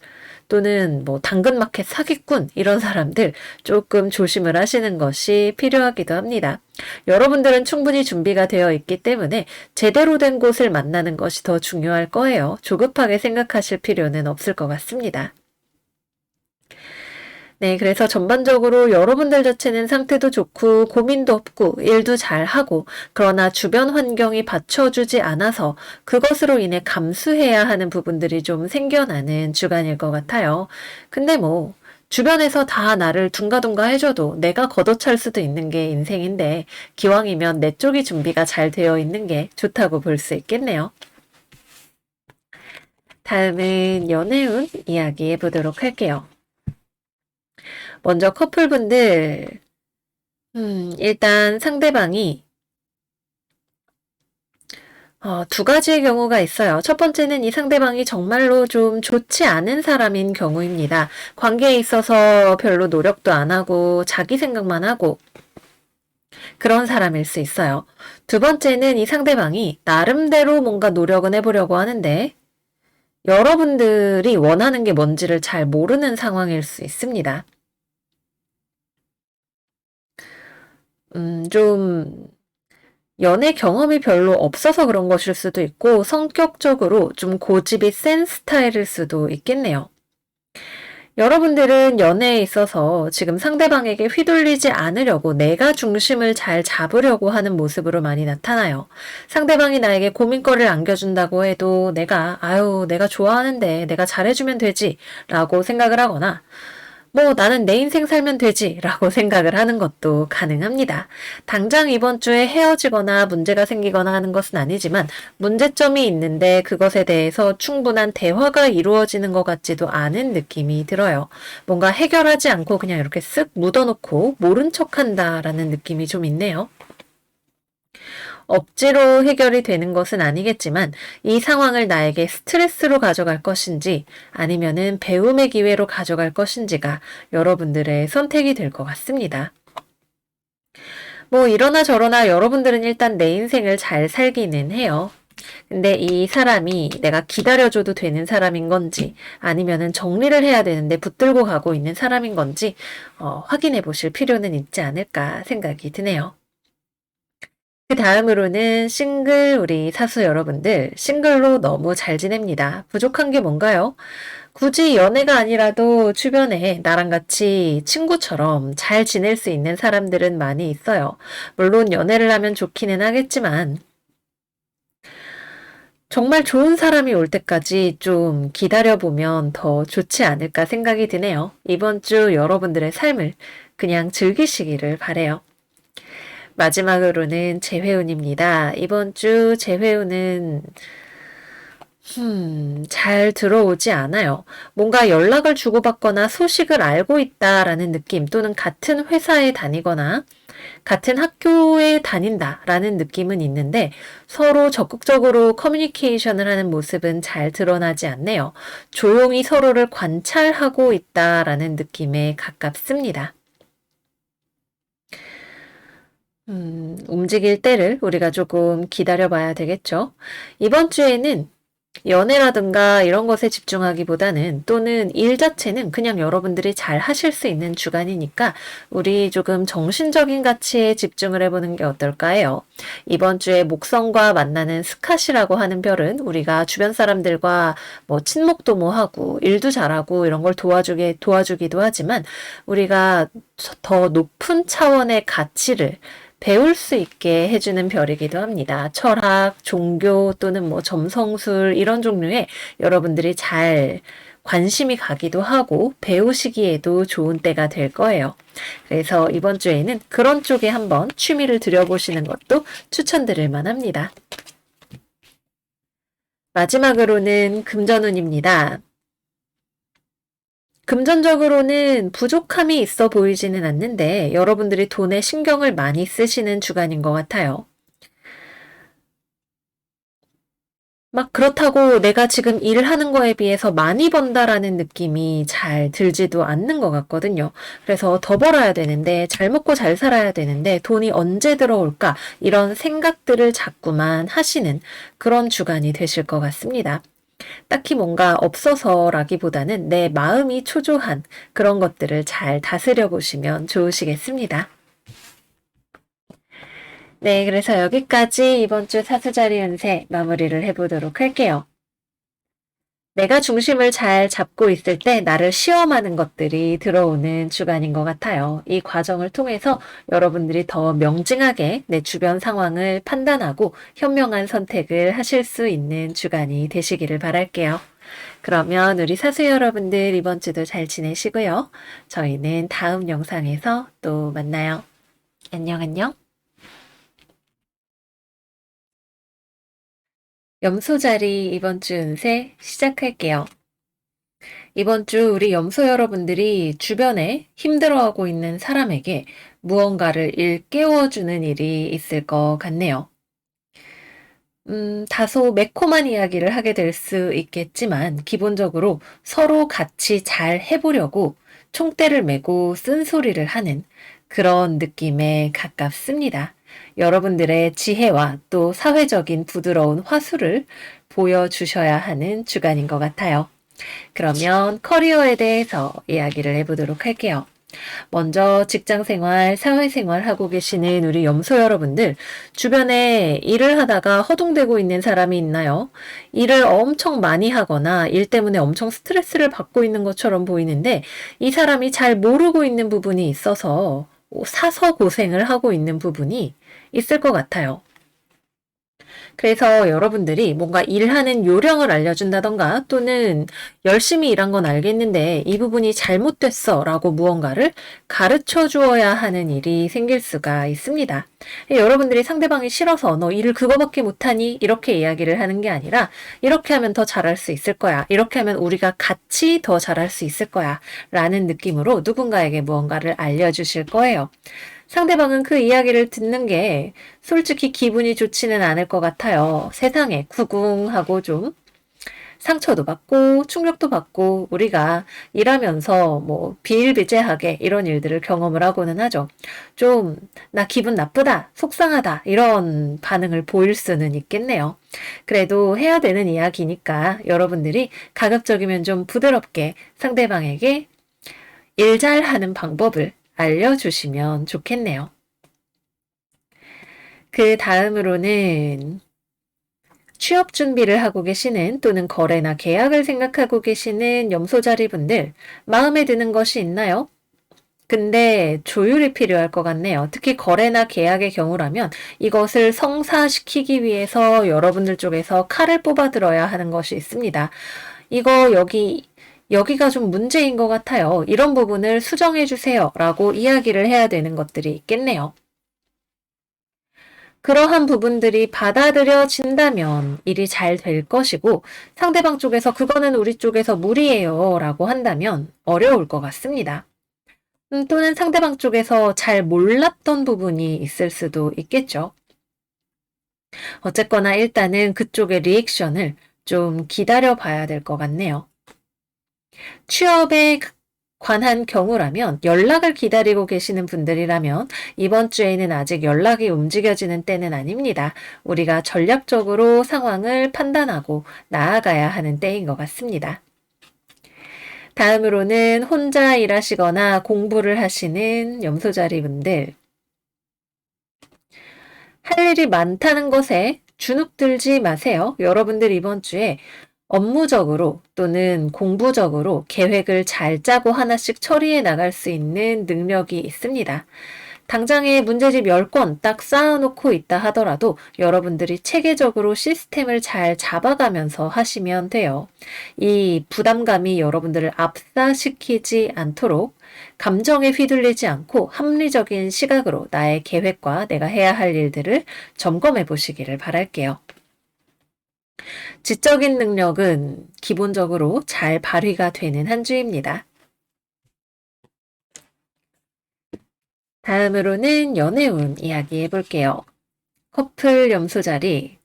또는 뭐 당근마켓 사기꾼 이런 사람들 조금 조심을 하시는 것이 필요하기도 합니다. 여러분들은 충분히 준비가 되어 있기 때문에 제대로 된 곳을 만나는 것이 더 중요할 거예요. 조급하게 생각하실 필요는 없을 것 같습니다. 네, 그래서 전반적으로 여러분들 자체는 상태도 좋고 고민도 없고 일도 잘하고 그러나 주변 환경이 받쳐주지 않아서 그것으로 인해 감수해야 하는 부분들이 좀 생겨나는 주간일 것 같아요. 근데 뭐 주변에서 다 나를 둥가둥가 해줘도 내가 걷어찰 수도 있는 게 인생인데 기왕이면 내 쪽이 준비가 잘 되어 있는 게 좋다고 볼 수 있겠네요. 다음은 연애운 이야기해 보도록 할게요. 먼저 커플분들, 일단 상대방이 두 가지의 경우가 있어요. 첫 번째는 이 상대방이 정말로 좀 좋지 않은 사람인 경우입니다. 관계에 있어서 별로 노력도 안 하고 자기 생각만 하고 그런 사람일 수 있어요. 두 번째는 이 상대방이 나름대로 뭔가 노력은 해보려고 하는데 여러분들이 원하는 게 뭔지를 잘 모르는 상황일 수 있습니다. 좀 연애 경험이 별로 없어서 그런 것일 수도 있고 성격적으로 좀 고집이 센 스타일일 수도 있겠네요. 여러분들은 연애에 있어서 지금 상대방에게 휘둘리지 않으려고 내가 중심을 잘 잡으려고 하는 모습으로 많이 나타나요. 상대방이 나에게 고민거리를 안겨준다고 해도 내가 좋아하는데 내가 잘해주면 되지 라고 생각을 하거나 뭐 나는 내 인생 살면 되지 라고 생각을 하는 것도 가능합니다. 당장 이번 주에 헤어지거나 문제가 생기거나 하는 것은 아니지만 문제점이 있는데 그것에 대해서 충분한 대화가 이루어지는 것 같지도 않은 느낌이 들어요. 뭔가 해결하지 않고 그냥 이렇게 쓱 묻어놓고 모른 척한다라는 느낌이 좀 있네요. 억지로 해결이 되는 것은 아니겠지만 이 상황을 나에게 스트레스로 가져갈 것인지 아니면은 배움의 기회로 가져갈 것인지가 여러분들의 선택이 될 것 같습니다. 뭐 이러나 저러나 여러분들은 일단 내 인생을 잘 살기는 해요. 근데 이 사람이 내가 기다려줘도 되는 사람인 건지 아니면은 정리를 해야 되는데 붙들고 가고 있는 사람인 건지 확인해 보실 필요는 있지 않을까 생각이 드네요. 그 다음으로는 싱글 우리 사수 여러분들 싱글로 너무 잘 지냅니다. 부족한 게 뭔가요? 굳이 연애가 아니라도 주변에 나랑 같이 친구처럼 잘 지낼 수 있는 사람들은 많이 있어요. 물론 연애를 하면 좋기는 하겠지만 정말 좋은 사람이 올 때까지 좀 기다려보면 더 좋지 않을까 생각이 드네요. 이번 주 여러분들의 삶을 그냥 즐기시기를 바래요. 마지막으로는 재회운입니다. 이번 주 재회운은 잘 들어오지 않아요. 뭔가 연락을 주고받거나 소식을 알고 있다라는 느낌 또는 같은 회사에 다니거나 같은 학교에 다닌다라는 느낌은 있는데 서로 적극적으로 커뮤니케이션을 하는 모습은 잘 드러나지 않네요. 조용히 서로를 관찰하고 있다라는 느낌에 가깝습니다. 움직일 때를 우리가 조금 기다려 봐야 되겠죠. 이번 주에는 연애라든가 이런 것에 집중하기보다는 또는 일 자체는 그냥 여러분들이 잘 하실 수 있는 주간이니까 우리 조금 정신적인 가치에 집중을 해보는 게 어떨까 해요. 이번 주에 목성과 만나는 스캇이라고 하는 별은 우리가 주변 사람들과 뭐 친목도 뭐 하고 일도 잘하고 이런 걸 도와주기도 하지만 우리가 더 높은 차원의 가치를 배울 수 있게 해주는 별이기도 합니다. 철학, 종교 또는 뭐 점성술 이런 종류의 여러분들이 잘 관심이 가기도 하고 배우시기에도 좋은 때가 될 거예요. 그래서 이번 주에는 그런 쪽에 한번 취미를 들여보시는 것도 추천드릴 만합니다. 마지막으로는 금전운입니다. 금전적으로는 부족함이 있어 보이지는 않는데 여러분들이 돈에 신경을 많이 쓰시는 주간인 것 같아요. 막 그렇다고 내가 지금 일을 하는 거에 비해서 많이 번다라는 느낌이 잘 들지도 않는 것 같거든요. 그래서 더 벌어야 되는데, 잘 먹고 잘 살아야 되는데, 돈이 언제 들어올까? 이런 생각들을 자꾸만 하시는 그런 주간이 되실 것 같습니다. 딱히 뭔가 없어서라기보다는 내 마음이 초조한 그런 것들을 잘 다스려 보시면 좋으시겠습니다. 네, 그래서 여기까지 이번 주 사수자리 운세 마무리를 해보도록 할게요. 내가 중심을 잘 잡고 있을 때 나를 시험하는 것들이 들어오는 주간인 것 같아요. 이 과정을 통해서 여러분들이 더 명징하게 내 주변 상황을 판단하고 현명한 선택을 하실 수 있는 주간이 되시기를 바랄게요. 그러면 우리 사수 여러분들 이번 주도 잘 지내시고요. 저희는 다음 영상에서 또 만나요. 안녕, 안녕. 염소자리 이번 주 운세 시작할게요. 이번 주 우리 염소 여러분들이 주변에 힘들어하고 있는 사람에게 무언가를 일깨워주는 일이 있을 것 같네요. 다소 매콤한 이야기를 하게 될 수 있겠지만 기본적으로 서로 같이 잘 해보려고 총대를 메고 쓴소리를 하는 그런 느낌에 가깝습니다. 여러분들의 지혜와 또 사회적인 부드러운 화술을 보여주셔야 하는 주간인 것 같아요. 그러면 커리어에 대해서 이야기를 해보도록 할게요. 먼저 직장생활, 사회생활 하고 계시는 우리 염소 여러분들, 주변에 일을 하다가 허둥대고 있는 사람이 있나요? 일을 엄청 많이 하거나 일 때문에 엄청 스트레스를 받고 있는 것처럼 보이는데 이 사람이 잘 모르고 있는 부분이 있어서 사서 고생을 하고 있는 부분이 있을 것 같아요. 그래서 여러분들이 뭔가 일하는 요령을 알려준다던가 또는 열심히 일한 건 알겠는데 이 부분이 잘못됐어 라고 무언가를 가르쳐 주어야 하는 일이 생길 수가 있습니다. 여러분들이 상대방이 싫어서 너 일을 그거밖에 못하니? 이렇게 이야기를 하는 게 아니라 이렇게 하면 더 잘할 수 있을 거야. 이렇게 하면 우리가 같이 더 잘할 수 있을 거야. 라는 느낌으로 누군가에게 무언가를 알려주실 거예요. 상대방은 그 이야기를 듣는 게 솔직히 기분이 좋지는 않을 것 같아요. 세상에 구궁하고 좀 상처도 받고 충격도 받고 우리가 일하면서 뭐 비일비재하게 이런 일들을 경험을 하고는 하죠. 좀 나 기분 나쁘다, 속상하다 이런 반응을 보일 수는 있겠네요. 그래도 해야 되는 이야기니까 여러분들이 가급적이면 좀 부드럽게 상대방에게 일 잘하는 방법을 알려주시면 좋겠네요. 그 다음으로는 취업 준비를 하고 계시는 또는 거래나 계약을 생각하고 계시는 염소자리 분들 마음에 드는 것이 있나요? 근데 조율이 필요할 것 같네요. 특히 거래나 계약의 경우라면 이것을 성사시키기 위해서 여러분들 쪽에서 칼을 뽑아 들어야 하는 것이 있습니다. 이거 여기가 좀 문제인 것 같아요. 이런 부분을 수정해 주세요. 라고 이야기를 해야 되는 것들이 있겠네요. 그러한 부분들이 받아들여진다면 일이 잘 될 것이고 상대방 쪽에서 그거는 우리 쪽에서 무리예요 라고 한다면 어려울 것 같습니다. 또는 상대방 쪽에서 잘 몰랐던 부분이 있을 수도 있겠죠. 어쨌거나 일단은 그쪽의 리액션을 좀 기다려 봐야 될 것 같네요. 취업에 관한 경우라면 연락을 기다리고 계시는 분들이라면 이번 주에는 아직 연락이 움직여지는 때는 아닙니다. 우리가 전략적으로 상황을 판단하고 나아가야 하는 때인 것 같습니다. 다음으로는 혼자 일하시거나 공부를 하시는 염소자리 분들. 할 일이 많다는 것에 주눅들지 마세요. 여러분들 이번 주에 업무적으로 또는 공부적으로 계획을 잘 짜고 하나씩 처리해 나갈 수 있는 능력이 있습니다. 당장에 문제집 10권 딱 쌓아놓고 있다 하더라도 여러분들이 체계적으로 시스템을 잘 잡아가면서 하시면 돼요. 이 부담감이 여러분들을 압사시키지 않도록 감정에 휘둘리지 않고 합리적인 시각으로 나의 계획과 내가 해야 할 일들을 점검해 보시기를 바랄게요. 지적인 능력은 기본적으로 잘 발휘가 되는 한 주입니다. 다음으로는 연애운 이야기해 볼게요. 커플 염소자리.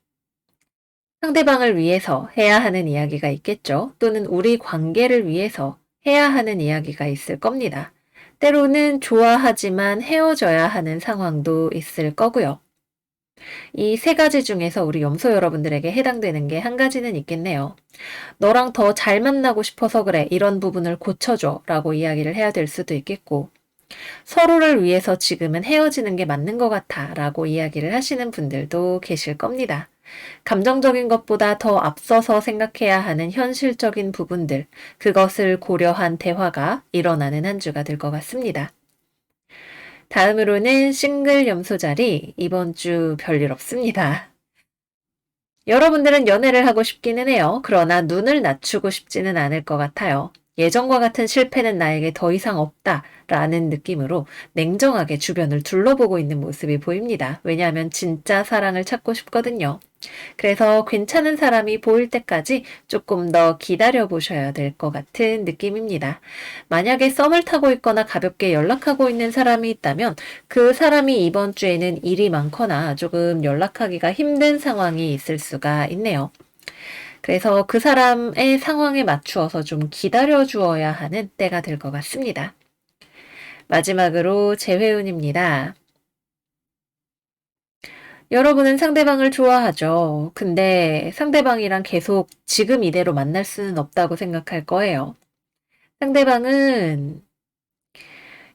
상대방을 위해서 해야 하는 이야기가 있겠죠. 또는 우리 관계를 위해서 해야 하는 이야기가 있을 겁니다. 때로는 좋아하지만 헤어져야 하는 상황도 있을 거고요. 이 세 가지 중에서 우리 염소 여러분들에게 해당되는 게 한 가지는 있겠네요. 너랑 더 잘 만나고 싶어서 그래. 이런 부분을 고쳐줘. 라고 이야기를 해야 될 수도 있겠고, 서로를 위해서 지금은 헤어지는 게 맞는 것 같아. 라고 이야기를 하시는 분들도 계실 겁니다. 감정적인 것보다 더 앞서서 생각해야 하는 현실적인 부분들, 그것을 고려한 대화가 일어나는 한 주가 될 것 같습니다. 다음으로는 싱글 염소자리, 이번 주 별일 없습니다. 여러분들은 연애를 하고 싶기는 해요. 그러나 눈을 낮추고 싶지는 않을 것 같아요. 예전과 같은 실패는 나에게 더 이상 없다 라는 느낌으로 냉정하게 주변을 둘러보고 있는 모습이 보입니다. 왜냐하면 진짜 사랑을 찾고 싶거든요. 그래서 괜찮은 사람이 보일 때까지 조금 더 기다려 보셔야 될 것 같은 느낌입니다. 만약에 썸을 타고 있거나 가볍게 연락하고 있는 사람이 있다면 그 사람이 이번 주에는 일이 많거나 조금 연락하기가 힘든 상황이 있을 수가 있네요. 그래서 그 사람의 상황에 맞추어서 좀 기다려 주어야 하는 때가 될 것 같습니다. 마지막으로 재회운입니다. 여러분은 상대방을 좋아하죠. 근데 상대방이랑 계속 지금 이대로 만날 수는 없다고 생각할 거예요. 상대방은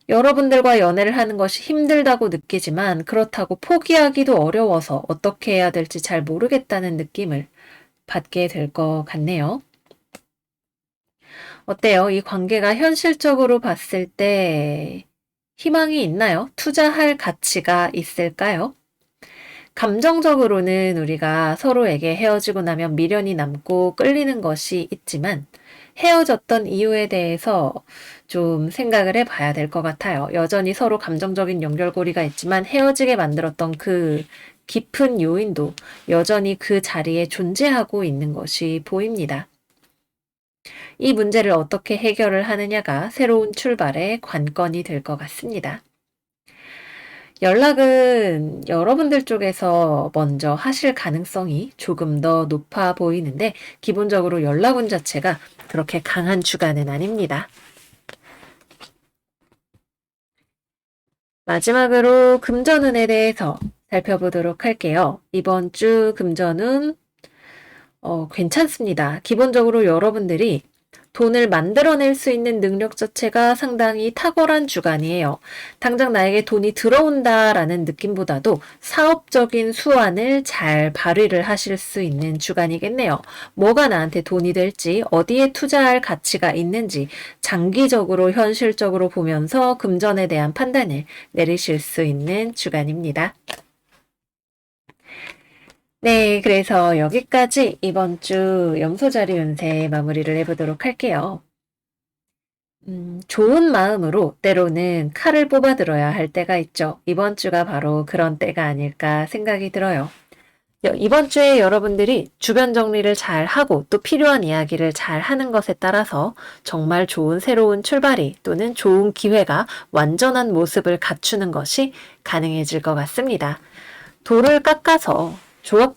여러분들과 연애를 하는 것이 힘들다고 느끼지만 그렇다고 포기하기도 어려워서 어떻게 해야 될지 잘 모르겠다는 느낌을 받게 될 것 같네요. 어때요? 이 관계가 현실적으로 봤을 때 희망이 있나요? 투자할 가치가 있을까요? 감정적으로는 우리가 서로에게 헤어지고 나면 미련이 남고 끌리는 것이 있지만 헤어졌던 이유에 대해서 좀 생각을 해봐야 될 것 같아요. 여전히 서로 감정적인 연결고리가 있지만 헤어지게 만들었던 그 깊은 요인도 여전히 그 자리에 존재하고 있는 것이 보입니다. 이 문제를 어떻게 해결을 하느냐가 새로운 출발의 관건이 될 것 같습니다. 연락은 여러분들 쪽에서 먼저 하실 가능성이 조금 더 높아 보이는데 기본적으로 연락운 자체가 그렇게 강한 주간은 아닙니다. 마지막으로 금전운에 대해서 살펴보도록 할게요. 이번 주 금전운 괜찮습니다. 기본적으로 여러분들이 돈을 만들어낼 수 있는 능력 자체가 상당히 탁월한 주간이에요. 당장 나에게 돈이 들어온다라는 느낌보다도 사업적인 수완을 잘 발휘를 하실 수 있는 주간이겠네요. 뭐가 나한테 돈이 될지, 어디에 투자할 가치가 있는지 장기적으로 현실적으로 보면서 금전에 대한 판단을 내리실 수 있는 주간입니다. 네, 그래서 여기까지 이번 주 염소자리 운세 마무리를 해보도록 할게요. 좋은 마음으로 때로는 칼을 뽑아들어야 할 때가 있죠. 이번 주가 바로 그런 때가 아닐까 생각이 들어요. 이번 주에 여러분들이 주변 정리를 잘 하고 또 필요한 이야기를 잘 하는 것에 따라서 정말 좋은 새로운 출발이 또는 좋은 기회가 완전한 모습을 갖추는 것이 가능해질 것 같습니다. 돌을 깎아서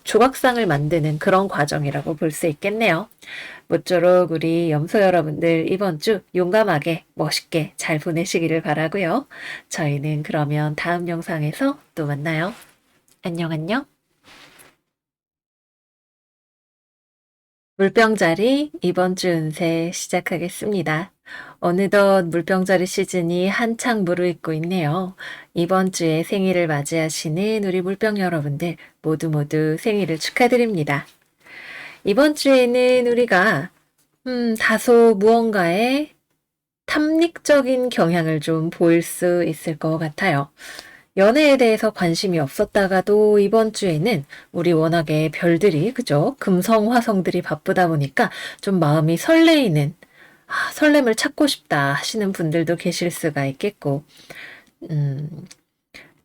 조각상을 만드는 그런 과정이라고 볼 수 있겠네요. 모쪼록 우리 염소 여러분들 이번 주 용감하게 멋있게 잘 보내시기를 바라고요. 저희는 그러면 다음 영상에서 또 만나요. 안녕 안녕. 물병자리 이번 주 운세 시작하겠습니다. 어느덧 물병자리 시즌이 한창 무르익고 있네요. 이번 주에 생일을 맞이하시는 우리 물병 여러분들 모두 생일을 축하드립니다. 이번 주에는 우리가 다소 무언가에 탐닉적인 경향을 좀 보일 수 있을 것 같아요. 연애에 대해서 관심이 없었다가도 이번 주에는 우리 워낙에 별들이 그죠? 금성 화성들이 바쁘다 보니까 좀 마음이 설레이는 설렘을 찾고 싶다 하시는 분들도 계실 수가 있겠고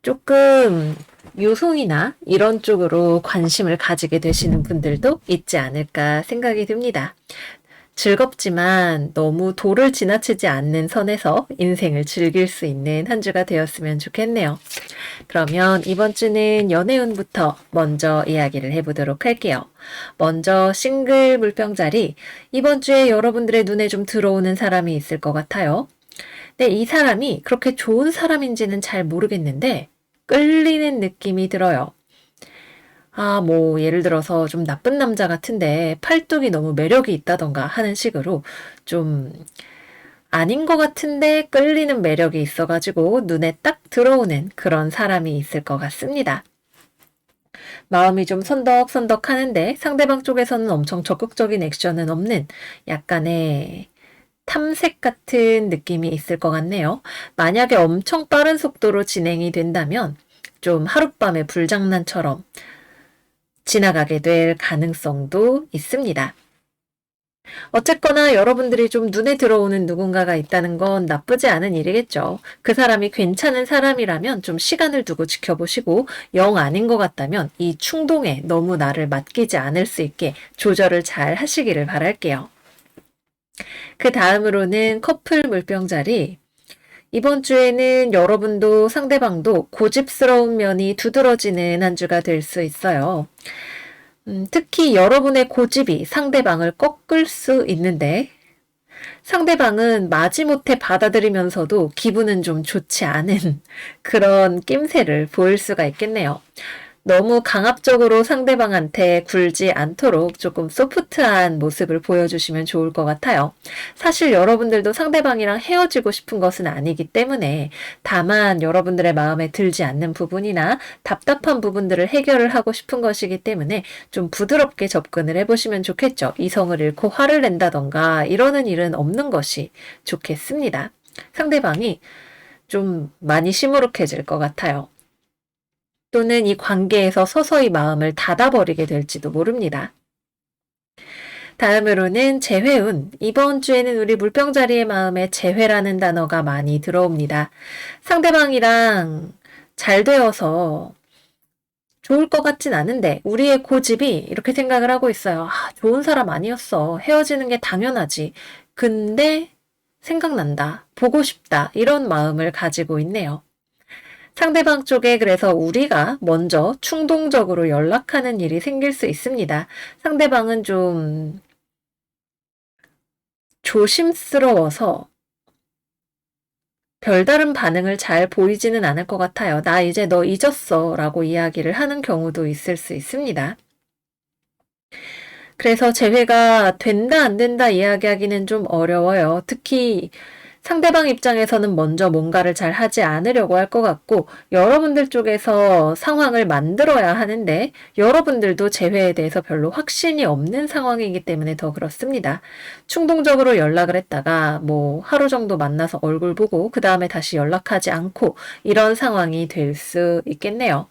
조금 유흥이나 이런 쪽으로 관심을 가지게 되시는 분들도 있지 않을까 생각이 듭니다. 즐겁지만 너무 도를 지나치지 않는 선에서 인생을 즐길 수 있는 한 주가 되었으면 좋겠네요. 그러면 이번 주는 연애운부터 먼저 이야기를 해보도록 할게요. 먼저 싱글 물병자리 이번 주에 여러분들의 눈에 좀 들어오는 사람이 있을 것 같아요. 근데 이 사람이 그렇게 좋은 사람인지는 잘 모르겠는데 끌리는 느낌이 들어요. 예를 들어서 좀 나쁜 남자 같은데 팔뚝이 너무 매력이 있다던가 하는 식으로 좀 아닌 것 같은데 끌리는 매력이 있어가지고 눈에 딱 들어오는 그런 사람이 있을 것 같습니다. 마음이 좀 선덕선덕 하는데 상대방 쪽에서는 엄청 적극적인 액션은 없는 약간의 탐색 같은 느낌이 있을 것 같네요. 만약에 엄청 빠른 속도로 진행이 된다면 좀 하룻밤의 불장난처럼 지나가게 될 가능성도 있습니다. 어쨌거나 여러분들이 좀 눈에 들어오는 누군가가 있다는 건 나쁘지 않은 일이겠죠. 그 사람이 괜찮은 사람이라면 좀 시간을 두고 지켜보시고 영 아닌 것 같다면 이 충동에 너무 나를 맡기지 않을 수 있게 조절을 잘 하시기를 바랄게요. 그 다음으로는 커플 물병자리. 이번 주에는 여러분도 상대방도 고집스러운 면이 두드러지는 한 주가 될 수 있어요. 특히 여러분의 고집이 상대방을 꺾을 수 있는데 상대방은 마지못해 받아들이면서도 기분은 좀 좋지 않은 그런 낌새를 보일 수가 있겠네요. 너무 강압적으로 상대방한테 굴지 않도록 조금 소프트한 모습을 보여주시면 좋을 것 같아요. 사실 여러분들도 상대방이랑 헤어지고 싶은 것은 아니기 때문에 다만 여러분들의 마음에 들지 않는 부분이나 답답한 부분들을 해결을 하고 싶은 것이기 때문에 좀 부드럽게 접근을 해보시면 좋겠죠. 이성을 잃고 화를 낸다던가 이러는 일은 없는 것이 좋겠습니다. 상대방이 좀 많이 시무룩해질 것 같아요. 또는 이 관계에서 서서히 마음을 닫아버리게 될지도 모릅니다. 다음으로는 재회운. 이번 주에는 우리 물병자리의 마음에 재회라는 단어가 많이 들어옵니다. 상대방이랑 잘 되어서 좋을 것 같진 않은데 우리의 고집이 이렇게 생각을 하고 있어요. 좋은 사람 아니었어. 헤어지는 게 당연하지. 근데 생각난다. 보고 싶다. 이런 마음을 가지고 있네요. 상대방 쪽에 그래서 우리가 먼저 충동적으로 연락하는 일이 생길 수 있습니다. 상대방은 좀 조심스러워서 별다른 반응을 잘 보이지는 않을 것 같아요. 나 이제 너 잊었어 라고 이야기를 하는 경우도 있을 수 있습니다. 그래서 재회가 된다 안 된다 이야기하기는 좀 어려워요. 특히 상대방 입장에서는 먼저 뭔가를 잘 하지 않으려고 할 것 같고 여러분들 쪽에서 상황을 만들어야 하는데 여러분들도 재회에 대해서 별로 확신이 없는 상황이기 때문에 더 그렇습니다. 충동적으로 연락을 했다가 뭐 하루 정도 만나서 얼굴 보고 그 다음에 다시 연락하지 않고 이런 상황이 될 수 있겠네요.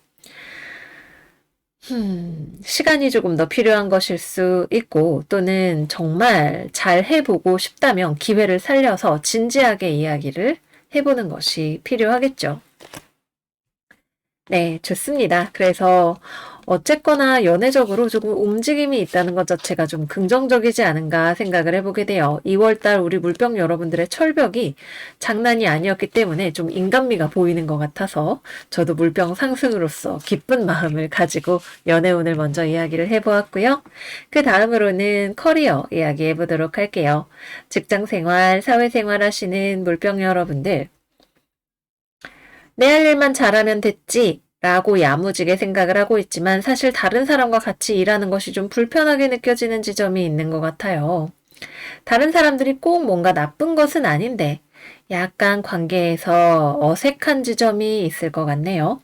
시간이 조금 더 필요한 것일 수 있고 또는 정말 잘 해보고 싶다면 기회를 살려서 진지하게 이야기를 해보는 것이 필요하겠죠. 네, 좋습니다. 그래서 어쨌거나 연애적으로 조금 움직임이 있다는 것 자체가 좀 긍정적이지 않은가 생각을 해보게 돼요. 2월달 우리 물병 여러분들의 철벽이 장난이 아니었기 때문에 좀 인간미가 보이는 것 같아서 저도 물병 상승으로서 기쁜 마음을 가지고 연애운을 먼저 이야기를 해보았고요. 그 다음으로는 커리어 이야기 해보도록 할게요. 직장생활, 사회생활 하시는 물병 여러분들 내 할 일만 잘하면 됐지 라고 야무지게 생각을 하고 있지만 사실 다른 사람과 같이 일하는 것이 좀 불편하게 느껴지는 지점이 있는 것 같아요. 다른 사람들이 꼭 뭔가 나쁜 것은 아닌데 약간 관계에서 어색한 지점이 있을 것 같네요.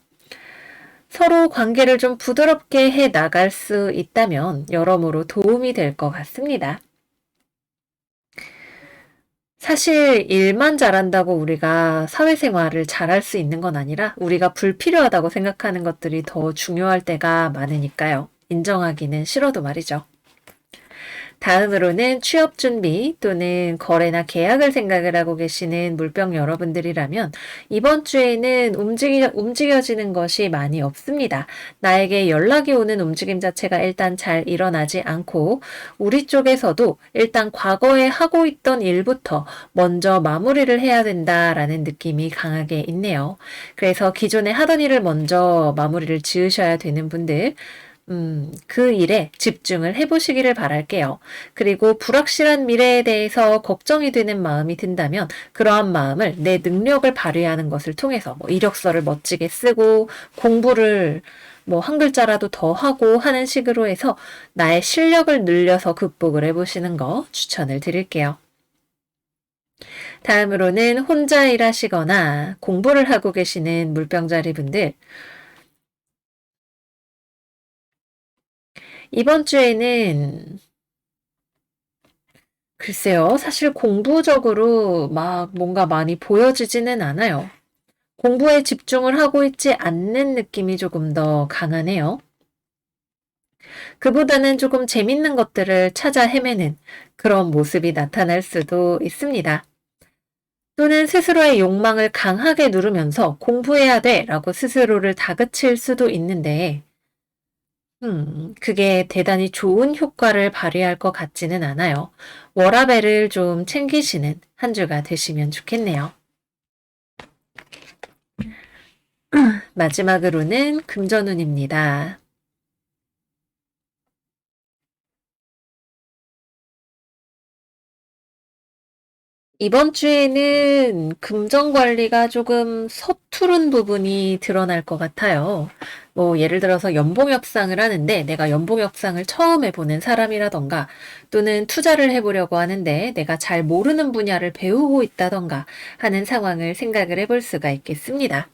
서로 관계를 좀 부드럽게 해 나갈 수 있다면 여러모로 도움이 될 것 같습니다. 사실 일만 잘한다고 우리가 사회생활을 잘할 수 있는 건 아니라 우리가 불필요하다고 생각하는 것들이 더 중요할 때가 많으니까요. 인정하기는 싫어도 말이죠. 다음으로는 취업 준비 또는 거래나 계약을 생각을 하고 계시는 물병 여러분들이라면 이번 주에는 움직여지는 것이 많이 없습니다. 나에게 연락이 오는 움직임 자체가 일단 잘 일어나지 않고 우리 쪽에서도 일단 과거에 하고 있던 일부터 먼저 마무리를 해야 된다라는 느낌이 강하게 있네요. 그래서 기존에 하던 일을 먼저 마무리를 지으셔야 되는 분들 그 일에 집중을 해보시기를 바랄게요. 그리고 불확실한 미래에 대해서 걱정이 되는 마음이 든다면 그러한 마음을 내 능력을 발휘하는 것을 통해서 뭐 이력서를 멋지게 쓰고 공부를 뭐 한 글자라도 더 하고 하는 식으로 해서 나의 실력을 늘려서 극복을 해보시는 거 추천을 드릴게요. 다음으로는 혼자 일하시거나 공부를 하고 계시는 물병자리 분들 이번 주에는 글쎄요. 사실 공부적으로 막 뭔가 많이 보여지지는 않아요. 공부에 집중을 하고 있지 않는 느낌이 조금 더 강하네요. 그보다는 조금 재밌는 것들을 찾아 헤매는 그런 모습이 나타날 수도 있습니다. 또는 스스로의 욕망을 강하게 누르면서 공부해야 돼 라고 스스로를 다그칠 수도 있는데 그게 대단히 좋은 효과를 발휘할 것 같지는 않아요. 워라밸을 좀 챙기시는 한 주가 되시면 좋겠네요. 마지막으로는 금전운입니다. 이번 주에는 금전 관리가 조금 서투른 부분이 드러날 것 같아요. 뭐 예를 들어서 연봉 협상을 하는데 내가 연봉 협상을 처음 해보는 사람이라던가 또는 투자를 해보려고 하는데 내가 잘 모르는 분야를 배우고 있다던가 하는 상황을 생각을 해볼 수가 있겠습니다.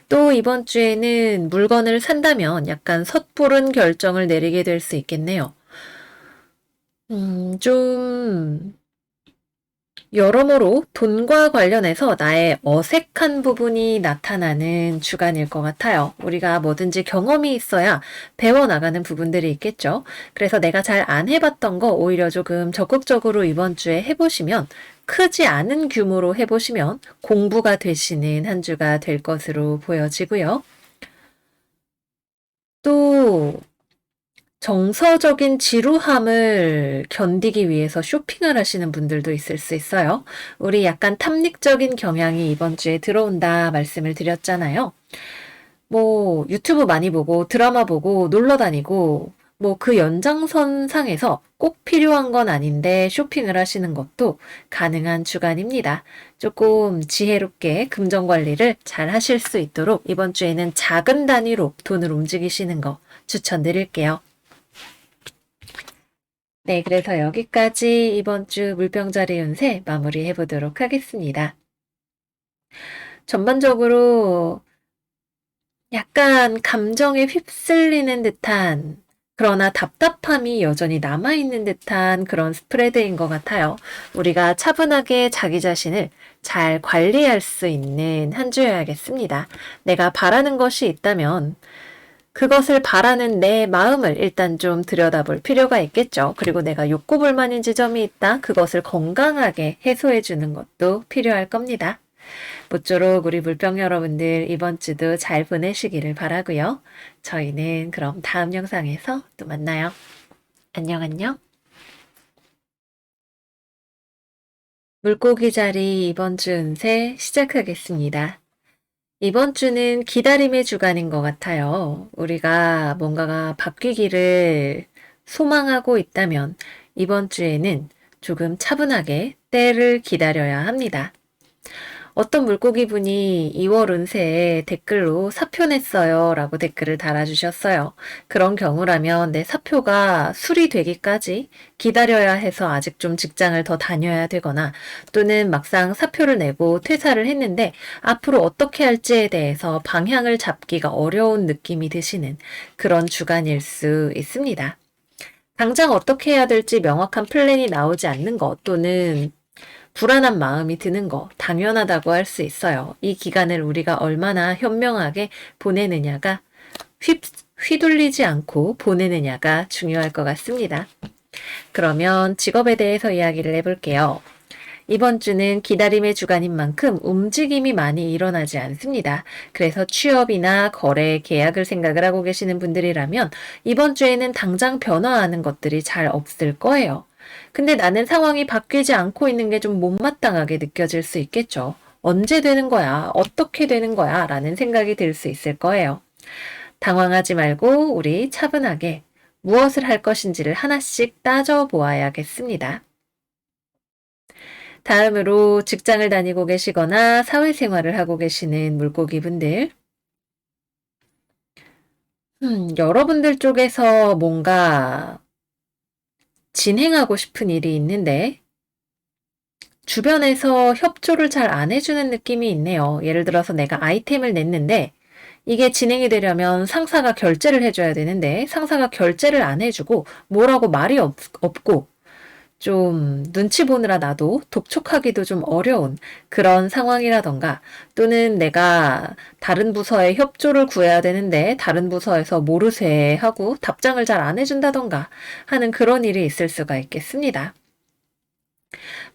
또 이번 주에는 물건을 산다면 약간 섣부른 결정을 내리게 될 수 있겠네요. 좀 여러모로 돈과 관련해서 나의 어색한 부분이 나타나는 주간일 것 같아요. 우리가 뭐든지 경험이 있어야 배워나가는 부분들이 있겠죠. 그래서 내가 잘 안 해봤던 거 오히려 조금 적극적으로 이번 주에 해보시면 크지 않은 규모로 해보시면 공부가 되시는 한 주가 될 것으로 보여지고요. 또 정서적인 지루함을 견디기 위해서 쇼핑을 하시는 분들도 있을 수 있어요. 우리 약간 탐닉적인 경향이 이번 주에 들어온다 말씀을 드렸잖아요. 뭐 유튜브 많이 보고 드라마 보고 놀러 다니고 뭐 그 연장선 상에서 꼭 필요한 건 아닌데 쇼핑을 하시는 것도 가능한 주간입니다. 조금 지혜롭게 금전 관리를 잘 하실 수 있도록 이번 주에는 작은 단위로 돈을 움직이시는 거 추천드릴게요. 네, 그래서 여기까지 이번 주 물병자리 운세 마무리해 보도록 하겠습니다. 전반적으로 약간 감정에 휩쓸리는 듯한 그러나 답답함이 여전히 남아있는 듯한 그런 스프레드인 것 같아요. 우리가 차분하게 자기 자신을 잘 관리할 수 있는 한 주여야겠습니다. 내가 바라는 것이 있다면 그것을 바라는 내 마음을 일단 좀 들여다볼 필요가 있겠죠. 그리고 내가 욕구불만인 지점이 있다. 그것을 건강하게 해소해 주는 것도 필요할 겁니다. 모쪼록 우리 물병 여러분들 이번 주도 잘 보내시기를 바라고요. 저희는 그럼 다음 영상에서 또 만나요. 안녕 안녕. 물고기 자리 이번 주 운세 시작하겠습니다. 이번 주는 기다림의 주간인 것 같아요. 우리가 뭔가가 바뀌기를 소망하고 있다면 이번 주에는 조금 차분하게 때를 기다려야 합니다. 어떤 물고기 분이 2월 운세에 댓글로 사표 냈어요 라고 댓글을 달아주셨어요. 그런 경우라면 내 사표가 수리되기까지 기다려야 해서 아직 좀 직장을 더 다녀야 되거나 또는 막상 사표를 내고 퇴사를 했는데 앞으로 어떻게 할지에 대해서 방향을 잡기가 어려운 느낌이 드시는 그런 주간일 수 있습니다. 당장 어떻게 해야 될지 명확한 플랜이 나오지 않는 것 또는 불안한 마음이 드는 거 당연하다고 할 수 있어요. 이 기간을 우리가 얼마나 현명하게 보내느냐가 휘둘리지 않고 보내느냐가 중요할 것 같습니다. 그러면 직업에 대해서 이야기를 해볼게요. 이번 주는 기다림의 주간인 만큼 움직임이 많이 일어나지 않습니다. 그래서 취업이나 거래, 계약을 생각을 하고 계시는 분들이라면 이번 주에는 당장 변화하는 것들이 잘 없을 거예요. 근데 나는 상황이 바뀌지 않고 있는 게 좀 못마땅하게 느껴질 수 있겠죠. 언제 되는 거야? 어떻게 되는 거야? 라는 생각이 들 수 있을 거예요. 당황하지 말고 우리 차분하게 무엇을 할 것인지를 하나씩 따져보아야겠습니다. 다음으로 직장을 다니고 계시거나 사회생활을 하고 계시는 물고기 분들. 여러분들 쪽에서 뭔가 진행하고 싶은 일이 있는데 주변에서 협조를 잘 안 해주는 느낌이 있네요. 예를 들어서 내가 아이템을 냈는데 이게 진행이 되려면 상사가 결제를 해줘야 되는데 상사가 결제를 안 해주고 뭐라고 말이 없고 좀 눈치 보느라 나도 독촉하기도 좀 어려운 그런 상황이라던가 또는 내가 다른 부서에 협조를 구해야 되는데 다른 부서에서 모르쇠 하고 답장을 잘 안 해준다던가 하는 그런 일이 있을 수가 있겠습니다.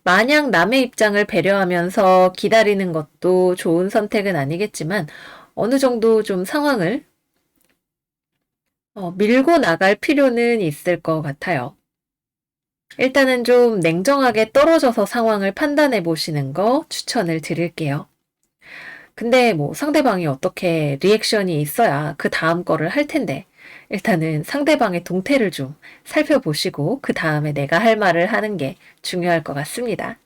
마냥 남의 입장을 배려하면서 기다리는 것도 좋은 선택은 아니겠지만 어느 정도 좀 상황을 밀고 나갈 필요는 있을 것 같아요. 일단은 좀 냉정하게 떨어져서 상황을 판단해 보시는 거 추천을 드릴게요. 근데 뭐 상대방이 어떻게 리액션이 있어야 그 다음 거를 할 텐데 일단은 상대방의 동태를 좀 살펴보시고 그 다음에 내가 할 말을 하는 게 중요할 것 같습니다.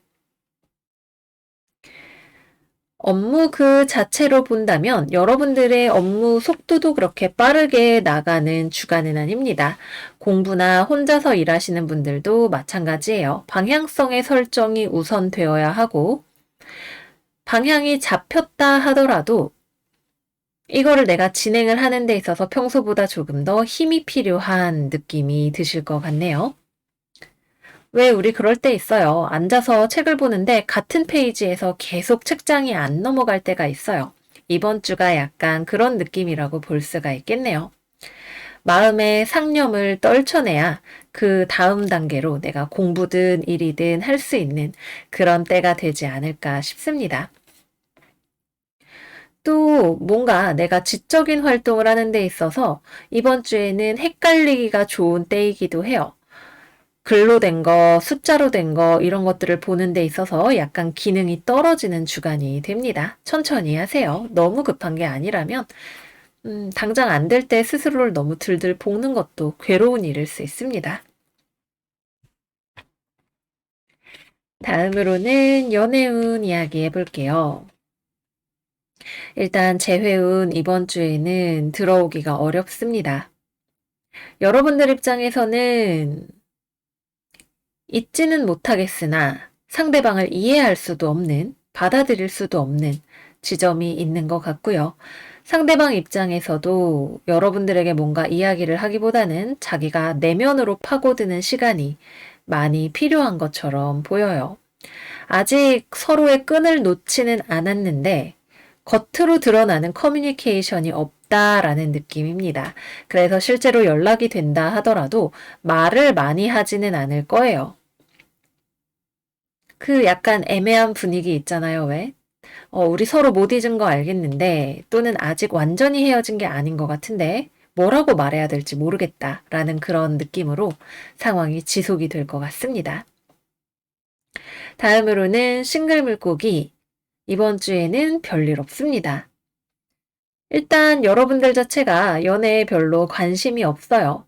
업무 그 자체로 본다면 여러분들의 업무 속도도 그렇게 빠르게 나가는 주간은 아닙니다. 공부나 혼자서 일하시는 분들도 마찬가지예요. 방향성의 설정이 우선되어야 하고 방향이 잡혔다 하더라도 이거를 내가 진행을 하는 데 있어서 평소보다 조금 더 힘이 필요한 느낌이 드실 것 같네요. 왜 우리 그럴 때 있어요. 앉아서 책을 보는데 같은 페이지에서 계속 책장이 안 넘어갈 때가 있어요. 이번 주가 약간 그런 느낌이라고 볼 수가 있겠네요. 마음의 상념을 떨쳐내야 그 다음 단계로 내가 공부든 일이든 할 수 있는 그런 때가 되지 않을까 싶습니다. 또 뭔가 내가 지적인 활동을 하는 데 있어서 이번 주에는 헷갈리기가 좋은 때이기도 해요. 글로 된 거, 숫자로 된 거, 이런 것들을 보는 데 있어서 약간 기능이 떨어지는 주간이 됩니다. 천천히 하세요. 너무 급한 게 아니라면, 당장 안 될 때 스스로를 너무 들들 볶는 것도 괴로운 일일 수 있습니다. 다음으로는 연애운 이야기 해볼게요. 일단 재회운 이번 주에는 들어오기가 어렵습니다. 여러분들 입장에서는 잊지는 못하겠으나 상대방을 이해할 수도 없는, 받아들일 수도 없는 지점이 있는 것 같고요. 상대방 입장에서도 여러분들에게 뭔가 이야기를 하기보다는 자기가 내면으로 파고드는 시간이 많이 필요한 것처럼 보여요. 아직 서로의 끈을 놓지는 않았는데 겉으로 드러나는 커뮤니케이션이 없다라는 느낌입니다. 그래서 실제로 연락이 된다 하더라도 말을 많이 하지는 않을 거예요. 그 약간 애매한 분위기 있잖아요, 왜? 우리 서로 못 잊은 거 알겠는데, 또는 아직 완전히 헤어진 게 아닌 것 같은데, 뭐라고 말해야 될지 모르겠다 라는 그런 느낌으로 상황이 지속이 될 것 같습니다. 다음으로는 싱글 물고기. 이번 주에는 별일 없습니다. 일단 여러분들 자체가 연애에 별로 관심이 없어요.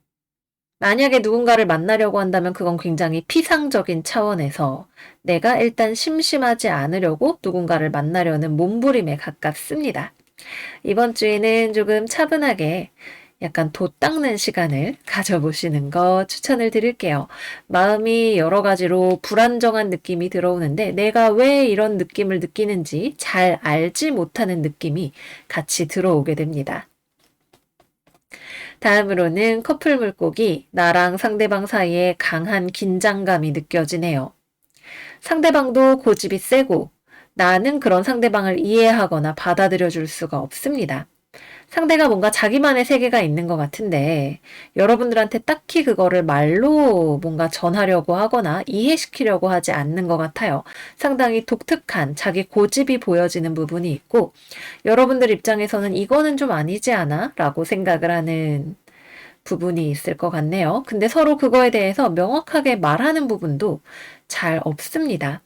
만약에 누군가를 만나려고 한다면 그건 굉장히 피상적인 차원에서 내가 일단 심심하지 않으려고 누군가를 만나려는 몸부림에 가깝습니다. 이번 주에는 조금 차분하게 약간 돛 닦는 시간을 가져보시는 거 추천을 드릴게요. 마음이 여러 가지로 불안정한 느낌이 들어오는데 내가 왜 이런 느낌을 느끼는지 잘 알지 못하는 느낌이 같이 들어오게 됩니다. 다음으로는 커플 물고기, 나랑 상대방 사이에 강한 긴장감이 느껴지네요. 상대방도 고집이 세고 나는 그런 상대방을 이해하거나 받아들여 줄 수가 없습니다. 상대가 뭔가 자기만의 세계가 있는 것 같은데 여러분들한테 딱히 그거를 말로 뭔가 전하려고 하거나 이해시키려고 하지 않는 것 같아요. 상당히 독특한 자기 고집이 보여지는 부분이 있고 여러분들 입장에서는 이거는 좀 아니지 않아? 라고 생각을 하는 부분이 있을 것 같네요. 근데 서로 그거에 대해서 명확하게 말하는 부분도 잘 없습니다.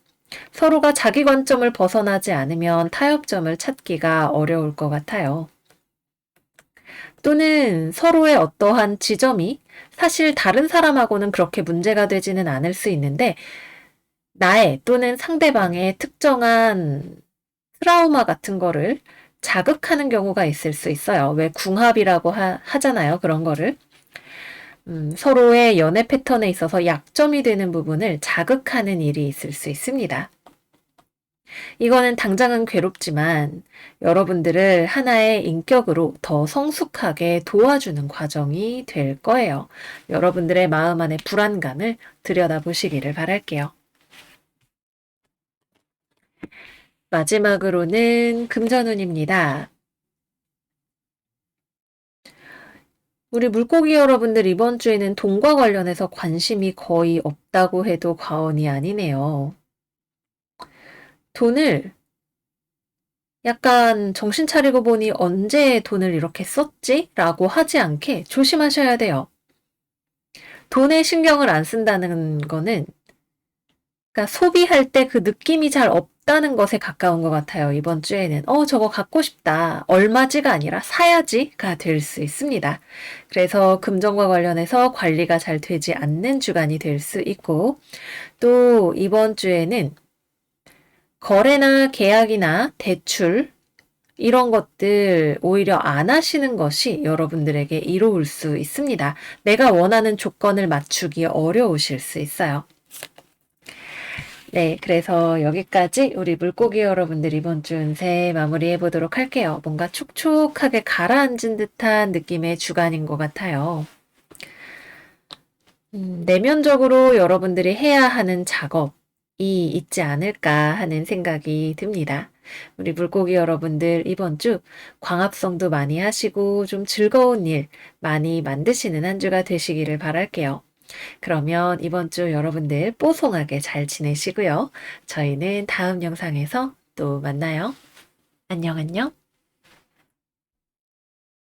서로가 자기 관점을 벗어나지 않으면 타협점을 찾기가 어려울 것 같아요. 또는 서로의 어떠한 지점이 사실 다른 사람하고는 그렇게 문제가 되지는 않을 수 있는데 나의 또는 상대방의 특정한 트라우마 같은 거를 자극하는 경우가 있을 수 있어요. 왜 궁합이라고 하잖아요. 그런 거를. 서로의 연애 패턴에 있어서 약점이 되는 부분을 자극하는 일이 있을 수 있습니다. 이거는 당장은 괴롭지만 여러분들을 하나의 인격으로 더 성숙하게 도와주는 과정이 될 거예요. 여러분들의 마음 안의 불안감을 들여다보시기를 바랄게요. 마지막으로는 금전운입니다. 우리 물고기 여러분들 이번 주에는 돈과 관련해서 관심이 거의 없다고 해도 과언이 아니네요. 돈을 약간 정신 차리고 보니 언제 돈을 이렇게 썼지? 라고 하지 않게 조심하셔야 돼요. 돈에 신경을 안 쓴다는 거는 그러니까 소비할 때 그 느낌이 잘 없다는 것에 가까운 것 같아요. 이번 주에는 저거 갖고 싶다. 얼마지가 아니라 사야지가 될 수 있습니다. 그래서 금전과 관련해서 관리가 잘 되지 않는 주간이 될 수 있고 또 이번 주에는 거래나 계약이나 대출 이런 것들 오히려 안 하시는 것이 여러분들에게 이로울 수 있습니다. 내가 원하는 조건을 맞추기 어려우실 수 있어요. 네, 그래서 여기까지 우리 물고기 여러분들 이번 주 운세 마무리해 보도록 할게요. 뭔가 촉촉하게 가라앉은 듯한 느낌의 주간인 것 같아요. 내면적으로 여러분들이 해야 하는 작업이 있지 않을까 하는 생각이 듭니다. 우리 물고기 여러분들 이번 주 광합성도 많이 하시고 좀 즐거운 일 많이 만드시는 한 주가 되시기를 바랄게요. 그러면 이번 주 여러분들 뽀송하게 잘 지내시고요. 저희는 다음 영상에서 또 만나요. 안녕, 안녕.